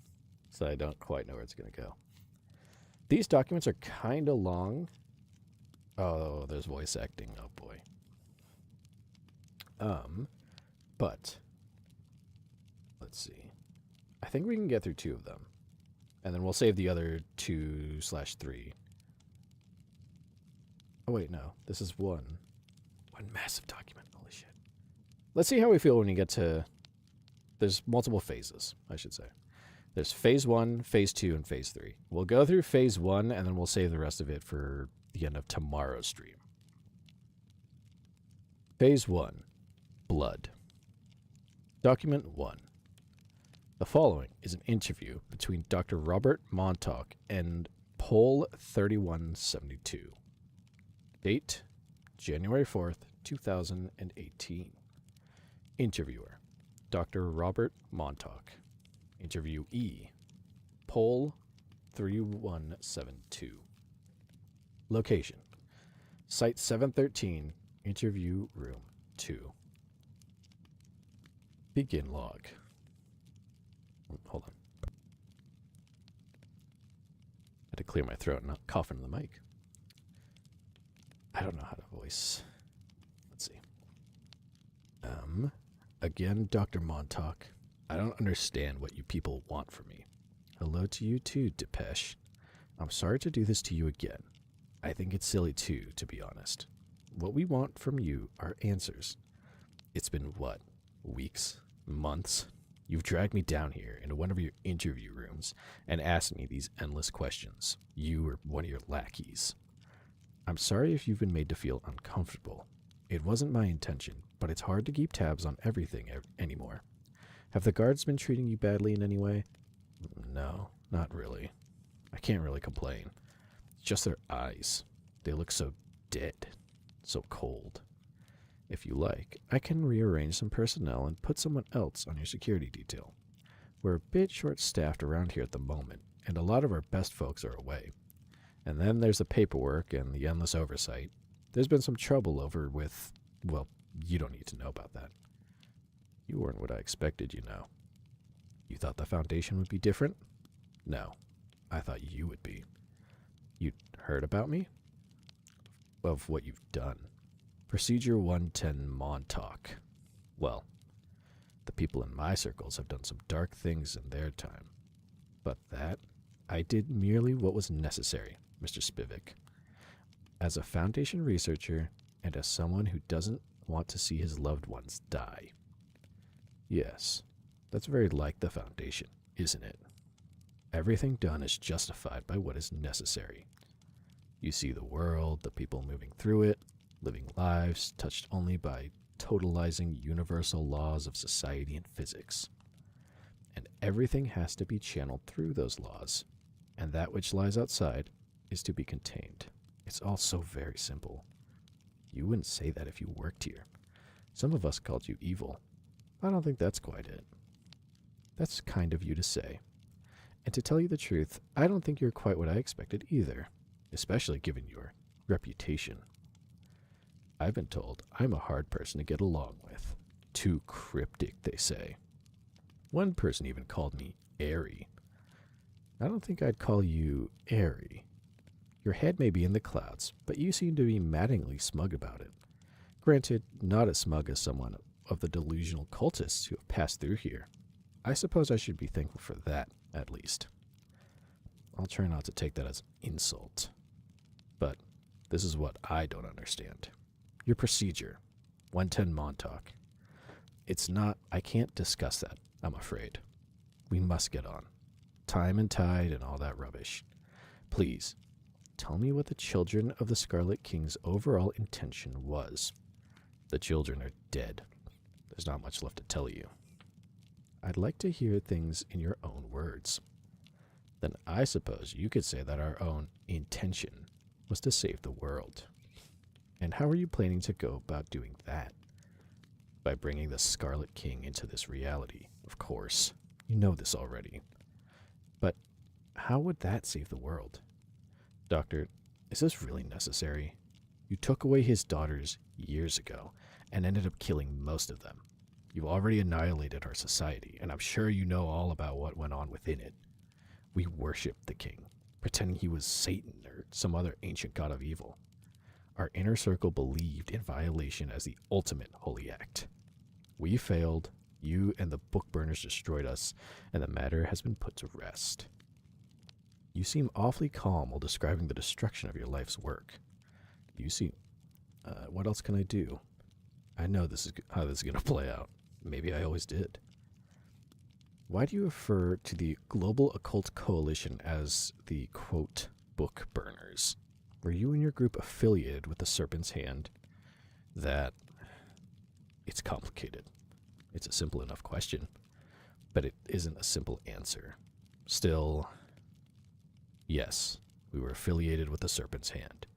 So I don't quite know where it's going to go. These documents are kind of long. Oh, there's voice acting. Oh boy. But let's see. I think we can get through 2 of them. And then we'll save the other 2/3. Oh wait, no. This is one massive document. Holy shit. Let's see how we feel when we get to... There's multiple phases, I should say. There's phase 1, phase 2, and phase 3. We'll go through phase 1, and then we'll save the rest of it for the end of tomorrow's stream. Phase 1. Blood. Document 1. The following is an interview between Dr. Robert Montauk and Pol 3172. Date, January 4th, 2018. Interviewer, Dr. Robert Montauk. Interviewee, Pol 3172. Location, Site 713, Interview Room 2. Begin log. Hold on. I had to clear my throat and not cough into the mic. I don't know how to voice. Let's see. Again, Dr. Montauk. I don't understand what you people want from me. Hello to you too, Depeche. I'm sorry to do this to you again. I think it's silly too, to be honest. What we want from you are answers. It's been what? Weeks? Months? You've dragged me down here into one of your interview rooms and asked me these endless questions. You or one of your lackeys. I'm sorry if you've been made to feel uncomfortable. It wasn't my intention, but it's hard to keep tabs on everything anymore. Have the guards been treating you badly in any way? No, not really. I can't really complain. It's just their eyes. They look so dead, so cold. If you like, I can rearrange some personnel and put someone else on your security detail. We're a bit short-staffed around here at the moment, and a lot of our best folks are away. And then there's the paperwork and the endless oversight. There's been some trouble over with... Well, you don't need to know about that. You weren't what I expected, you know. You thought the Foundation would be different? No. I thought you would be. You'd heard about me? Of what you've done. Procedure 110 Montauk. Well, the people in my circles have done some dark things in their time. But that, I did merely what was necessary, Mr. Spivak. As a Foundation researcher, and as someone who doesn't want to see his loved ones die. Yes, that's very like the Foundation, isn't it? Everything done is justified by what is necessary. You see the world, the people moving through it, living lives touched only by totalizing universal laws of society and physics. And everything has to be channeled through those laws, and that which lies outside is to be contained. It's all so very simple. You wouldn't say that if you worked here. Some of us called you evil. I don't think that's quite it. That's kind of you to say. And to tell you the truth, I don't think you're quite what I expected either, especially given your reputation. I've been told I'm a hard person to get along with. Too cryptic, they say. One person even called me airy. I don't think I'd call you airy. Your head may be in the clouds, but you seem to be maddeningly smug about it. Granted, not as smug as someone of the delusional cultists who have passed through here. I suppose I should be thankful for that, at least. I'll try not to take that as an insult. But this is what I don't understand. Your procedure, 110 Montauk. It's not, I can't discuss that, I'm afraid. We must get on. Time and tide and all that rubbish. Please, tell me what the children of the Scarlet King's overall intention was. The children are dead. There's not much left to tell you. I'd like to hear things in your own words. Then I suppose you could say that our own intention was to save the world. And how are you planning to go about doing that? By bringing the Scarlet King into this reality, of course. You know this already. But how would that save the world? Doctor, is this really necessary? You took away his daughters years ago and ended up killing most of them. You've already annihilated our society, and I'm sure you know all about what went on within it. We worshipped the king, pretending he was Satan or some other ancient god of evil. Our inner circle believed in violation as the ultimate holy act. We failed, you and the book burners destroyed us, and the matter has been put to rest. You seem awfully calm while describing the destruction of your life's work. You seem... what else can I do? I know this is how this is going to play out. Maybe I always did. Why do you refer to the Global Occult Coalition as the, quote, book burners? Were you and your group affiliated with the Serpent's Hand? That... It's complicated. It's a simple enough question, but it isn't a simple answer. Still, yes, we were affiliated with the Serpent's Hand.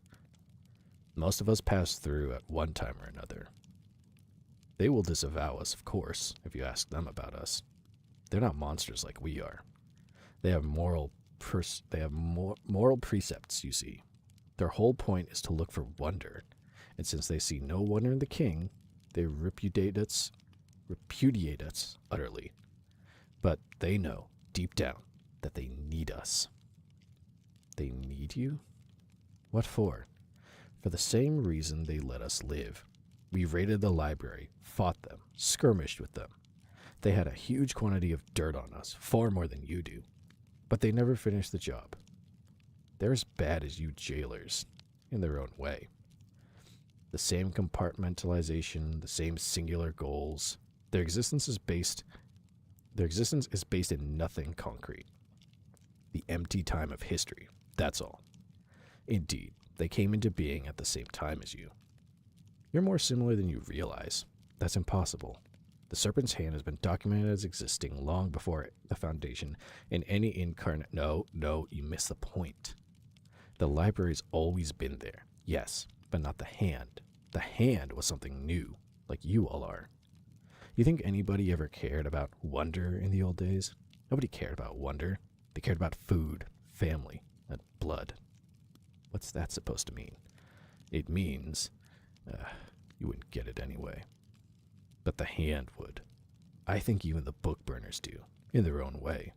Most of us passed through at one time or another. They will disavow us, of course, if you ask them about us. They're not monsters like we are. They have moral precepts, you see. Their whole point is to look for wonder, and since they see no wonder in the king, they repudiate us utterly. But they know, deep down, that they need us. They need you? What for? For the same reason they let us live. We raided the library, fought them, skirmished with them. They had a huge quantity of dirt on us, far more than you do. But they never finished the job. They're as bad as you jailers, in their own way. The same compartmentalization, the same singular goals. Their existence is based in nothing concrete. The empty time of history, that's all. Indeed, they came into being at the same time as you. You're more similar than you realize. That's impossible. The Serpent's Hand has been documented as existing long before the Foundation in any incarnate... No, you miss the point. The library's always been there, yes, but not the hand. The hand was something new, like you all are. You think anybody ever cared about wonder in the old days? Nobody cared about wonder. They cared about food, family, and blood. What's that supposed to mean? It means... you wouldn't get it anyway. But the hand would. I think even the book burners do, in their own way.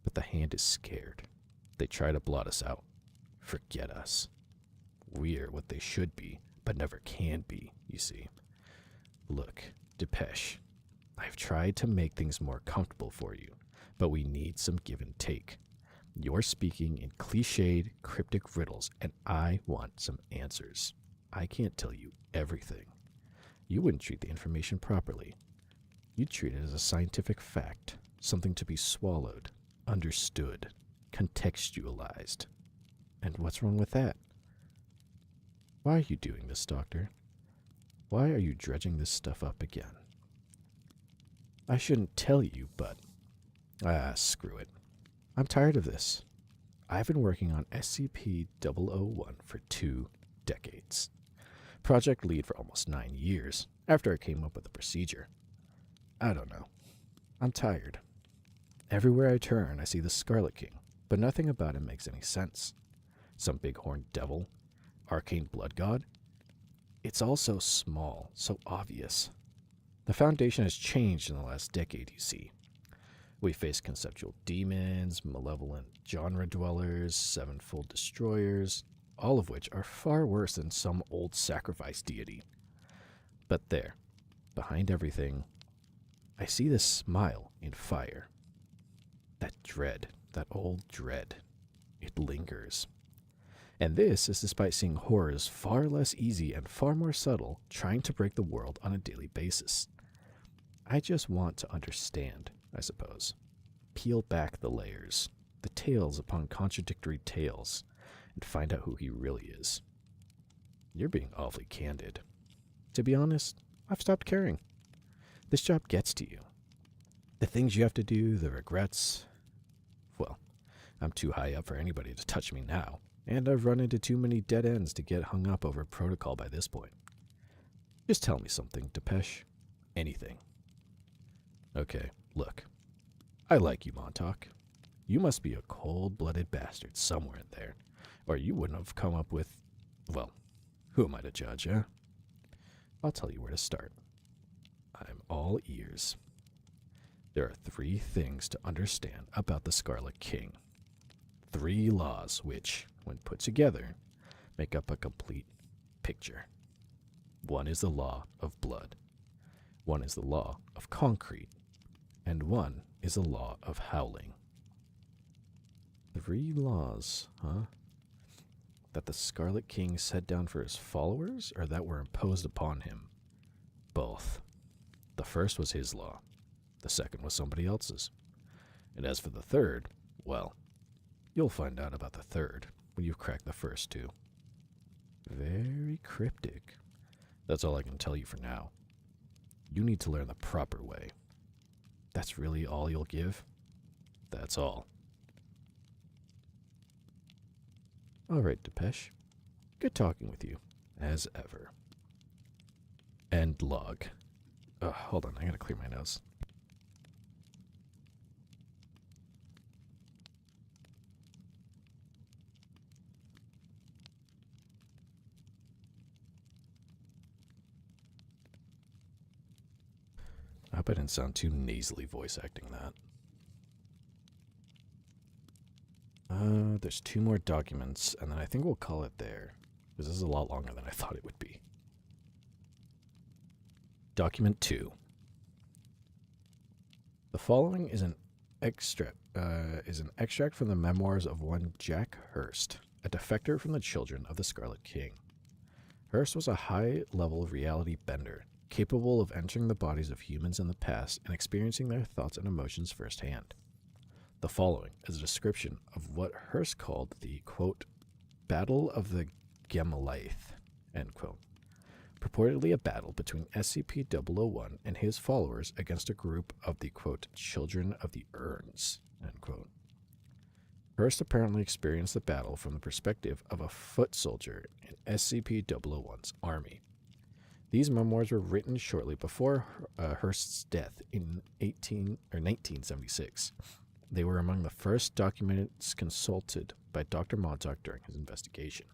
But the hand is scared. They try to blot us out. Forget us. We're what they should be, but never can be, you see. Look, Depeche, I've tried to make things more comfortable for you, but we need some give and take. You're speaking in cliched, cryptic riddles, and I want some answers. I can't tell you everything. You wouldn't treat the information properly. You'd treat it as a scientific fact, something to be swallowed, understood, contextualized. And what's wrong with that? Why are you doing this, Doctor? Why are you dredging this stuff up again? I shouldn't tell you, but... screw it. I'm tired of this. I've been working on SCP-001 for 2 decades. Project lead for almost 9 years, after I came up with the procedure. I don't know. I'm tired. Everywhere I turn, I see the Scarlet King, but nothing about him makes any sense. Some big-horned devil? Arcane blood god? It's all so small, so obvious. The Foundation has changed in the last decade, you see. We face conceptual demons, malevolent genre dwellers, sevenfold destroyers, all of which are far worse than some old sacrifice deity. But there, behind everything, I see this smile in fire. That dread, that old dread, it lingers. And this is despite seeing horrors far less easy and far more subtle trying to break the world on a daily basis. I just want to understand, I suppose. Peel back the layers, the tales upon contradictory tales, and find out who he really is. You're being awfully candid. To be honest, I've stopped caring. This job gets to you. The things you have to do, the regrets. Well, I'm too high up for anybody to touch me now, and I've run into too many dead ends to get hung up over protocol by this point. Just tell me something, Depeche. Anything. Okay, look. I like you, Montauk. You must be a cold-blooded bastard somewhere in there, or you wouldn't have come up with... Well, who am I to judge, eh? I'll tell you where to start. I'm all ears. There are 3 things to understand about the Scarlet King. 3 laws which, when put together, make up a complete picture. 1 is the law of blood. 1 is the law of concrete. And 1 is the law of howling. 3 laws, huh? That the Scarlet King set down for his followers, or that were imposed upon him? Both. The first was his law. The second was somebody else's. And as for the third, well, you'll find out about the third when you've cracked the first 2. Very cryptic. That's all I can tell you for now. You need to learn the proper way. That's really all you'll give? That's all. All right, Depeche. Good talking with you, as ever. End log. Hold on, I gotta clear my nose. I hope I didn't sound too nasally voice acting that. There's 2 more documents, and then I think we'll call it there, because this is a lot longer than I thought it would be. Document 2. The following is an extract from the memoirs of one Jack Hurst, a defector from the Children of the Scarlet King. Hurst was a high-level reality bender, capable of entering the bodies of humans in the past and experiencing their thoughts and emotions firsthand. The following is a description of what Hurst called the, quote, Battle of the Gemalaith, end quote. Purportedly a battle between SCP-001 and his followers against a group of the, quote, Children of the Urns, end quote. Hurst apparently experienced the battle from the perspective of a foot soldier in SCP-001's army. These memoirs were written shortly before Hurst's death in 1976. They were among the first documents consulted by Dr. Montauk during his investigation.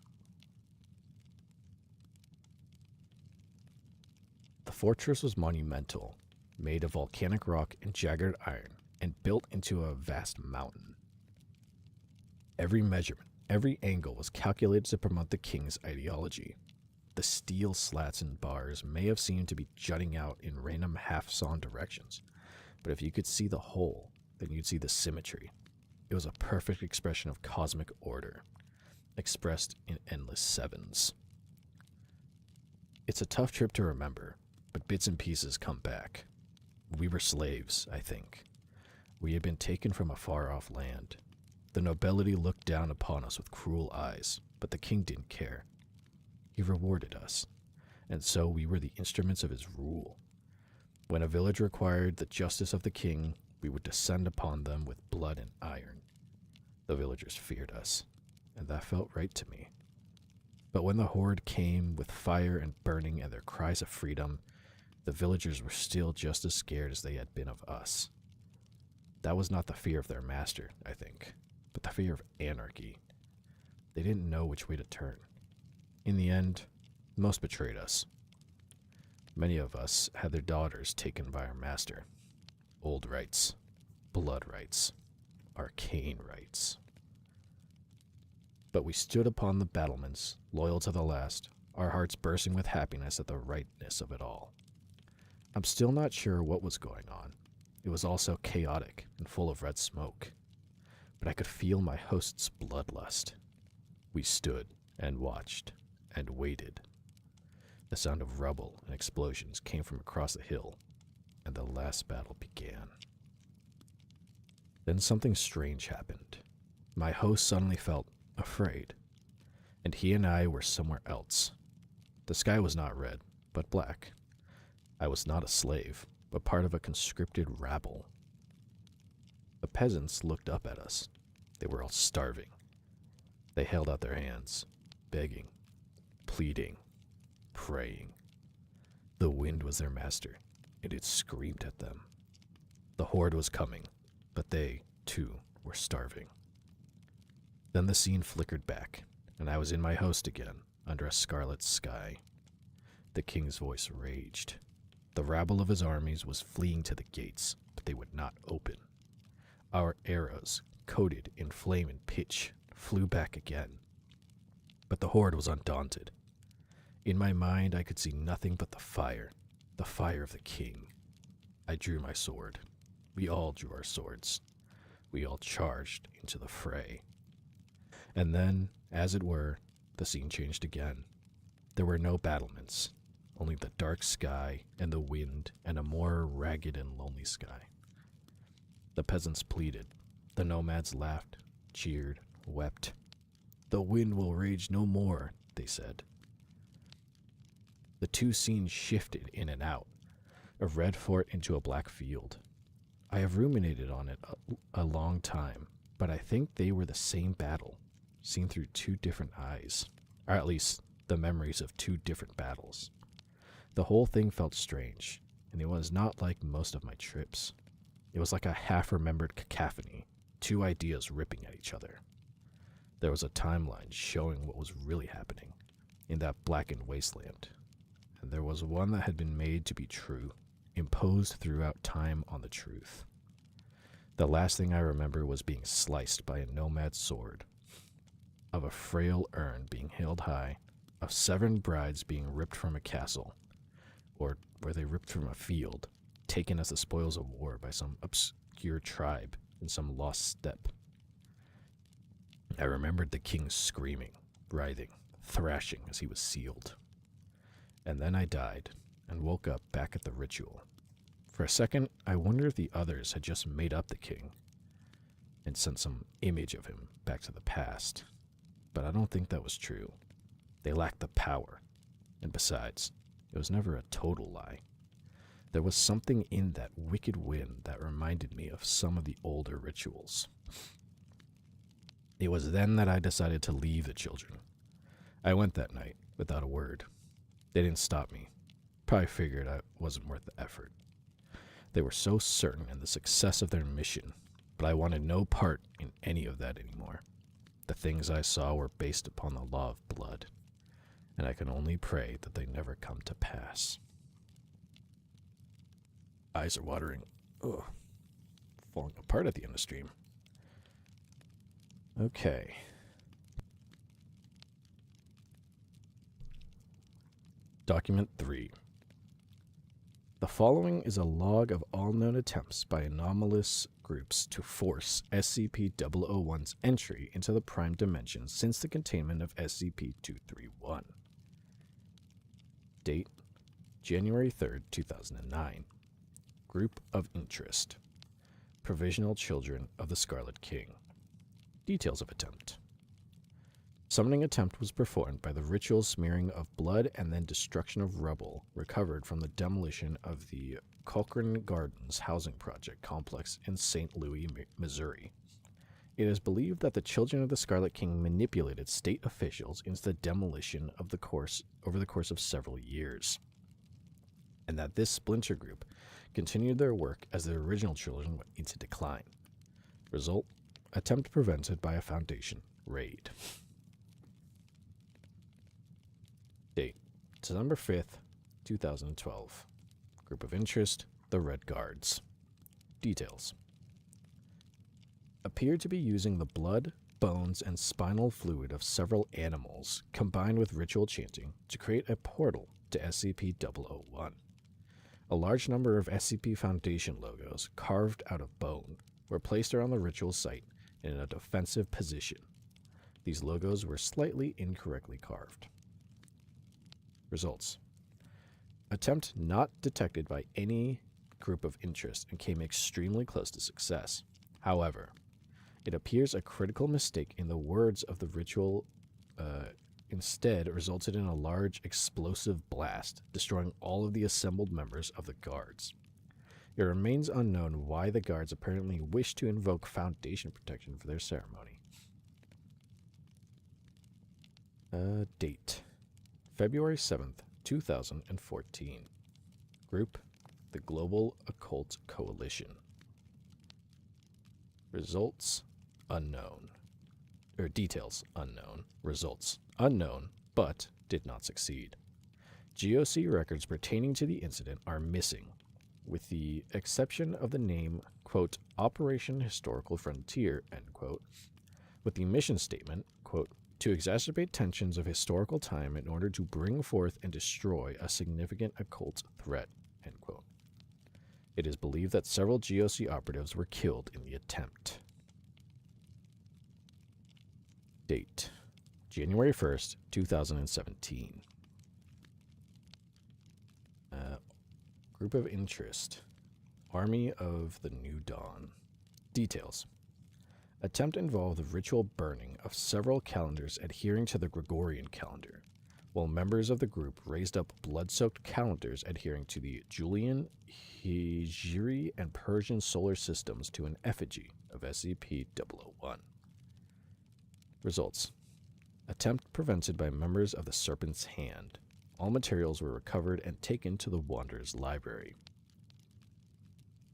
The fortress was monumental, made of volcanic rock and jagged iron, and built into a vast mountain. Every measurement, every angle was calculated to promote the king's ideology. The steel slats and bars may have seemed to be jutting out in random half-sawn directions, but if you could see the whole, then you'd see the symmetry. It was a perfect expression of cosmic order, expressed in endless sevens. It's a tough trip to remember, but bits and pieces come back. We were slaves, I think. We had been taken from a far-off land. The nobility looked down upon us with cruel eyes, but the king didn't care. He rewarded us, and so we were the instruments of his rule. When a village required the justice of the king, we would descend upon them with blood and iron. The villagers feared us, and that felt right to me. But when the horde came with fire and burning and their cries of freedom, the villagers were still just as scared as they had been of us. That was not the fear of their master, I think, but the fear of anarchy. They didn't know which way to turn. In the end, most betrayed us. Many of us had their daughters taken by our master. Old rights. blood rights, arcane rights. But we stood upon the battlements, loyal to the last, our hearts bursting with happiness at the rightness of it all. I'm still not sure what was going on. It was all so chaotic and full of red smoke. But I could feel my host's bloodlust. We stood and watched and waited. The sound of rubble and explosions came from across the hill, and the last battle began. Then something strange happened. My host suddenly felt afraid, and he and I were somewhere else. The sky was not red, but black. I was not a slave, but part of a conscripted rabble. The peasants looked up at us. They were all starving. They held out their hands, begging, pleading, praying. The wind was their master, and it screamed at them. The horde was coming, but they, too, were starving. Then the scene flickered back, and I was in my host again, under a scarlet sky. The king's voice raged. The rabble of his armies was fleeing to the gates, but they would not open. Our arrows, coated in flame and pitch, flew back again. But the horde was undaunted. In my mind, I could see nothing but the fire of the king. I drew my sword. We all drew our swords. We all charged into the fray. And then, as it were, the scene changed again. There were no battlements, only the dark sky and the wind and a more ragged and lonely sky. The peasants pleaded. The nomads laughed, cheered, wept. The wind will rage no more, they said. The two scenes shifted in and out, a red fort into a black field. I have ruminated on it a long time, but I think they were the same battle, seen through two different eyes, or at least the memories of two different battles. The whole thing felt strange, and it was not like most of my trips. It was like a half-remembered cacophony, two ideas ripping at each other. There was a timeline showing what was really happening in that blackened wasteland, and there was one that had been made to be true, imposed throughout time on the truth. The last thing I remember was being sliced by a nomad's sword, of a frail urn being held high, of 7 brides being ripped from a castle, or were they ripped from a field, taken as the spoils of war by some obscure tribe in some lost steppe. I remembered the king screaming, writhing, thrashing as he was sealed. And then I died, and woke up back at the ritual. For a second, I wondered if the others had just made up the king, and sent some image of him back to the past. But I don't think that was true. They lacked the power, and besides, it was never a total lie. There was something in that wicked wind that reminded me of some of the older rituals. It was then that I decided to leave the children. I went that night, without a word. They didn't stop me. Probably figured I wasn't worth the effort. They were so certain in the success of their mission, but I wanted no part in any of that anymore. The things I saw were based upon the law of blood, and I can only pray that they never come to pass. Eyes are watering. Ugh. Falling apart at the end of stream. Okay. Document 3. The following is a log of all known attempts by anomalous groups to force SCP-001's entry into the Prime Dimension since the containment of SCP-231. Date: January 3rd, 2009. Group of Interest: Provisional Children of the Scarlet King. Details of attempt. Summoning attempt was performed by the ritual smearing of blood and then destruction of rubble recovered from the demolition of the Cochrane Gardens housing project complex in St. Louis, Missouri. It is believed that the children of the Scarlet King manipulated state officials into the demolition of the course over the course of several years, and that this splinter group continued their work as the original children went into decline. Result: attempt prevented by a Foundation raid. Date: December 5th, 2012. Group of Interest: the Red Guards. Details. appeared to be using the blood, bones, and spinal fluid of several animals combined with ritual chanting to create a portal to SCP-001. A large number of SCP Foundation logos carved out of bone were placed around the ritual site in a defensive position. These logos were slightly incorrectly carved. Results. Attempt not detected by any group of interest and came extremely close to success. However, it appears a critical mistake in the words of the ritual instead resulted in a large explosive blast, destroying all of the assembled members of the guards. It remains unknown why the guards apparently wished to invoke Foundation protection for their ceremony. Date. February 7th, 2014. Group, the Global Occult Coalition. Results, unknown. Details, unknown. Results, unknown, but did not succeed. GOC records pertaining to the incident are missing, with the exception of the name, quote, Operation Historical Frontier, end quote, with the mission statement, quote, to exacerbate tensions of historical time in order to bring forth and destroy a significant occult threat, end quote. It is believed that several GOC operatives were killed in the attempt. Date. January 1st, 2017. Group of interest. Army of the New Dawn. Details. Attempt involved the ritual burning of several calendars adhering to the Gregorian calendar, while members of the group raised up blood-soaked calendars adhering to the Julian, Hijri, and Persian solar systems to an effigy of SCP-001. Results. Attempt prevented by members of the Serpent's Hand. All materials were recovered and taken to the Wanderer's library.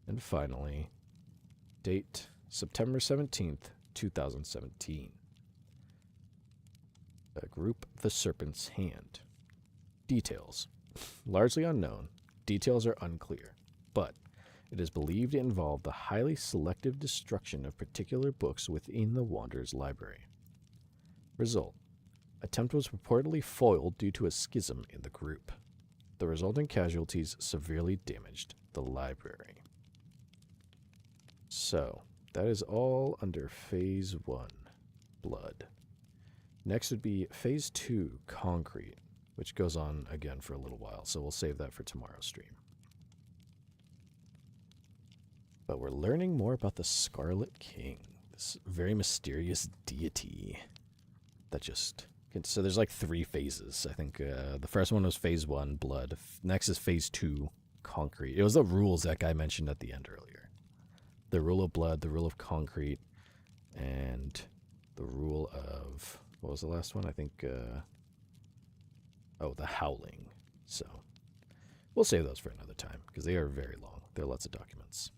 And finally, date September 17th, 2017. Group The Serpent's Hand. Details. Largely unknown. Details are unclear, but it is believed it involved the highly selective destruction of particular books within the Wanderer's library. Result. Attempt was purportedly foiled due to a schism in the group. The resulting casualties severely damaged the library. So, that is all under Phase 1, Blood. Next would be Phase 2, Concrete, which goes on again for a little while, so we'll save that for tomorrow's stream. But we're learning more about the Scarlet King, this very mysterious deity that just... So there's like 3 phases. I think the first one was Phase 1, Blood. Next is Phase 2, Concrete. It was the rules that guy mentioned at the end earlier. The rule of blood, the rule of concrete, and the rule of... What was the last one? I think... the howling. So, we'll save those for another time, because they are very long. There are lots of documents.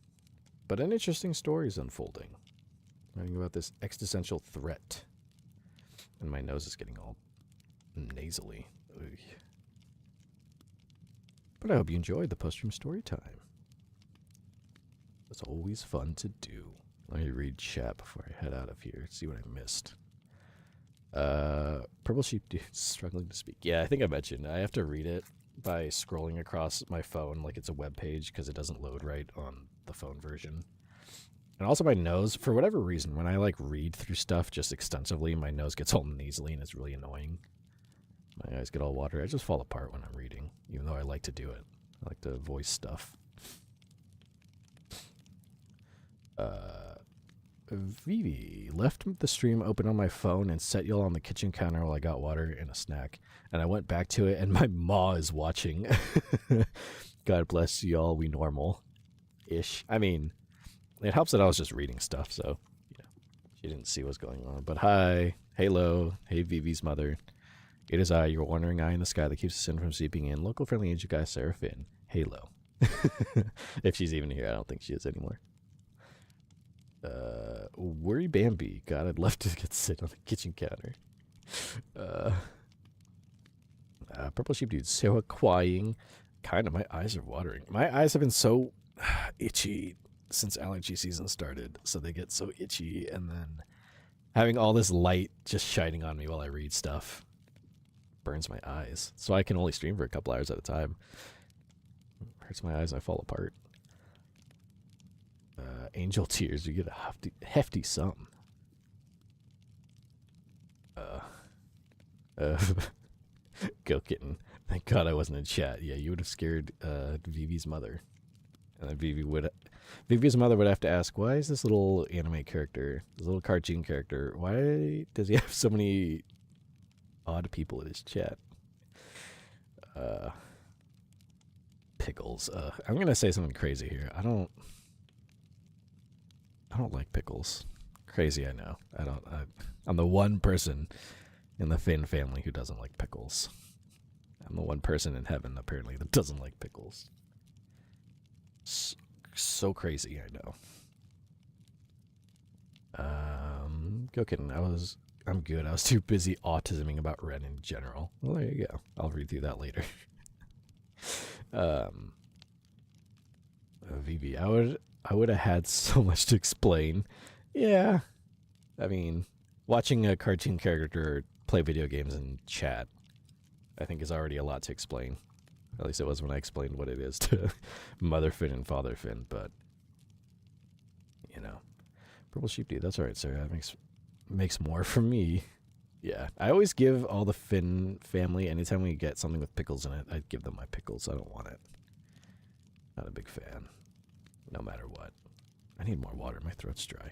But an interesting story is unfolding. Learning about this existential threat. And my nose is getting all nasally. Ugh. But I hope you enjoyed the post-stream story time. It's always fun to do. Let me read chat before I head out of here. See what I missed. Purple Sheep Dude struggling to speak. Yeah, I think I mentioned. I have to read it by scrolling across my phone like it's a web page because it doesn't load right on the phone version. And also my nose, for whatever reason, when I like read through stuff just extensively, my nose gets all nasally and it's really annoying. My eyes get all watery. I just fall apart when I'm reading, even though I like to do it. I like to voice stuff. Vivi left the stream open on my phone and set y'all on the kitchen counter while I got water and a snack. And I went back to it and my ma is watching. God bless y'all, we normal-ish. I mean, it helps that I was just reading stuff, so, you know, she didn't see what's going on. But hi, hello, hey Vivi's mother. It is I, your wandering eye in the sky that keeps us in from seeping in. Local friendly angel guy, Seraph Vtuber. Halo. If she's even here, I don't think she is anymore. Worry Bambi. God, I'd love to get sit on the kitchen counter. Purple Sheep Dude, so quiet. Kind of, my eyes are watering. My eyes have been so itchy since allergy season started, so they get so itchy, and then having all this light just shining on me while I read stuff burns my eyes. So I can only stream for a couple hours at a time. Hurts my eyes, I fall apart. Angel tears, you get a hefty sum. Go kitten. Thank God I wasn't in chat. Yeah, you would have scared Vivi's mother. And then Vivi's mother would have to ask, why is this little anime character, this little cartoon character, why does he have so many odd people in his chat? Pickles. I'm gonna say something crazy here. I don't like pickles. Crazy, I know. I'm the one person in the Finn family who doesn't like pickles. I'm the one person in heaven, apparently, that doesn't like pickles. So crazy, I know. Go kitten. I'm good. I was too busy autisming about Ren in general. Well, there you go. I'll read through that later. Vivi, I would have had so much to explain. Yeah. I mean, watching a cartoon character play video games in chat, I think is already a lot to explain. At least it was when I explained what it is to Mother Finn and Father Finn, but, you know. Purple Sheep Dude, that's alright, Sarah. That makes more for me. Yeah, I always give all the Finn family, anytime we get something with pickles in it, I give them my pickles. I don't want it. Not a big fan, no matter what. I need more water. My throat's dry.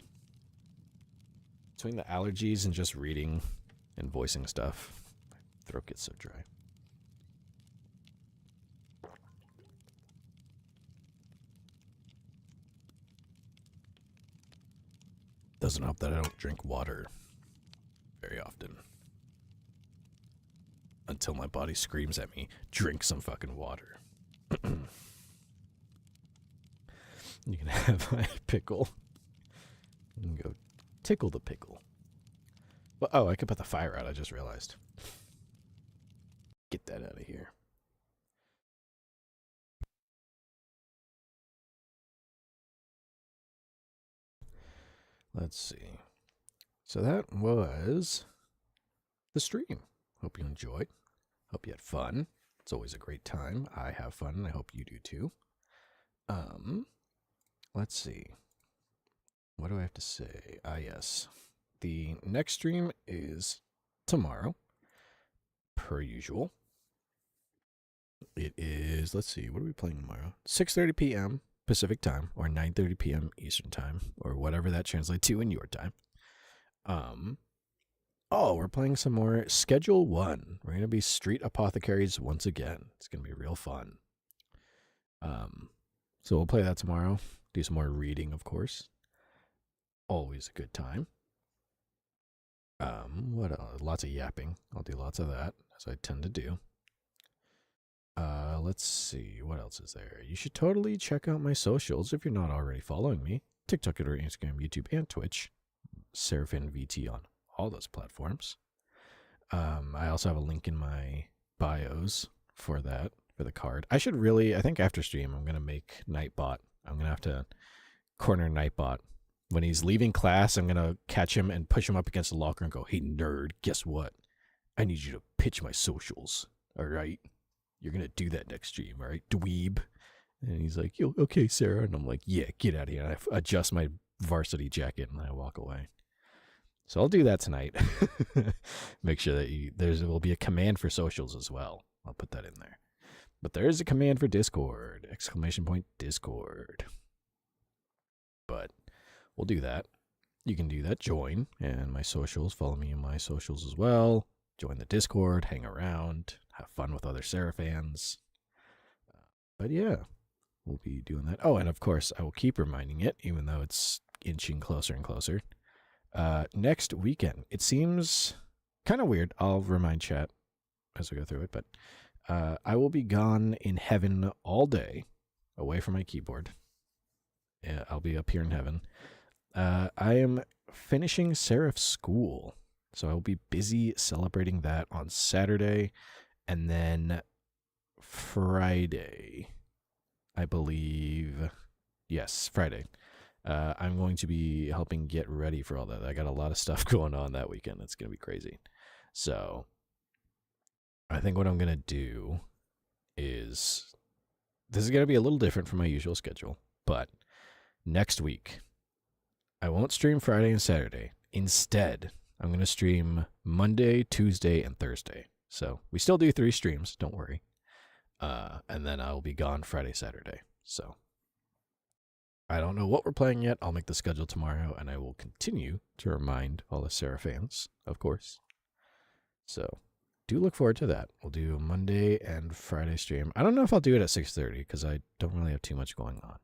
Between the allergies and just reading and voicing stuff, my throat gets so dry. Doesn't help that I don't drink water very often. Until my body screams at me, drink some fucking water. You can have my pickle. You can go tickle the pickle. Well, oh, I could put the fire out, I just realized. Get that out of here. Let's see. So that was the stream. Hope you enjoyed. Hope you had fun. It's always a great time. I have fun, and I hope you do too. Let's see. What do I have to say? Yes. The next stream is tomorrow, per usual. It is, let's see, what are we playing tomorrow? 6:30 p.m. Pacific time, or 9:30 p.m. Eastern time, or whatever that translates to in your time. Oh, we're playing some more Schedule 1. We're going to be Street Apothecaries once again. It's going to be real fun. So we'll play that tomorrow. Do some more reading, of course. Always a good time. What else? Lots of yapping. I'll do lots of that, as I tend to do. Let's see. What else is there? You should totally check out my socials if you're not already following me. TikTok, Twitter, Instagram, YouTube, and Twitch. Seraph VT on all those platforms. I also have a link in my bios for that, for the card. I think after stream, I'm going to make Nightbot. I'm going to have to corner Nightbot. When he's leaving class, I'm going to catch him and push him up against the locker and go, hey, nerd, guess what? I need you to pitch my socials, all right? You're going to do that next stream, all right, dweeb? And he's like, yo, okay, Sarah. And I'm like, yeah, get out of here. And I adjust my varsity jacket and I walk away. So I'll do that tonight. Make sure that there will be a command for socials as well. I'll put that in there. But there is a command for Discord. ! Discord. But we'll do that. You can do that. Join. And my socials. Follow me on my socials as well. Join the Discord. Hang around. Have fun with other Seraph fans. But yeah, we'll be doing that. Oh, and of course, I will keep reminding it, even though it's inching closer and closer. Next weekend. It seems kind of weird. I'll remind chat as we go through it, but I will be gone in heaven all day, away from my keyboard. Yeah, I'll be up here in heaven. I am finishing Seraph school, so I will be busy celebrating that on Saturday, and then Friday, I believe. Yes, Friday. I'm going to be helping get ready for all that. I got a lot of stuff going on that weekend. It's going to be crazy. So I think what I'm going to do is, this is going to be a little different from my usual schedule, but next week I won't stream Friday and Saturday. Instead, I'm going to stream Monday, Tuesday, and Thursday. So we still do 3 streams, don't worry. And then I'll be gone Friday, Saturday. So I don't know what we're playing yet. I'll make the schedule tomorrow, and I will continue to remind all the Seraph fans, of course. So do look forward to that. We'll do Monday and Friday stream. I don't know if I'll do it at 6:30 because I don't really have too much going on.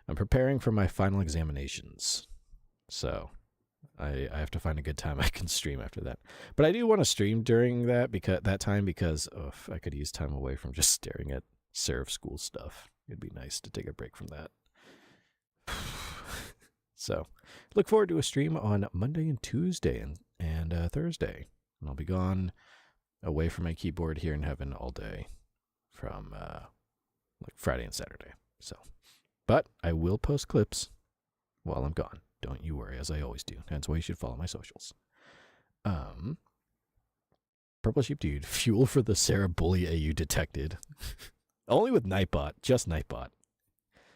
I'm preparing for my final examinations, so I have to find a good time I can stream after that. But I do want to stream during that because I could use time away from just staring at Seraph school stuff. It'd be nice to take a break from that. So look forward to a stream on Monday and Tuesday and Thursday. And I'll be gone away from my keyboard here in heaven all day from like Friday and Saturday. So, but I will post clips while I'm gone. Don't you worry, as I always do. That's why you should follow my socials. Purple Sheep Dude, fuel for the Sarah bully AU detected. Only with Nightbot, just Nightbot.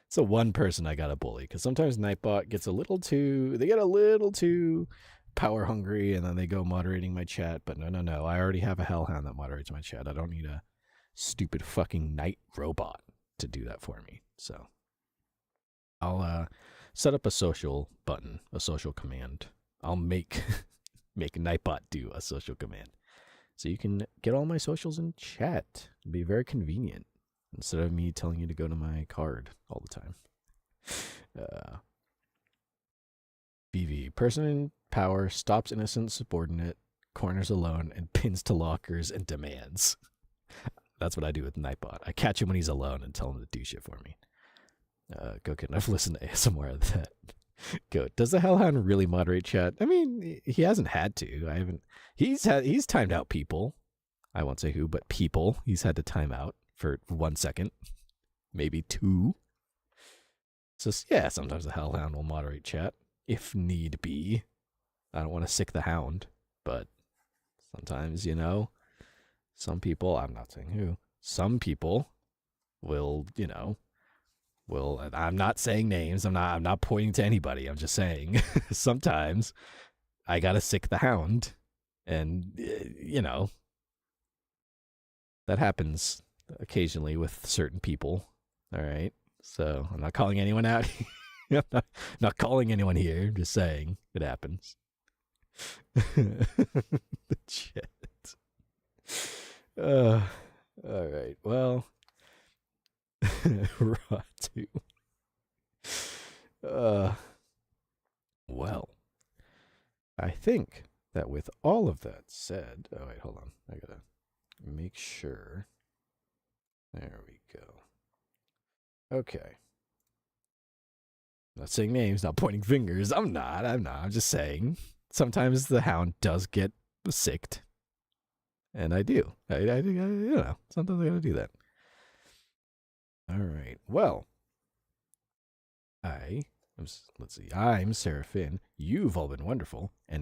It's the one person I gotta bully, because sometimes Nightbot gets a little too power hungry, and then they go moderating my chat. But no, I already have a hellhound that moderates my chat. I don't need a stupid fucking night robot to do that for me. So I'll set up a social button, a social command. I'll make Nightbot do a social command, so you can get all my socials in chat. It'll be very convenient instead of me telling you to go to my card all the time. BV, person in power stops innocent subordinate, corners alone, and pins to lockers and demands. That's what I do with Nightbot. I catch him when he's alone and tell him to do shit for me. Go kid, I've listened to ASMR of that. Go. Does the Hellhound really moderate chat? I mean, he hasn't had to. He's timed out people. I won't say who, but people. He's had to time out for 1 second, maybe 2. So yeah, sometimes the Hellhound will moderate chat if need be. I don't want to sick the hound, but sometimes, some people, I'm not saying who, some people will, I'm not saying names. I'm not pointing to anybody. I'm just saying sometimes I gotta sick the hound, and that happens occasionally with certain people. All right, so I'm not calling anyone out. I'm not calling anyone here. I'm just saying it happens. The chat. All right. Well. Raw 2. Well, I think that with all of that said, oh wait, hold on. I gotta make sure. There we go. Okay. Not saying names, not pointing fingers. I'm not. I'm just saying sometimes the hound does get sicked. And I do. I sometimes I gotta do that. All right. Well, I'm Seraphin. You've all been wonderful, and